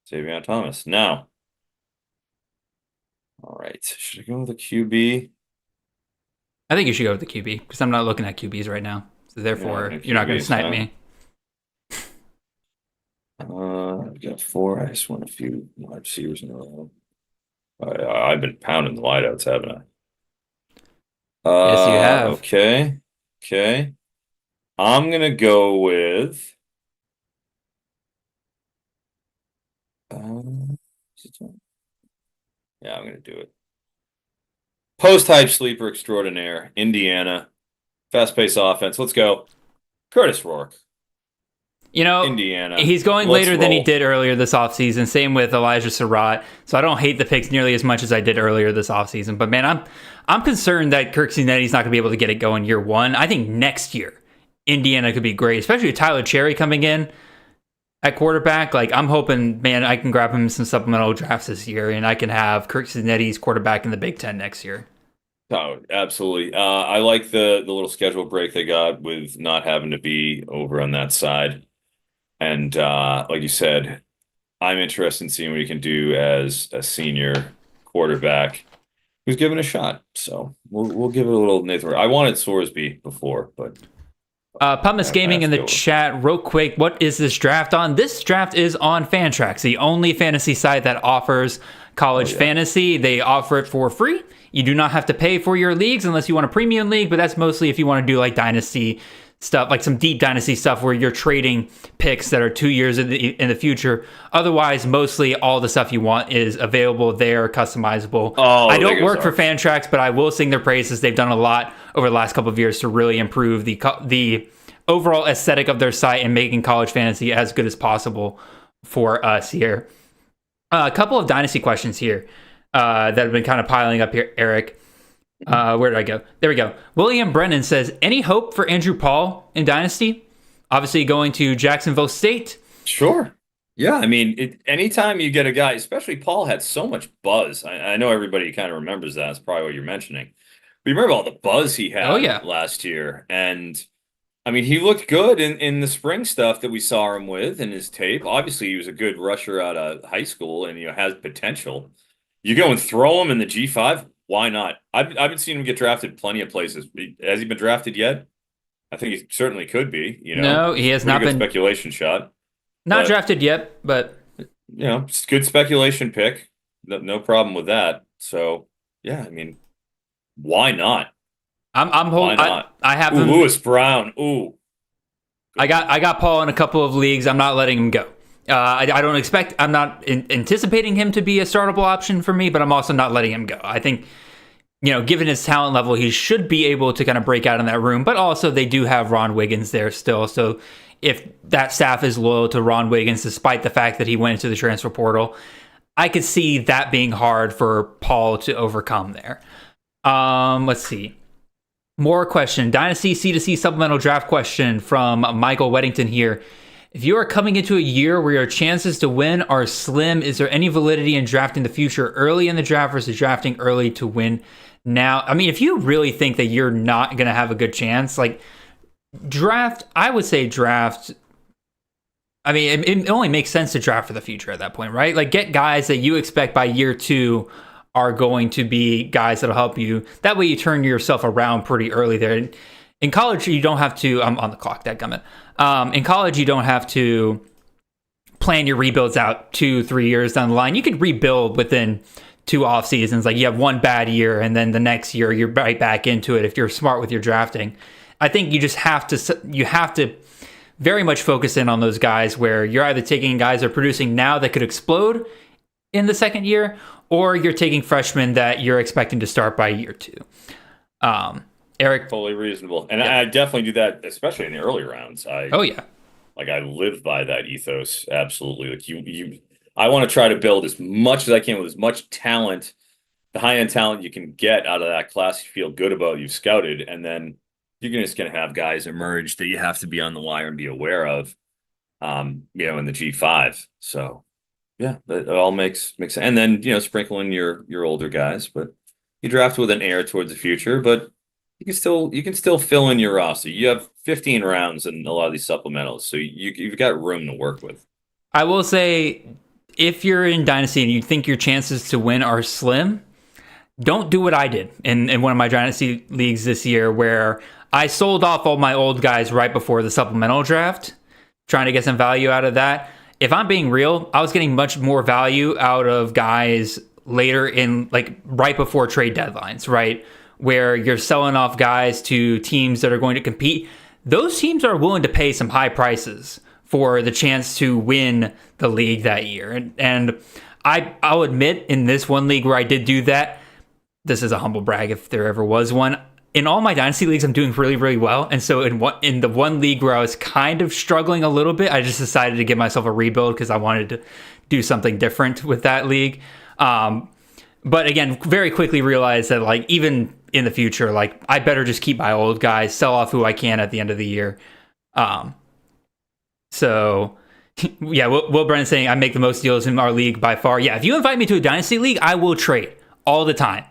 [SPEAKER 3] Xavier Thomas. Now, all right, should I go with the QB?
[SPEAKER 2] I think you should go with the QB because I'm not looking at QBs right now. So therefore, you're not going to snipe me.
[SPEAKER 3] I've got 4. I just want a few wide receivers in a row. I've been pounding the wideouts, haven't I?
[SPEAKER 2] Yes, you have.
[SPEAKER 3] Okay. I'm going to go with... yeah, I'm going to do it. Post-hype sleeper extraordinaire, Indiana. Fast-paced offense. Let's go. Curtis Rourke. Indiana.
[SPEAKER 2] He's going later than he did earlier this offseason. Same with Elijah Surratt. So I don't hate the picks nearly as much as I did earlier this offseason. But man, I'm concerned that Kirk Cincinnati's not going to be able to get it going year one. I think next year, Indiana could be great, especially with Tyler Cherry coming in at quarterback. Like, I'm hoping, man, I can grab him some supplemental drafts this year, and I can have Kirk Cincinnati's quarterback in the Big Ten next year.
[SPEAKER 3] Oh, absolutely. I like the little schedule break they got with not having to be over on that side. And like you said, I'm interested in seeing what he can do as a senior quarterback. who's given a shot. So we'll give it a little Nathan. I wanted Sorsby before, but
[SPEAKER 2] Pumice Gaming in the chat, real quick. What is this draft on? This draft is on Fantrax, the only fantasy site that offers college fantasy. They offer it for free. You do not have to pay for your leagues unless you want a premium league, but that's mostly if you want to do like Dynasty stuff, like some deep Dynasty stuff where you're trading picks that are 2 years in the future. Otherwise, mostly all the stuff you want is available there, customizable. I don't work for Fantrax, but I will sing their praises. They've done a lot over the last couple of years to really improve the overall aesthetic of their site and making college fantasy as good as possible for us here. A couple of Dynasty questions here that have been kind of piling up here, Eric. Where did I go? There we go. William Brennan says, any hope for Andrew Paul in Dynasty? Obviously going to Jacksonville State.
[SPEAKER 3] Sure. Yeah, I mean, anytime you get a guy, especially Paul had so much buzz. I know everybody kind of remembers that. That's probably what you're mentioning. But you remember all the buzz he had last year. And, I mean, he looked good in the spring stuff that we saw him with in his tape. Obviously, he was a good rusher out of high school and, has potential. You go and throw him in the G5? Why not? I've been seeing him get drafted plenty of places. Has he been drafted yet? I think he certainly could be.
[SPEAKER 2] No, he has not been.
[SPEAKER 3] Speculation shot.
[SPEAKER 2] Not drafted yet, but
[SPEAKER 3] it's a good speculation pick. No problem with that. So yeah, I mean, why not?
[SPEAKER 2] I'm holding.
[SPEAKER 3] Why not?
[SPEAKER 2] I have him.
[SPEAKER 3] Lewis Brown. Ooh.
[SPEAKER 2] I got Paul in a couple of leagues. I'm not letting him go. I don't expect. I'm not anticipating him to be a startable option for me, but I'm also not letting him go. I think, given his talent level, he should be able to kind of break out in that room. But also, they do have Ron Wiggins there still. So if that staff is loyal to Ron Wiggins, despite the fact that he went into the transfer portal, I could see that being hard for Paul to overcome there. Let's see. More question. Dynasty C2C supplemental draft question from Michael Weddington here. If you are coming into a year where your chances to win are slim, is there any validity in drafting the future early in the draft versus drafting early to win now? I mean, if you really think that you're not going to have a good chance, like I would say draft. I mean, it only makes sense to draft for the future at that point, right? Like get guys that you expect by year 2 are going to be guys that'll help you. That way you turn yourself around pretty early there. In college, you don't have to. I'm on the clock, dadgummit. In college, you don't have to plan your rebuilds out 2-3 years down the line. You could rebuild within 2 off seasons. Like you have one bad year, and then the next year you're right back into it. If you're smart with your drafting, I think you just have to. You have to very much focus in on those guys where you're either taking guys that are producing now that could explode in the second year, or you're taking freshmen that you're expecting to start by year 2. Eric,
[SPEAKER 3] totally reasonable, and I definitely do that, especially in the early rounds. I live by that ethos. Absolutely, like I want to try to build as much as I can with as much talent, the high end talent you can get out of that class. You feel good about you've scouted, and then you're just going to have guys emerge that you have to be on the wire and be aware of. In the G5. So yeah, it all makes sense. And then sprinkle in your older guys, but you draft with an air towards the future, but. You can still fill in your roster. You have 15 rounds in a lot of these supplementals, so you've got room to work with.
[SPEAKER 2] I will say, if you're in Dynasty and you think your chances to win are slim, don't do what I did in one of my Dynasty leagues this year, where I sold off all my old guys right before the supplemental draft, trying to get some value out of that. If I'm being real, I was getting much more value out of guys later in, like right before trade deadlines, right? Where you're selling off guys to teams that are going to compete. Those teams are willing to pay some high prices for the chance to win the league that year. And I'll admit, in this one league where I did do that, this is a humble brag if there ever was one. In all my Dynasty leagues, I'm doing really, really well. And so in the one league where I was kind of struggling a little bit, I just decided to give myself a rebuild because I wanted to do something different with that league. But again, very quickly realized that like even in the future, like I better just keep my old guys, sell off who I can at the end of the year. So yeah, Will Brennan saying I make the most deals in our league by far. Yeah, if you invite me to a Dynasty league, I will trade all the time.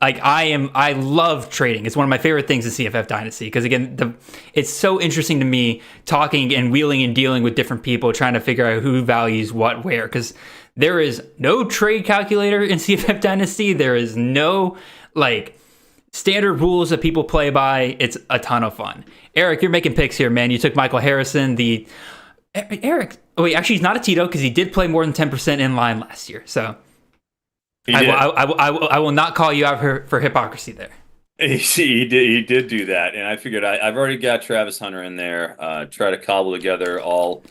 [SPEAKER 2] I love trading. It's one of my favorite things in CFF Dynasty because again, it's so interesting to me talking and wheeling and dealing with different people, trying to figure out who values what where. Because there is no trade calculator in CFF Dynasty. There is no standard rules that people play by. It's a ton of fun. Eric, you're making picks here, man. You took Michael Harrison. Eric. Oh wait, actually, he's not a Tito because he did play more than 10% in line last year. So. I will not call you out for hypocrisy there.
[SPEAKER 3] He did do that, and I figured I've already got Travis Hunter in there. Try to cobble together all.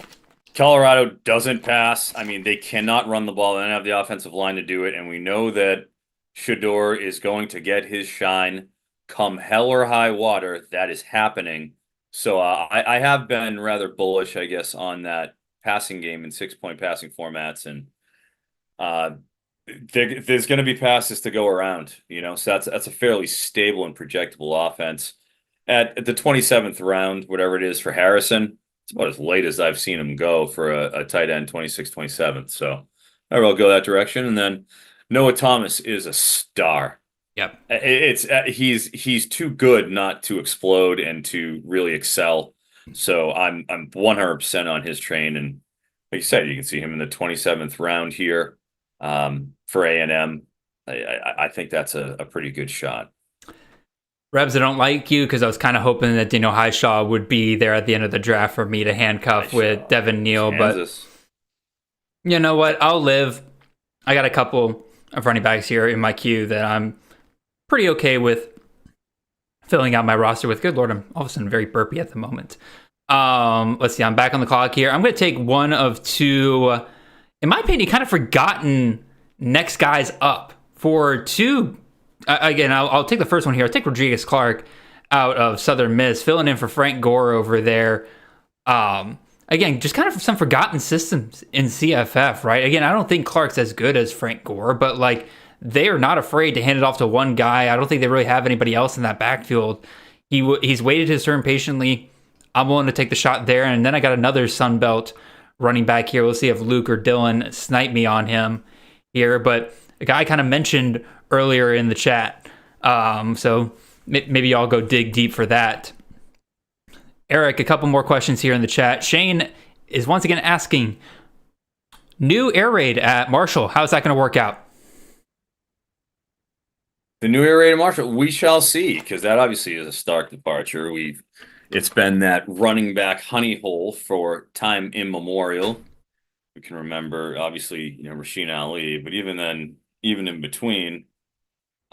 [SPEAKER 3] Colorado doesn't pass. I mean, they cannot run the ball. They don't have the offensive line to do it, and we know that Shador is going to get his shine come hell or high water. That is happening. So I have been rather bullish, I guess, on that passing game in 6-point passing formats, and there's going to be passes to go around, so that's a fairly stable and projectable offense. At the 27th round, whatever it is for Harrison, it's about as late as I've seen him go for a tight end, 26th, 27th. So I will go that direction. And then Noah Thomas is a star.
[SPEAKER 2] Yep.
[SPEAKER 3] He's too good not to explode and to really excel. So I'm 100% on his train. And like you said, you can see him in the 27th round here. For A&M, I think that's a pretty good shot.
[SPEAKER 2] Rebs, I don't like you because I was kind of hoping that Daniel Highshaw would be there at the end of the draft for me to handcuff with Devin Neal. Kansas. But you know what? I'll live. I got a couple of running backs here in my queue that I'm pretty okay with filling out my roster with. Good Lord, I'm all of a sudden very burpy at the moment. Let's see. I'm back on the clock here. I'm going to take one of two, in my opinion, kind of forgotten next guys up for two. Again, I'll take the first one here. I'll take Rodriguez Clark out of Southern Miss, filling in for Frank Gore over there. Again, just kind of some forgotten systems in CFF, right? Again, I don't think Clark's as good as Frank Gore, but they are not afraid to hand it off to one guy. I don't think they really have anybody else in that backfield. He's waited his turn patiently. I'm willing to take the shot there. And then I got another Sunbelt running back here. We'll see if Luke or Dylan snipe me on him here. But a guy I kind of mentioned earlier in the chat. So maybe y'all go dig deep for that. Eric, a couple more questions here in the chat. Shane is once again asking, new air raid at Marshall. How's that going to work out?
[SPEAKER 3] The new air raid at Marshall, we shall see, because that obviously is a stark departure. It's been that running back honey hole for time immemorial. We can remember, obviously, Rasheen Ali, but even then, even in between,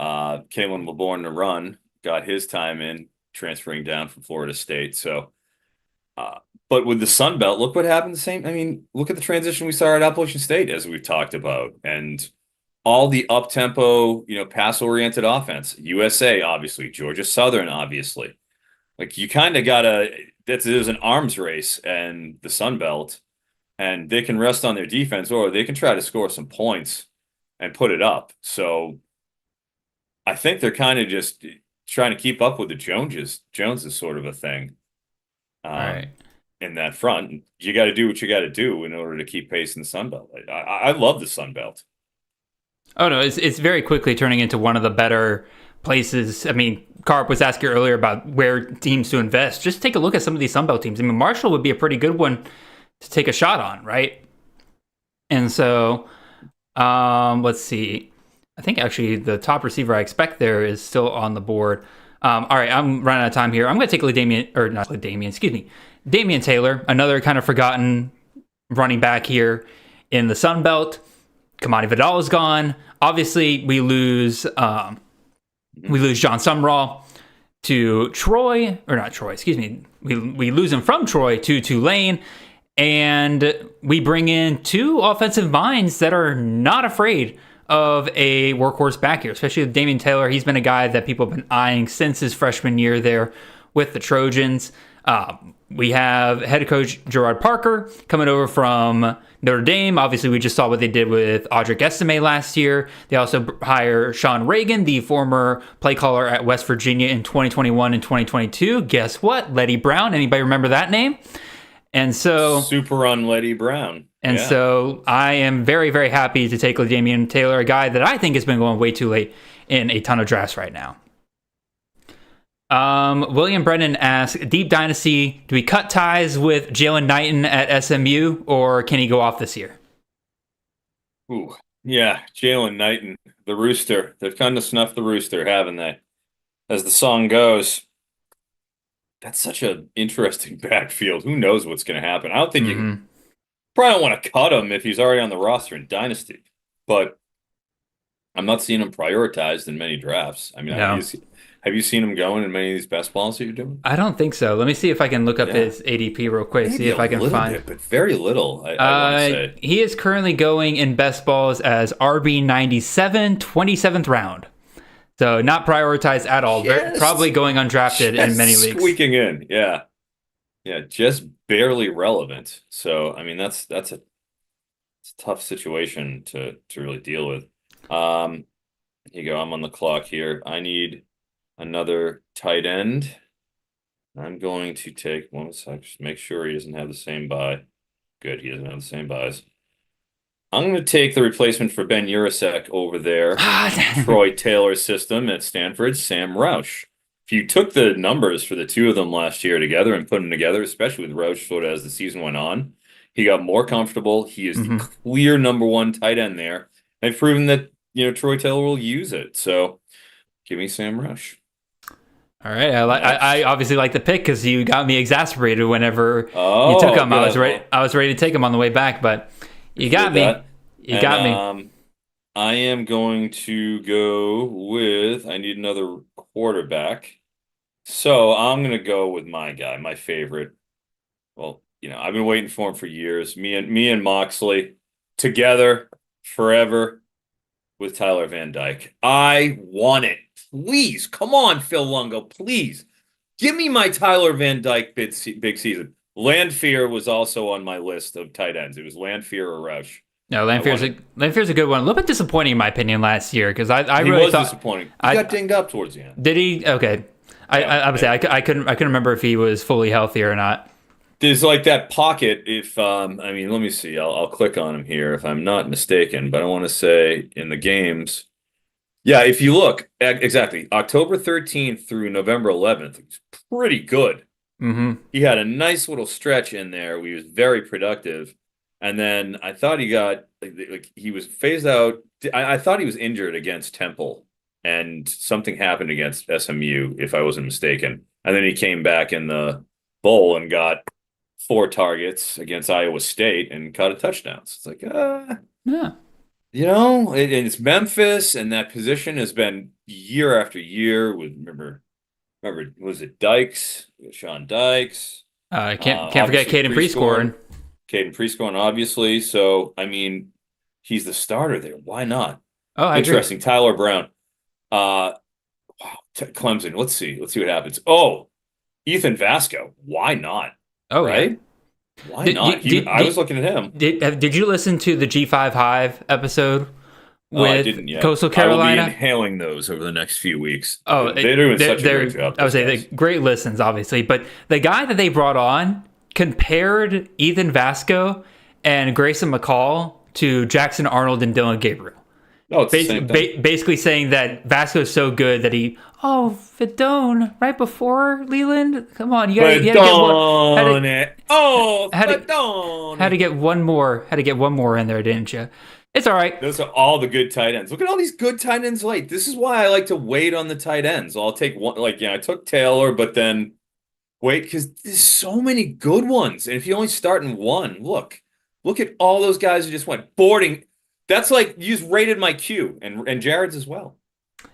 [SPEAKER 3] Kalen LeBourne to run got his time in, transferring down from Florida State. So, but with the Sun Belt, look what happened. Look at the transition we saw at Appalachian State, as we've talked about, and all the up-tempo, pass-oriented offense. USA, obviously, Georgia Southern, obviously. You kind of gotta. There's an arms race and the Sun Belt, and they can rest on their defense, or they can try to score some points and put it up. So, I think they're kind of just trying to keep up with the Joneses sort of a thing.
[SPEAKER 2] Right.
[SPEAKER 3] In that front, you got to do what you got to do in order to keep pace in the Sun Belt. I love the Sun Belt.
[SPEAKER 2] Oh no, it's very quickly turning into one of the better places. Carp was asking earlier about where teams to invest. Just take a look at some of these Sun Belt teams. Marshall would be a pretty good one to take a shot on, right? And so, let's see. I think actually the top receiver I expect there is still on the board. All right, I'm running out of time here. I'm going to take Damian Taylor, another kind of forgotten running back here in the Sun Belt. Kamani Vidal is gone. Obviously, we lose John Sumrall to Troy, or not Troy, excuse me. We lose him from Troy to Tulane, and we bring in two offensive minds that are not afraid of a workhorse back here, especially with Damian Taylor. He's been a guy that people have been eyeing since his freshman year there with the Trojans. We have head coach Gerard Parker coming over from Notre Dame. Obviously, we just saw what they did with Audric Estime last year. They also hire Sean Reagan, the former play caller at West Virginia in 2021 and 2022. Guess what? Letty Brown. Anybody remember that name? And so
[SPEAKER 3] super on Letty Brown.
[SPEAKER 2] And so I am very, very happy to take Damian Taylor, a guy that I think has been going way too late in a ton of drafts right now. William Brennan asks, Deep Dynasty, do we cut ties with Jalen Knighton at SMU, or can he go off this year?
[SPEAKER 3] Ooh, yeah, Jalen Knighton, the Rooster. They've kind of snuffed the Rooster, haven't they? As the song goes. That's such an interesting backfield. Who knows what's going to happen? I don't think you probably don't want to cut him if he's already on the roster in Dynasty, but I'm not seeing him prioritized in many drafts. I mean,
[SPEAKER 2] No.
[SPEAKER 3] have you seen him going in many of these best balls that you're doing?
[SPEAKER 2] I don't think so. Let me see if I can look up his ADP real quick.
[SPEAKER 3] Maybe
[SPEAKER 2] see if I can find
[SPEAKER 3] bit, but very little. I want to say
[SPEAKER 2] he is currently going in best balls as RB 97, 27th round. So not prioritized at all. Probably going undrafted in many leagues.
[SPEAKER 3] Squeaking in, yeah, just barely relevant. So I mean, it's a tough situation to really deal with. Here you go. I'm on the clock here. I need another tight end. I'm going to take one sec. Just make sure he doesn't have the same buy. Good, he doesn't have the same buys. I'm going to take the replacement for Ben Urasek over there. Troy Taylor's system at Stanford, Sam Roush. If you took the numbers for the two of them last year together and put them together, especially with Roush sort of as the season went on, he got more comfortable. He is the clear number one tight end there. They've proven that, Troy Taylor will use it. So give me Sam Roush.
[SPEAKER 2] All right, I obviously like the pick because you got me exasperated whenever you took him. I was ready to take him on the way back, but you got me. You got me.
[SPEAKER 3] I am going to go with. I need another quarterback, so I'm going to go with my guy, my favorite. Well, I've been waiting for him for years. Me and Moxley together forever with Tyler Van Dyke. I want it. Please, come on, Phil Longo. Please, give me my Tyler Van Dyke big season. Landfear was also on my list of tight ends. It was Landfear or Roush.
[SPEAKER 2] No, Landfear's a good one. A little bit disappointing in my opinion last year because I really thought
[SPEAKER 3] disappointing. He got dinged up towards the end.
[SPEAKER 2] Did he? Okay, I would say I couldn't remember if he was fully healthy or not.
[SPEAKER 3] There's like that pocket. If let me see. I'll click on him here if I'm not mistaken. But I want to say in the games. Yeah, if you look, exactly, October 13th through November 11th, it's pretty good. He had a nice little stretch in there. He was very productive. And then I thought he got, he was phased out. I thought he was injured against Temple, and something happened against SMU, if I wasn't mistaken. And then he came back in the bowl and got 4 targets against Iowa State and caught a touchdown. So it's like,
[SPEAKER 2] yeah.
[SPEAKER 3] It's Memphis, and that position has been year after year with remember was it Dykes, Sean Dykes?
[SPEAKER 2] Can't forget Caden Prescoring.
[SPEAKER 3] Caden Prescoring, obviously. So he's the starter there. Why not?
[SPEAKER 2] Oh, I
[SPEAKER 3] interesting.
[SPEAKER 2] Agree.
[SPEAKER 3] Tyler Brown. Wow, Clemson. Let's see what happens. Oh, Ethan Vasco. Why not?
[SPEAKER 2] Oh,
[SPEAKER 3] right.
[SPEAKER 2] Yeah.
[SPEAKER 3] Why not? I was looking at him.
[SPEAKER 2] Did you listen to the G5 Hive episode with
[SPEAKER 3] I didn't yet.
[SPEAKER 2] Coastal Carolina?
[SPEAKER 3] I will be inhaling those over the next few weeks.
[SPEAKER 2] Oh,
[SPEAKER 3] they're doing such a great job.
[SPEAKER 2] I would say they're great listens, obviously. But the guy that they brought on compared Ethan Vasco and Grayson McCall to Jackson Arnold and Dylan Gabriel.
[SPEAKER 3] Oh, it's the same thing.
[SPEAKER 2] Basically saying that Vasco is so good that Fedone right before Leland. Come on, you gotta get one. Had to get one more in there, didn't you? It's all right.
[SPEAKER 3] Those are all the good tight ends. Look at all these good tight ends late. This is why I like to wait on the tight ends. I'll take one. I took Taylor, but then wait because there's so many good ones. And if you only start in one, look at all those guys who just went boarding. That's like you just rated my queue and Jared's as well.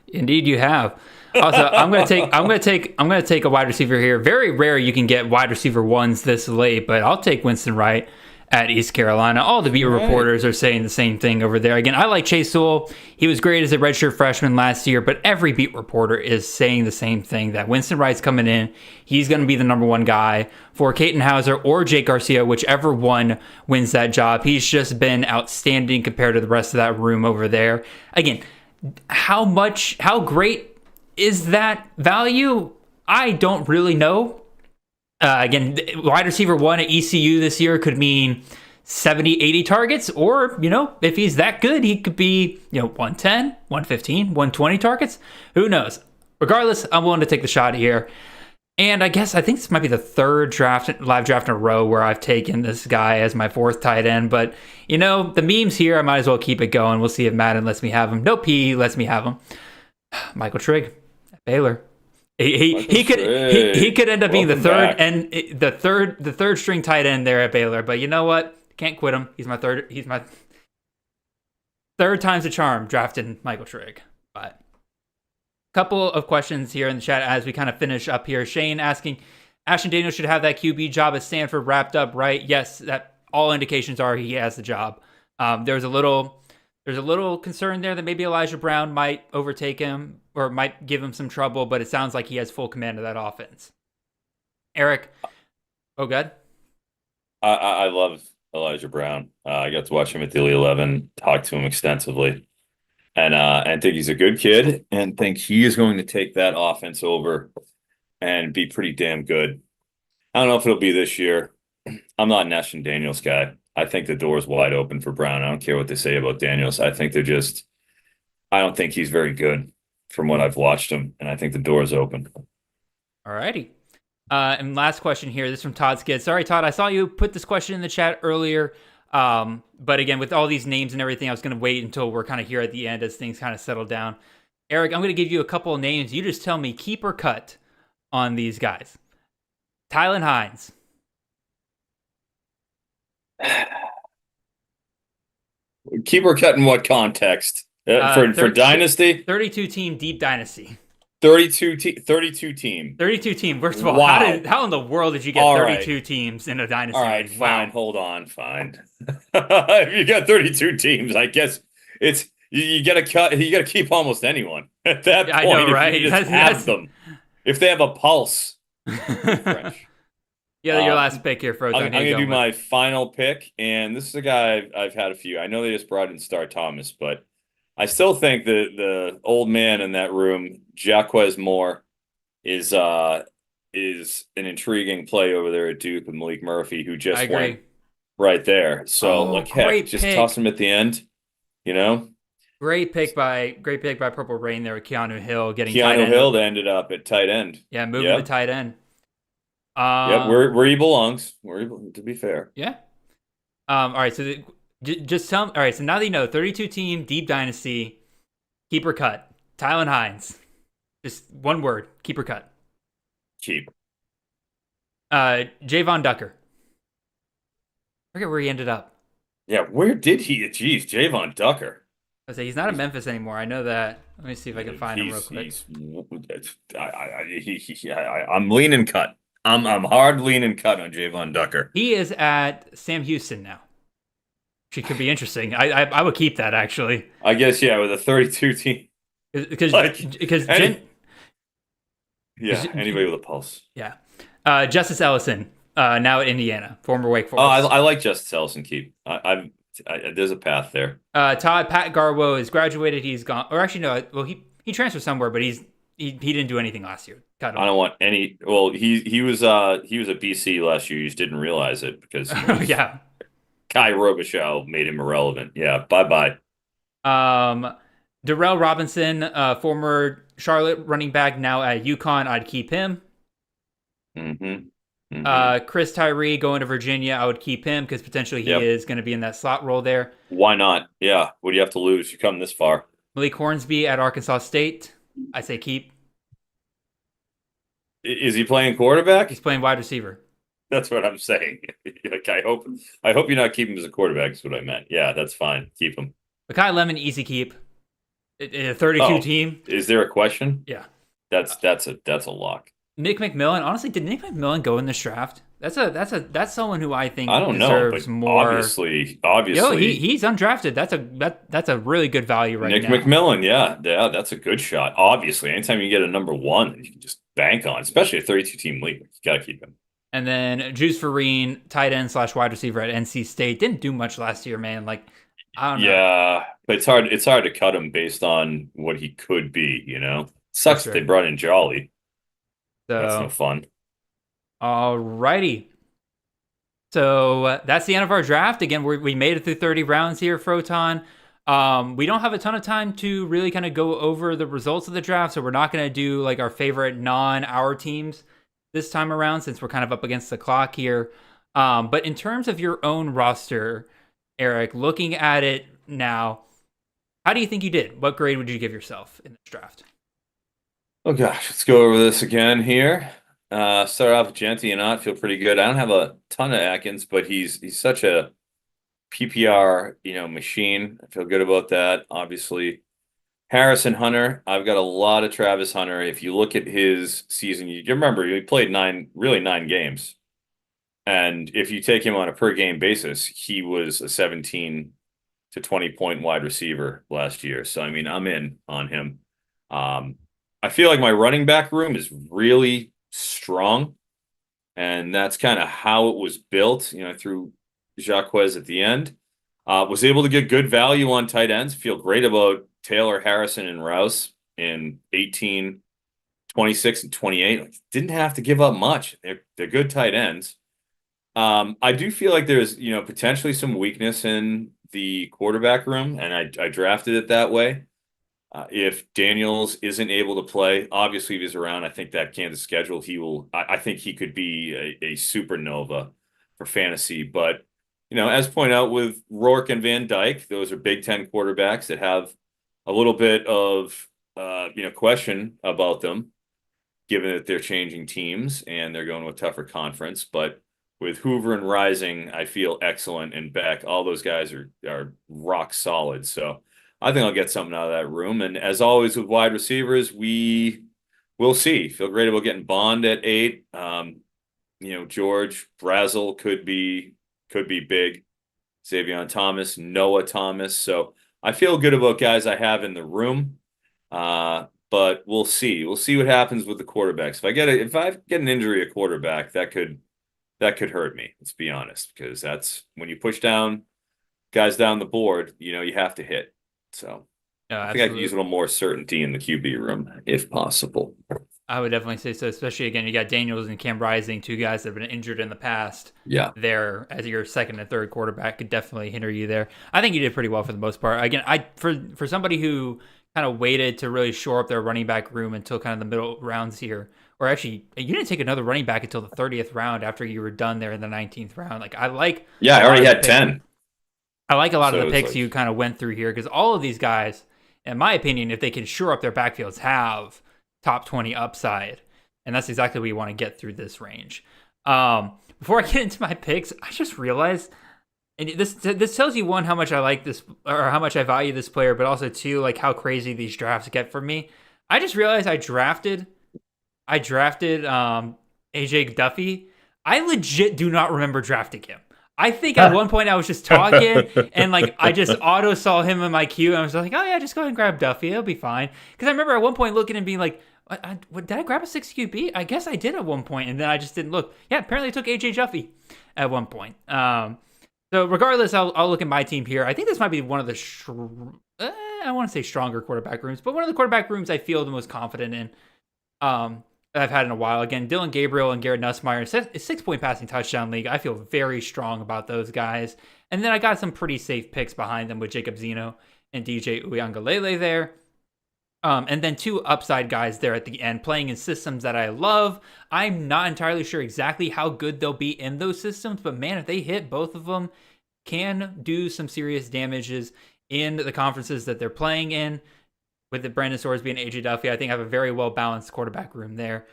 [SPEAKER 2] Indeed, you have. Also, I'm gonna take a wide receiver here. Very rare you can get wide receiver ones this late, but I'll take Winston Wright at East Carolina. All the beat reporters are saying the same thing over there. Again, I like Chase Sewell. He was great as a redshirt freshman last year, but every beat reporter is saying the same thing, that Winston Wright's coming in. He's going to be the number one guy for Caton Hauser or Jake Garcia, whichever one wins that job. He's just been outstanding compared to the rest of that room over there. Again, how great is that value? I don't really know. Again, wide receiver one at ECU this year could mean 70, 80 targets, or, if he's that good, he could be, 110, 115, 120 targets. Who knows? Regardless, I'm willing to take the shot here. And I think this might be the third live draft in a row where I've taken this guy as my fourth tight end. But, the memes here, I might as well keep it going. We'll see if Madden lets me have him. Nope, he lets me have him. Michael Trigg at Baylor. He could end up being the third and the third string tight end there at Baylor. But you know what? Can't quit him. He's my third time's a charm drafting Michael Trigg. But couple of questions here in the chat as we kind of finish up here. Shane asking, Ashton Daniels should have that QB job at Stanford wrapped up, right? Yes, that all indications are he has the job. There's a little concern there that maybe Elijah Brown might overtake him or might give him some trouble, but it sounds like he has full command of that offense. Eric, good.
[SPEAKER 3] I love Elijah Brown. I got to watch him at the Elite 11, talk to him extensively. And think he's a good kid and think he is going to take that offense over and be pretty damn good. I don't know if it'll be this year. I'm not an Ashton Daniels guy. I think the door is wide open for Brown. I don't care what they say about Daniels. I don't think he's very good from what I've watched him, and I think the door is open.
[SPEAKER 2] All righty. And last question here. This is from Todd Skid. Sorry, Todd, I saw you put this question in the chat earlier. But again, with all these names and everything, I was going to wait until we're kind of here at the end as things kind of settle down. Eric, I'm going to give you a couple of names. You just tell me keep or cut on these guys. Tylan Hines.
[SPEAKER 3] Keep or cut in what context? For Dynasty?
[SPEAKER 2] 32 team deep Dynasty.
[SPEAKER 3] 32 team.
[SPEAKER 2] 32 team. First of all,
[SPEAKER 3] wow.
[SPEAKER 2] How in the world did you get 32 teams in a Dynasty?
[SPEAKER 3] All right, fine. Hold on, fine. If you got 32 teams, I guess it's you got to cut. You got to keep almost anyone at that point.
[SPEAKER 2] I know, right?
[SPEAKER 3] You just have them. If they have a pulse. French.
[SPEAKER 2] Yeah, your last pick here, Froton.
[SPEAKER 3] I'm going to do my final pick, and this is a guy I've had a few. I know they just brought in Star Thomas, but I still think the old man in that room, Jaquez Moore, is an intriguing play over there at Duke with Malik Murphy, who just went right there. So just toss him at the end,
[SPEAKER 2] Great pick by Purple Rain there with Keanu Hill getting
[SPEAKER 3] Keanu Hill ended up at tight end.
[SPEAKER 2] Yeah, moving to tight end.
[SPEAKER 3] Where he belongs. To be fair.
[SPEAKER 2] Yeah. All right. So just tell me. All right. So now that you know, 32 team deep Dynasty, keep or cut. Tylan Hines. Just one word. Keep or cut.
[SPEAKER 3] Keep.
[SPEAKER 2] Javon Ducker. I forget where he ended up.
[SPEAKER 3] Yeah, where did he? Jeez, Javon Ducker.
[SPEAKER 2] I say he's not in Memphis anymore. I know that. Let me see if I can find him real quick.
[SPEAKER 3] I'm leaning cut. I'm hard leaning cut on Javon Ducker.
[SPEAKER 2] He is at Sam Houston now. She could be interesting. I would keep that actually.
[SPEAKER 3] I guess with a 32 team.
[SPEAKER 2] Because
[SPEAKER 3] anybody with a pulse.
[SPEAKER 2] Yeah. Justice Ellison, now at Indiana, former Wake Forest.
[SPEAKER 3] I like Justice Ellison. Keep. There's a path there.
[SPEAKER 2] Pat Garwo is graduated. He's gone, or actually no. Well, he transferred somewhere, but he didn't do anything last year. Cut him.
[SPEAKER 3] I don't want any. Well, he was at BC last year. You just didn't realize it because
[SPEAKER 2] yeah.
[SPEAKER 3] Kai Robichaux made him irrelevant. Yeah. Bye.
[SPEAKER 2] Darrell Robinson, former Charlotte running back, now at UConn. I'd keep him. Chris Tyree going to Virginia. I would keep him because potentially he is going to be in that slot role there.
[SPEAKER 3] Why not? Yeah. What do you have to lose? You come this far.
[SPEAKER 2] Malik Hornsby at Arkansas State. I say keep.
[SPEAKER 3] Is he playing quarterback?
[SPEAKER 2] He's playing wide receiver.
[SPEAKER 3] That's what I'm saying. I hope you're not keeping him as a quarterback. Is what I meant. Yeah, that's fine. Keep him.
[SPEAKER 2] Makai Lemon, easy keep. In a 32 team.
[SPEAKER 3] Is there a question?
[SPEAKER 2] Yeah.
[SPEAKER 3] That's a lock.
[SPEAKER 2] Nick McMillan. Honestly, did Nick McMillan go in this draft? That's someone who I think
[SPEAKER 3] deserves
[SPEAKER 2] deserves more.
[SPEAKER 3] Obviously,
[SPEAKER 2] he's undrafted. That's a really good value right
[SPEAKER 3] now.
[SPEAKER 2] Nick
[SPEAKER 3] McMillan, yeah, that's a good shot. Obviously, anytime you get a number one, you can just bank on, especially a 32-team league. You got to keep him.
[SPEAKER 2] And then Juice Vereen, tight end / wide receiver at NC State, didn't do much last year, man. Like, I don't know.
[SPEAKER 3] Yeah, but it's hard to cut him based on what he could be. Sucks that they brought in Jolly.
[SPEAKER 2] So,
[SPEAKER 3] that's no fun.
[SPEAKER 2] Alrighty. So that's the end of our draft. Again, we made it through 30 rounds here, Froton. We don't have a ton of time to really kind of go over the results of the draft, so we're not going to do like our favorite non-our teams this time around since we're kind of up against the clock here. But in terms of your own roster, Eric, looking at it now, how do you think you did? What grade would you give yourself in this draft?
[SPEAKER 3] Oh gosh, let's go over this again here. Start off with Genty and I feel pretty good. I don't have a ton of Atkins, but he's such a PPR, machine. I feel good about that. Obviously, Harrison Hunter. I've got a lot of Travis Hunter. If you look at his season, you remember he played nine games. And if you take him on a per game basis, he was a 17 to 20 point wide receiver last year. So, I mean, I'm in on him. I feel like my running back room is really strong. And that's kind of how it was built, through Jacques at the end. Was able to get good value on tight ends. Feel great about Taylor, Harrison, and Rouse in 18, 26, and 28. Didn't have to give up much. They're good tight ends. I do feel like there's, potentially some weakness in the quarterback room, and I drafted it that way. If Daniels isn't able to play, obviously if he's around, I think that Kansas schedule, I think he could be a supernova for fantasy. But, as pointed out with Rourke and Van Dyke, those are Big Ten quarterbacks that have a little bit of, question about them, given that they're changing teams and they're going to a tougher conference. But with Hoover and Rising, I feel excellent, and Beck, all those guys are rock solid. So I think I'll get something out of that room. And as always with wide receivers, we'll see. Feel great about getting Bond at 8. George Brazel could be big. Xavier Thomas, Noah Thomas. So I feel good about guys I have in the room. But we'll see. We'll see what happens with the quarterbacks. If I get an injury at quarterback, that could hurt me. Let's be honest, because that's when you push down guys down the board, you have to hit. So I think I could use a little more certainty in the QB room if possible.
[SPEAKER 2] I would definitely say so, especially again, you got Daniels and Cam Rising, two guys that have been injured in the past.
[SPEAKER 3] Yeah.
[SPEAKER 2] There as your second and third quarterback could definitely hinder you there. I think you did pretty well for the most part. Again, for somebody who kind of waited to really shore up their running back room until kind of the middle rounds here, or actually you didn't take another running back until the 30th round after you were done there in the 19th round. Like I
[SPEAKER 3] already had 10.
[SPEAKER 2] I like a lot of the picks you kind of went through here because all of these guys, in my opinion, if they can shore up their backfields, have top 20 upside. And that's exactly what you want to get through this range. Before I get into my picks, I just realized, and this tells you, one, how much I like this, or how much I value this player, but also, two, like how crazy these drafts get for me. I just realized I drafted AJ Duffy. I legit do not remember drafting him. I think at one point I was just talking and like I just auto saw him in my queue and I was like, oh yeah, just go ahead and grab Duffy. It'll be fine. Because I remember at one point looking and being like, did I grab a 6 QB? I guess I did at one point, and then I just didn't look. Yeah, apparently I took AJ Duffy at one point. So regardless, I'll look at my team here. I think this might be one of the I want to say stronger quarterback rooms, but one of the quarterback rooms I feel the most confident in. I've had in a while. Again, Dylan Gabriel and Garrett Nussmeier, 6-point passing touchdown league. I feel very strong about those guys. And then I got some pretty safe picks behind them with Jacob Zeno and DJ Uyangalele there. And then 2 upside guys there at the end, playing in systems that I love. I'm not entirely sure exactly how good they'll be in those systems, but man, if they hit, both of them can do some serious damages in the conferences that they're playing in. With the Brandon Sorsby and AJ Duffy, I think I have a very well-balanced quarterback room there.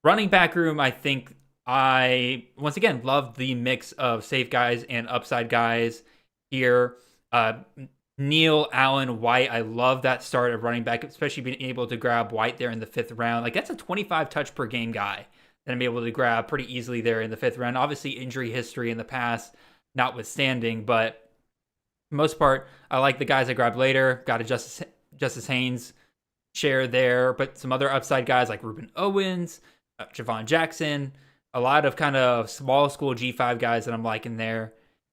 [SPEAKER 2] Running back room, I think I, once again, love the mix of safe guys and upside guys here. Neal, Allen, White, I love that start of running back, especially being able to grab White there in the 5th round. Like, that's a 25 touch per game guy that I'm able to grab pretty easily there in the 5th round. Obviously, injury history in the past notwithstanding, but for the most part, I like the guys I grabbed later. Got a Justice Haynes share there, but some other upside guys like Ruben Owens, Javon Jackson, a lot of kind of small school G5 guys that I'm liking there.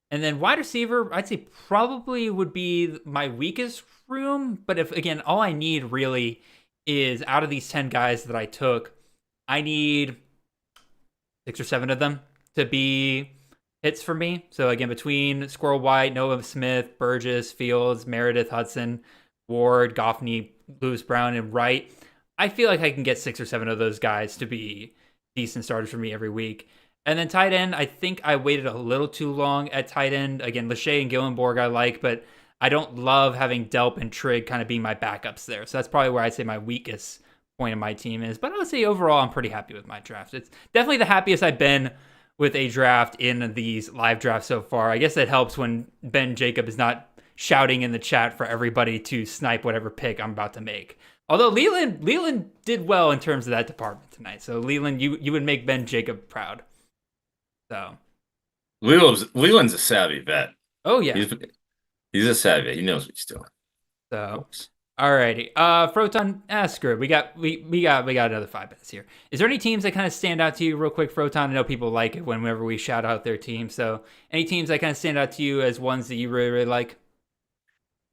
[SPEAKER 2] And then wide receiver, I'd say probably would be my weakest room. But if, again, all I need really is out of these 10 guys that I took, I need 6 or 7 of them to be hits for me. So again, between Squirrel White, Noah Smith, Burgess, Fields, Meredith, Hudson, Ward, Goffney, Lewis Brown, and Wright, I feel like I can get 6 or 7 of those guys to be decent starters for me every week. And then tight end, I think I waited a little too long at tight end. Again, Lachey and Gillenborg I like, but I don't love having Delp and Trigg kind of being my backups there. So that's probably where I'd say my weakest point of my team is. But I would say overall, I'm pretty happy with my draft. It's definitely the happiest I've been with a draft in these live drafts so far. I guess it helps when Ben Jacob is not shouting in the chat for everybody to snipe whatever pick I'm about to make. Although Leland did well in terms of that department tonight. So Leland, you would make Ben Jacob proud. So
[SPEAKER 3] Leland's a savvy vet.
[SPEAKER 2] Oh yeah.
[SPEAKER 3] He's a savvy vet. He knows what he's doing.
[SPEAKER 2] So alrighty. Froton, screw it. We got another 5 minutes here. Is there any teams that kind of stand out to you real quick, Froton? I know people like it whenever we shout out their team. So any teams that kind of stand out to you as ones that you really, really like?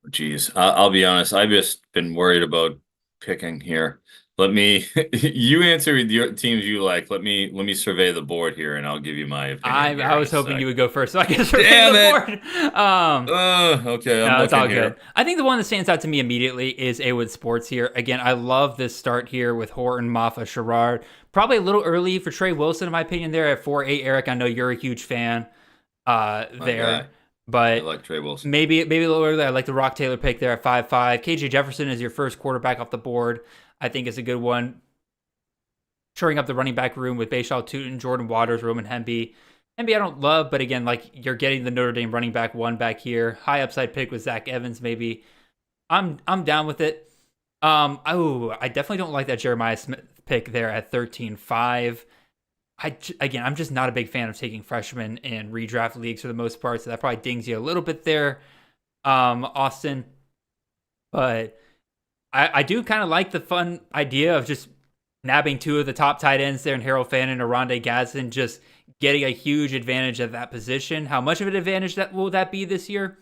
[SPEAKER 3] Geez, I'll be honest. I've just been worried about picking here. You answer your teams you like. Let me survey the board here, and I'll give you my opinion.
[SPEAKER 2] I was hoping you would go first, so I can survey the board.
[SPEAKER 3] Okay.
[SPEAKER 2] No, it's all
[SPEAKER 3] here.
[SPEAKER 2] good. I think the one that stands out to me immediately is Awood Sports here. Again, I love this start here with Horton, Maffa, Sherrard. Probably a little early for Trey Wilson, in my opinion, there at 4-8. Eric, I know you're a huge fan there. But
[SPEAKER 3] I like Trey Wilson.
[SPEAKER 2] Maybe a little early. I like the Rock Taylor pick there at 5-5. KJ Jefferson is your first quarterback off the board. I think it's a good one. Shoring up the running back room with Bayshaw Tootin, Jordan Waters, Roman Hemby. Hemby I don't love, but again, like you're getting the Notre Dame running back 1 back here. High upside pick with Zach Evans maybe. I'm down with it. I definitely don't like that Jeremiah Smith pick there at 13-5. I'm just not a big fan of taking freshmen in redraft leagues for the most part, so that probably dings you a little bit there, Austin. But I do kind of like the fun idea of just nabbing 2 of the top tight ends there in Harold Fannin and Rondé Gadsden, just getting a huge advantage at that position. How much of an advantage will that be this year?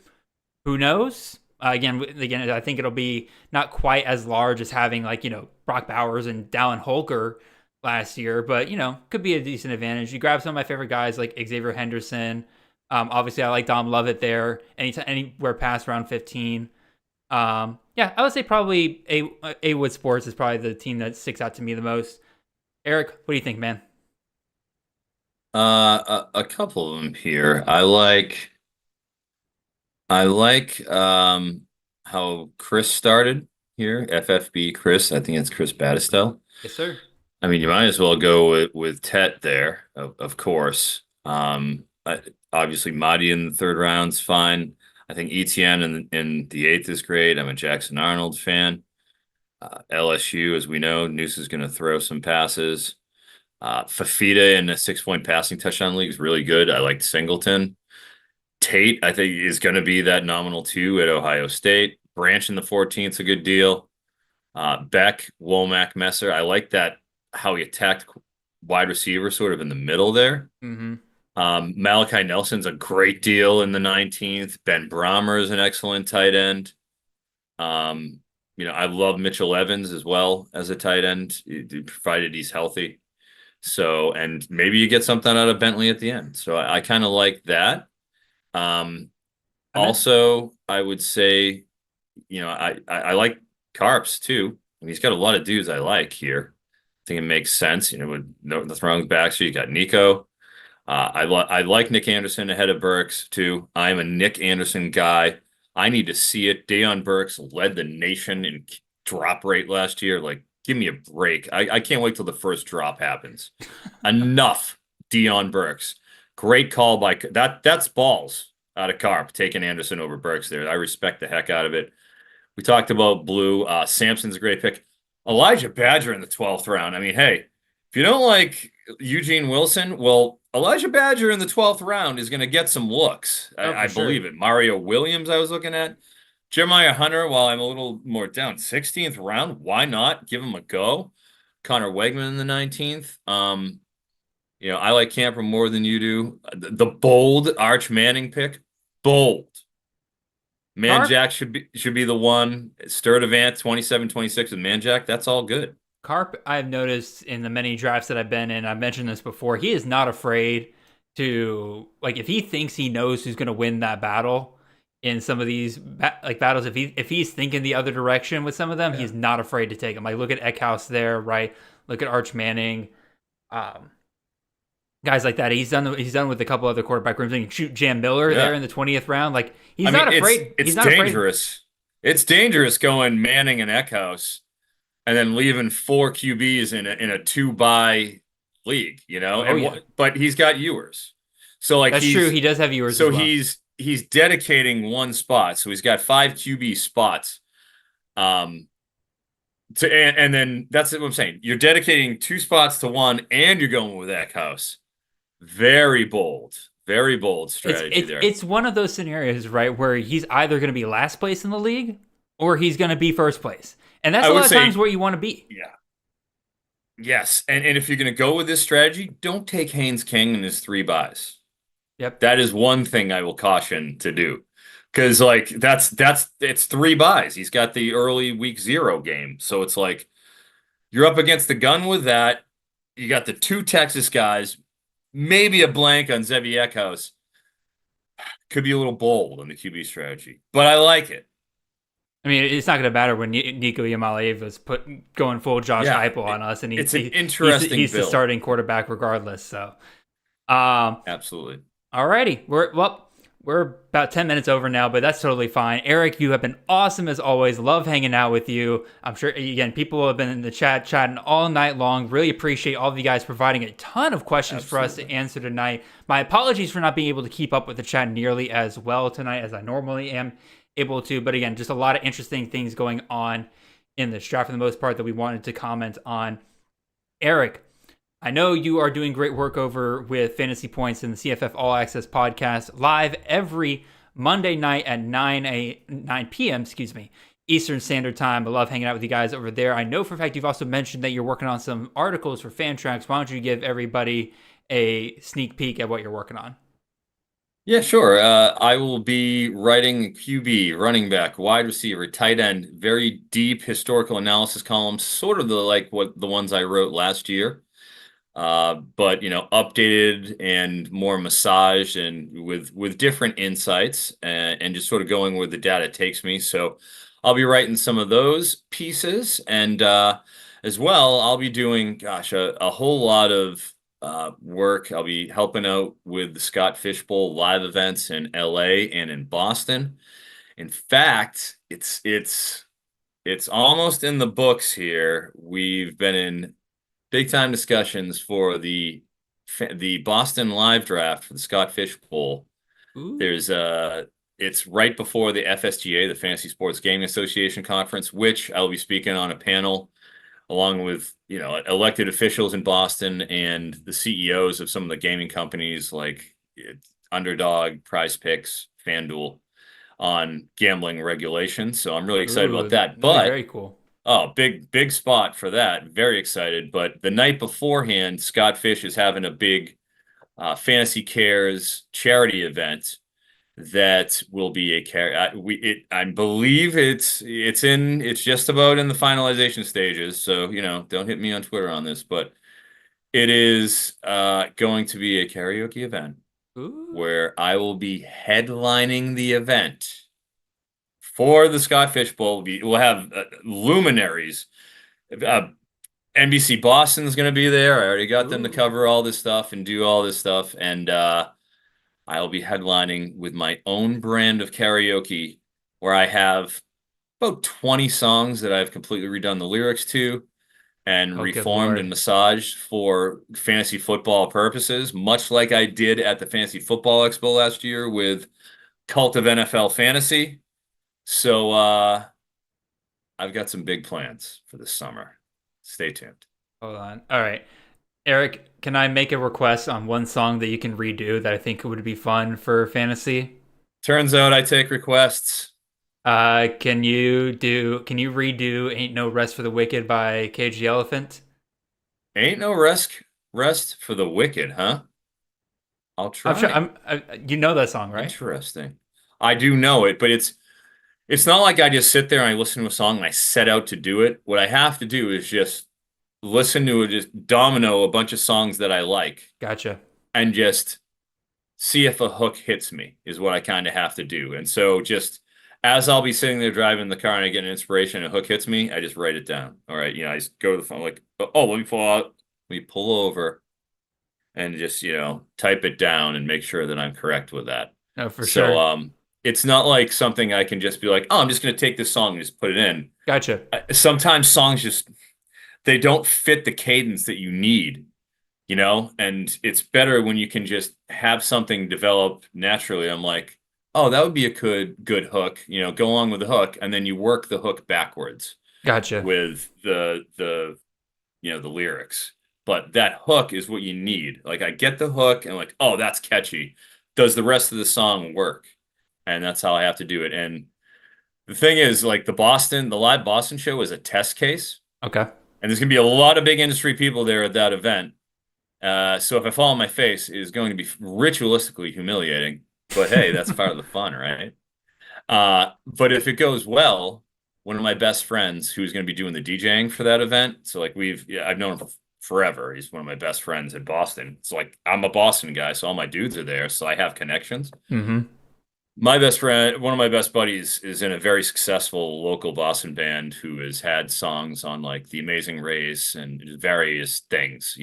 [SPEAKER 2] Who knows? Again, I think it'll be not quite as large as having Brock Bowers and Dallin Holker last year, but could be a decent advantage. You grab some of my favorite guys like Xavier Henderson. Obviously, I like Dom Lovett there. Anywhere past round 15. I would say probably Awood Sports is probably the team that sticks out to me the most. Eric, what do you think, man?
[SPEAKER 3] A couple of them here. I like how Chris started here. FFB Chris. I think it's Chris Battistel.
[SPEAKER 2] Yes, sir.
[SPEAKER 3] I mean, you might as well go with Tet there, of course. Obviously, Mahdi in the 3rd round's fine. I think Etienne in the 8th is great. I'm a Jackson Arnold fan. LSU, as we know, Noose is going to throw some passes. Fafita in a 6-point passing touchdown league is really good. I like Singleton. Tate, I think, is going to be that nominal 2 at Ohio State. Branch in the 14th is a good deal. Beck, Womack, Messer. I like that, how he attacked wide receiver sort of in the middle there.
[SPEAKER 2] Mm-hmm.
[SPEAKER 3] Malachi Nelson's a great deal in the 19th. Ben Brahmer is an excellent tight end. I love Mitchell Evans as well as a tight end, provided he's healthy. So, and maybe you get something out of Bentley at the end. So I kind of like that. Also, I would say, I like Carps too. I mean, he's got a lot of dudes I like here. I think it makes sense, with the throwing back. So you got Nico. I like Nick Anderson ahead of Burks too. I'm a Nick Anderson guy. I need to see it. Deion Burks led the nation in drop rate last year. Like, give me a break. I can't wait till the first drop happens. Enough, Deion Burks. Great call by that's balls out of Carp, taking Anderson over Burks there. I respect the heck out of it. We talked about Blue. Sampson's a great pick. Elijah Badger in the 12th round. I mean, hey, if you don't like Eugene Wilson, well, Elijah Badger in the 12th round is going to get some looks. I believe it. Mario Williams I was looking at. Jeremiah Hunter, while I'm a little more down, 16th round. Why not? Give him a go. Connor Wegman in the 19th. I like Camper more than you do. The bold Arch Manning pick. Bold. Manjack should be the one. Sturdivant 27-26 with Manjack. That's all good.
[SPEAKER 2] Carp, I've noticed in the many drafts that I've been in, I've mentioned this before, he is not afraid to like if he thinks he knows who's going to win that battle in some of these battles. If he's thinking the other direction with some of them, he's not afraid to take them. Like look at Eckhouse there, right? Look at Arch Manning. Guys like that. He's done with a couple other quarterback rooms. And you shoot Jam Miller there in the 20th round. Like he's not afraid.
[SPEAKER 3] It's
[SPEAKER 2] he's not
[SPEAKER 3] dangerous.
[SPEAKER 2] Afraid.
[SPEAKER 3] It's dangerous going Manning and Eckhouse and then leaving 4 QBs in a 2-bye league, you know. But he's got Ewers, so like
[SPEAKER 2] that's true. He does have Ewers.
[SPEAKER 3] So
[SPEAKER 2] as well.
[SPEAKER 3] he's dedicating one spot. So he's got 5 QB spots. And then that's what I'm saying. You're dedicating 2 spots to one, and you're going with Eckhouse. Very bold strategy there.
[SPEAKER 2] It's one of those scenarios, right, where he's either going to be last place in the league or he's going to be first place. And that's a lot of times where you want to be.
[SPEAKER 3] Yeah. Yes. And if you're going to go with this strategy, don't take Haynes King in his 3 buys.
[SPEAKER 2] Yep.
[SPEAKER 3] That is one thing I will caution to do. Because like it's 3 buys. He's got the early week 0 game. So it's like you're up against the gun with that. You got the 2 Texas guys. Maybe a blank on Zevi Eckhouse. Could be a little bold on the QB strategy, but I like it.
[SPEAKER 2] I mean, it's not going to matter when Nico Yamalev was going full Josh Heupel on us, and
[SPEAKER 3] it's an interesting
[SPEAKER 2] he's the starting quarterback regardless. So,
[SPEAKER 3] absolutely.
[SPEAKER 2] Alrighty, we're about 10 minutes over now, but that's totally fine. Eric, you have been awesome as always. Love hanging out with you. I'm sure, again, people have been in the chat chatting all night long. Really appreciate all of you guys providing a ton of questions for us to answer tonight. My apologies for not being able to keep up with the chat nearly as well tonight as I normally am able to. But again, just a lot of interesting things going on in this draft for the most part that we wanted to comment on. Eric, I know you are doing great work over with Fantasy Points and the CFF All Access podcast live every Monday night at 9 p.m. Eastern Standard Time. I love hanging out with you guys over there. I know for a fact you've also mentioned that you're working on some articles for Fantrax. Why don't you give everybody a sneak peek at what you're working on?
[SPEAKER 3] Yeah, sure. I will be writing QB, running back, wide receiver, tight end, very deep historical analysis columns, sort of the ones I wrote last year. But updated and more massaged and with different insights and just sort of going where the data takes me. So I'll be writing some of those pieces, and as well, I'll be doing a whole lot of work. I'll be helping out with the Scott Fish Bowl live events in LA and in Boston. In fact, it's almost in the books here. We've been in big time discussions for the Boston live draft for the Scott Fish Bowl.
[SPEAKER 2] Ooh.
[SPEAKER 3] It's right before the FSGA, the Fantasy Sports Gaming Association conference, which I'll be speaking on a panel along with elected officials in Boston and the CEOs of some of the gaming companies like Underdog, Prize Picks, FanDuel on gambling regulations. So I'm really excited about that. But
[SPEAKER 2] very cool.
[SPEAKER 3] Oh, big spot for that. Very excited. But the night beforehand, Scott Fish is having a big Fantasy Cares charity event that will be I believe it's just about in the finalization stages. So, don't hit me on Twitter on this, but it is going to be a karaoke event.
[SPEAKER 2] Ooh. Where
[SPEAKER 3] I will be headlining the event. For the Scott Fish Bowl, we'll have luminaries. NBC Boston's going to be there. I already got them to cover all this stuff and do all this stuff. And I'll be headlining with my own brand of karaoke where I have about 20 songs that I've completely redone the lyrics to and reformed and massaged for fantasy football purposes, much like I did at the Fantasy Football Expo last year with Cult of NFL Fantasy. So I've got some big plans for this summer. Stay tuned.
[SPEAKER 2] Hold on. All right. Eric, can I make a request on one song that you can redo that I think would be fun for fantasy?
[SPEAKER 3] Turns out I take requests.
[SPEAKER 2] Can you redo Ain't No Rest for the Wicked by KG Elephant?
[SPEAKER 3] Ain't no rest for the wicked, huh? I'll try.
[SPEAKER 2] You know that song, right?
[SPEAKER 3] Interesting. I do know it, but it's not like I just sit there and I listen to a song and I set out to do it. What I have to do is just listen to just domino a bunch of songs that I like.
[SPEAKER 2] Gotcha.
[SPEAKER 3] And just see if a hook hits me is what I kind of have to do. And so just as I'll be sitting there driving the car and I get an inspiration, a hook hits me, I just write it down. All right, I just go to the phone like, oh, let me pull out, let me pull over and just, type it down and make sure that I'm correct with that.
[SPEAKER 2] Oh, for sure.
[SPEAKER 3] So it's not like something I can just be like, oh, I'm just going to take this song and just put it in.
[SPEAKER 2] Gotcha.
[SPEAKER 3] Sometimes songs they don't fit the cadence that you need, and it's better when you can just have something develop naturally. I'm like, oh, that would be a good hook, go along with the hook, and then you work the hook backwards.
[SPEAKER 2] Gotcha.
[SPEAKER 3] With the lyrics. But that hook is what you need. Like I get the hook and like, oh, that's catchy. Does the rest of the song work? And that's how I have to do it. And the thing is, like the live Boston show is a test case.
[SPEAKER 2] Okay.
[SPEAKER 3] And there's going to be a lot of big industry people there at that event. So if I fall on my face, it is going to be ritualistically humiliating. But hey, that's part of the fun, right? But if it goes well, one of my best friends who's going to be doing the DJing for that event. So like I've known him forever. He's one of my best friends in Boston. So like I'm a Boston guy, so all my dudes are there. So I have connections.
[SPEAKER 2] Mm-hmm.
[SPEAKER 3] My best friend, one of my best buddies, is in a very successful local Boston band who has had songs on like The Amazing Race and various things,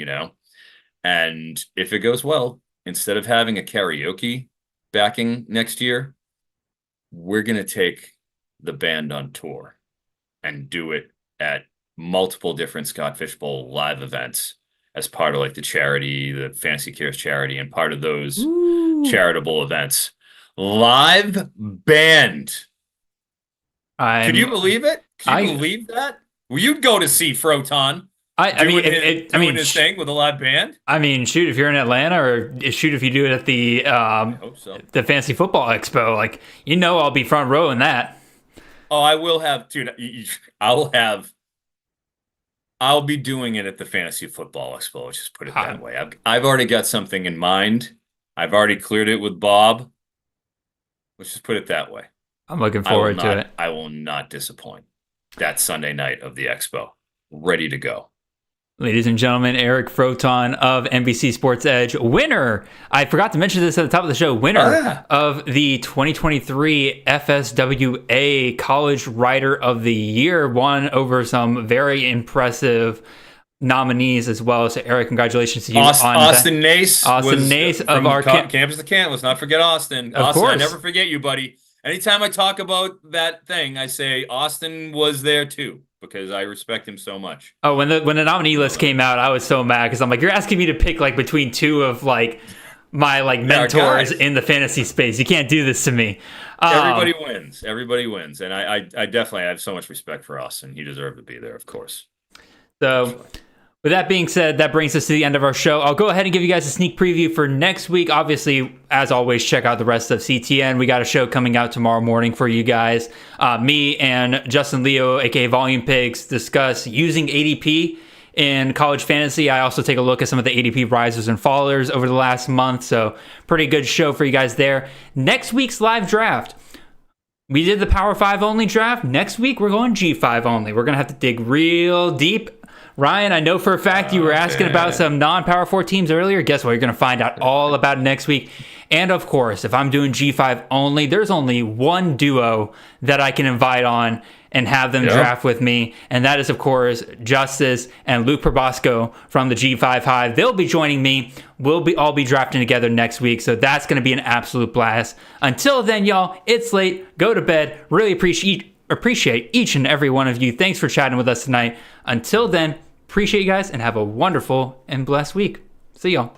[SPEAKER 3] And if it goes well, instead of having a karaoke backing next year, we're going to take the band on tour and do it at multiple different Scott Fishbowl live events as part of like the Fantasy Cares charity and part of those charitable events. Live band. Could you believe it? Could you believe that? Well, you'd go to see Froton. Doing his thing with a live band.
[SPEAKER 2] I mean, shoot, if you're in Atlanta, or shoot, if you do it at the
[SPEAKER 3] I hope so.
[SPEAKER 2] The Fantasy Football Expo, like I'll be front row in that.
[SPEAKER 3] Oh, I will have, dude. I'll be doing it at the Fantasy Football Expo. Let's just put it that way. I've already got something in mind. I've already cleared it with Bob. Let's just put it that way.
[SPEAKER 2] I'm looking forward to it.
[SPEAKER 3] I will not disappoint. That Sunday night of the Expo. Ready to go.
[SPEAKER 2] Ladies and gentlemen, Eric Froton of NBC Sports Edge, winner, I forgot to mention this at the top of the show, winner of the 2023 FSWA College Writer of the Year, won over some very impressive nominees as well. So, Eric, congratulations to you.
[SPEAKER 3] Austin Nace.
[SPEAKER 2] Austin Nace of our
[SPEAKER 3] campus to camp. Let's not forget Austin.
[SPEAKER 2] Of
[SPEAKER 3] Austin,
[SPEAKER 2] course.
[SPEAKER 3] I never forget you, buddy. Anytime I talk about that thing, I say Austin was there too, because I respect him so much.
[SPEAKER 2] Oh, when the nominee list came out, I was so mad because I'm like, you're asking me to pick like between two of like my like mentors in the fantasy space. You can't do this to me.
[SPEAKER 3] Everybody wins. Everybody wins. And I definitely have so much respect for Austin. He deserved to be there, of course.
[SPEAKER 2] So with that being said, that brings us to the end of our show. I'll go ahead and give you guys a sneak preview for next week. Obviously, as always, check out the rest of CTN. We got a show coming out tomorrow morning for you guys. Me and Justin Leo, aka Volume Pigs, discuss using ADP in college fantasy. I also take a look at some of the ADP risers and fallers over the last month. So pretty good show for you guys there. Next week's live draft. We did the Power 5 only draft. Next week, we're going G5 only. We're going to have to dig real deep. Ryan, I know for a fact you were asking about some non-Power 4 teams earlier. Guess what? You're going to find out all about it next week. And of course, if I'm doing G5 only, there's only one duo that I can invite on and have them draft with me. And that is, of course, Justice and Luke Probosco from the G5 Hive. They'll be joining me. We'll all be drafting together next week. So that's going to be an absolute blast. Until then, y'all, it's late. Go to bed. Really appreciate each and every one of you. Thanks for chatting with us tonight. Until then, appreciate you guys and have a wonderful and blessed week. See y'all.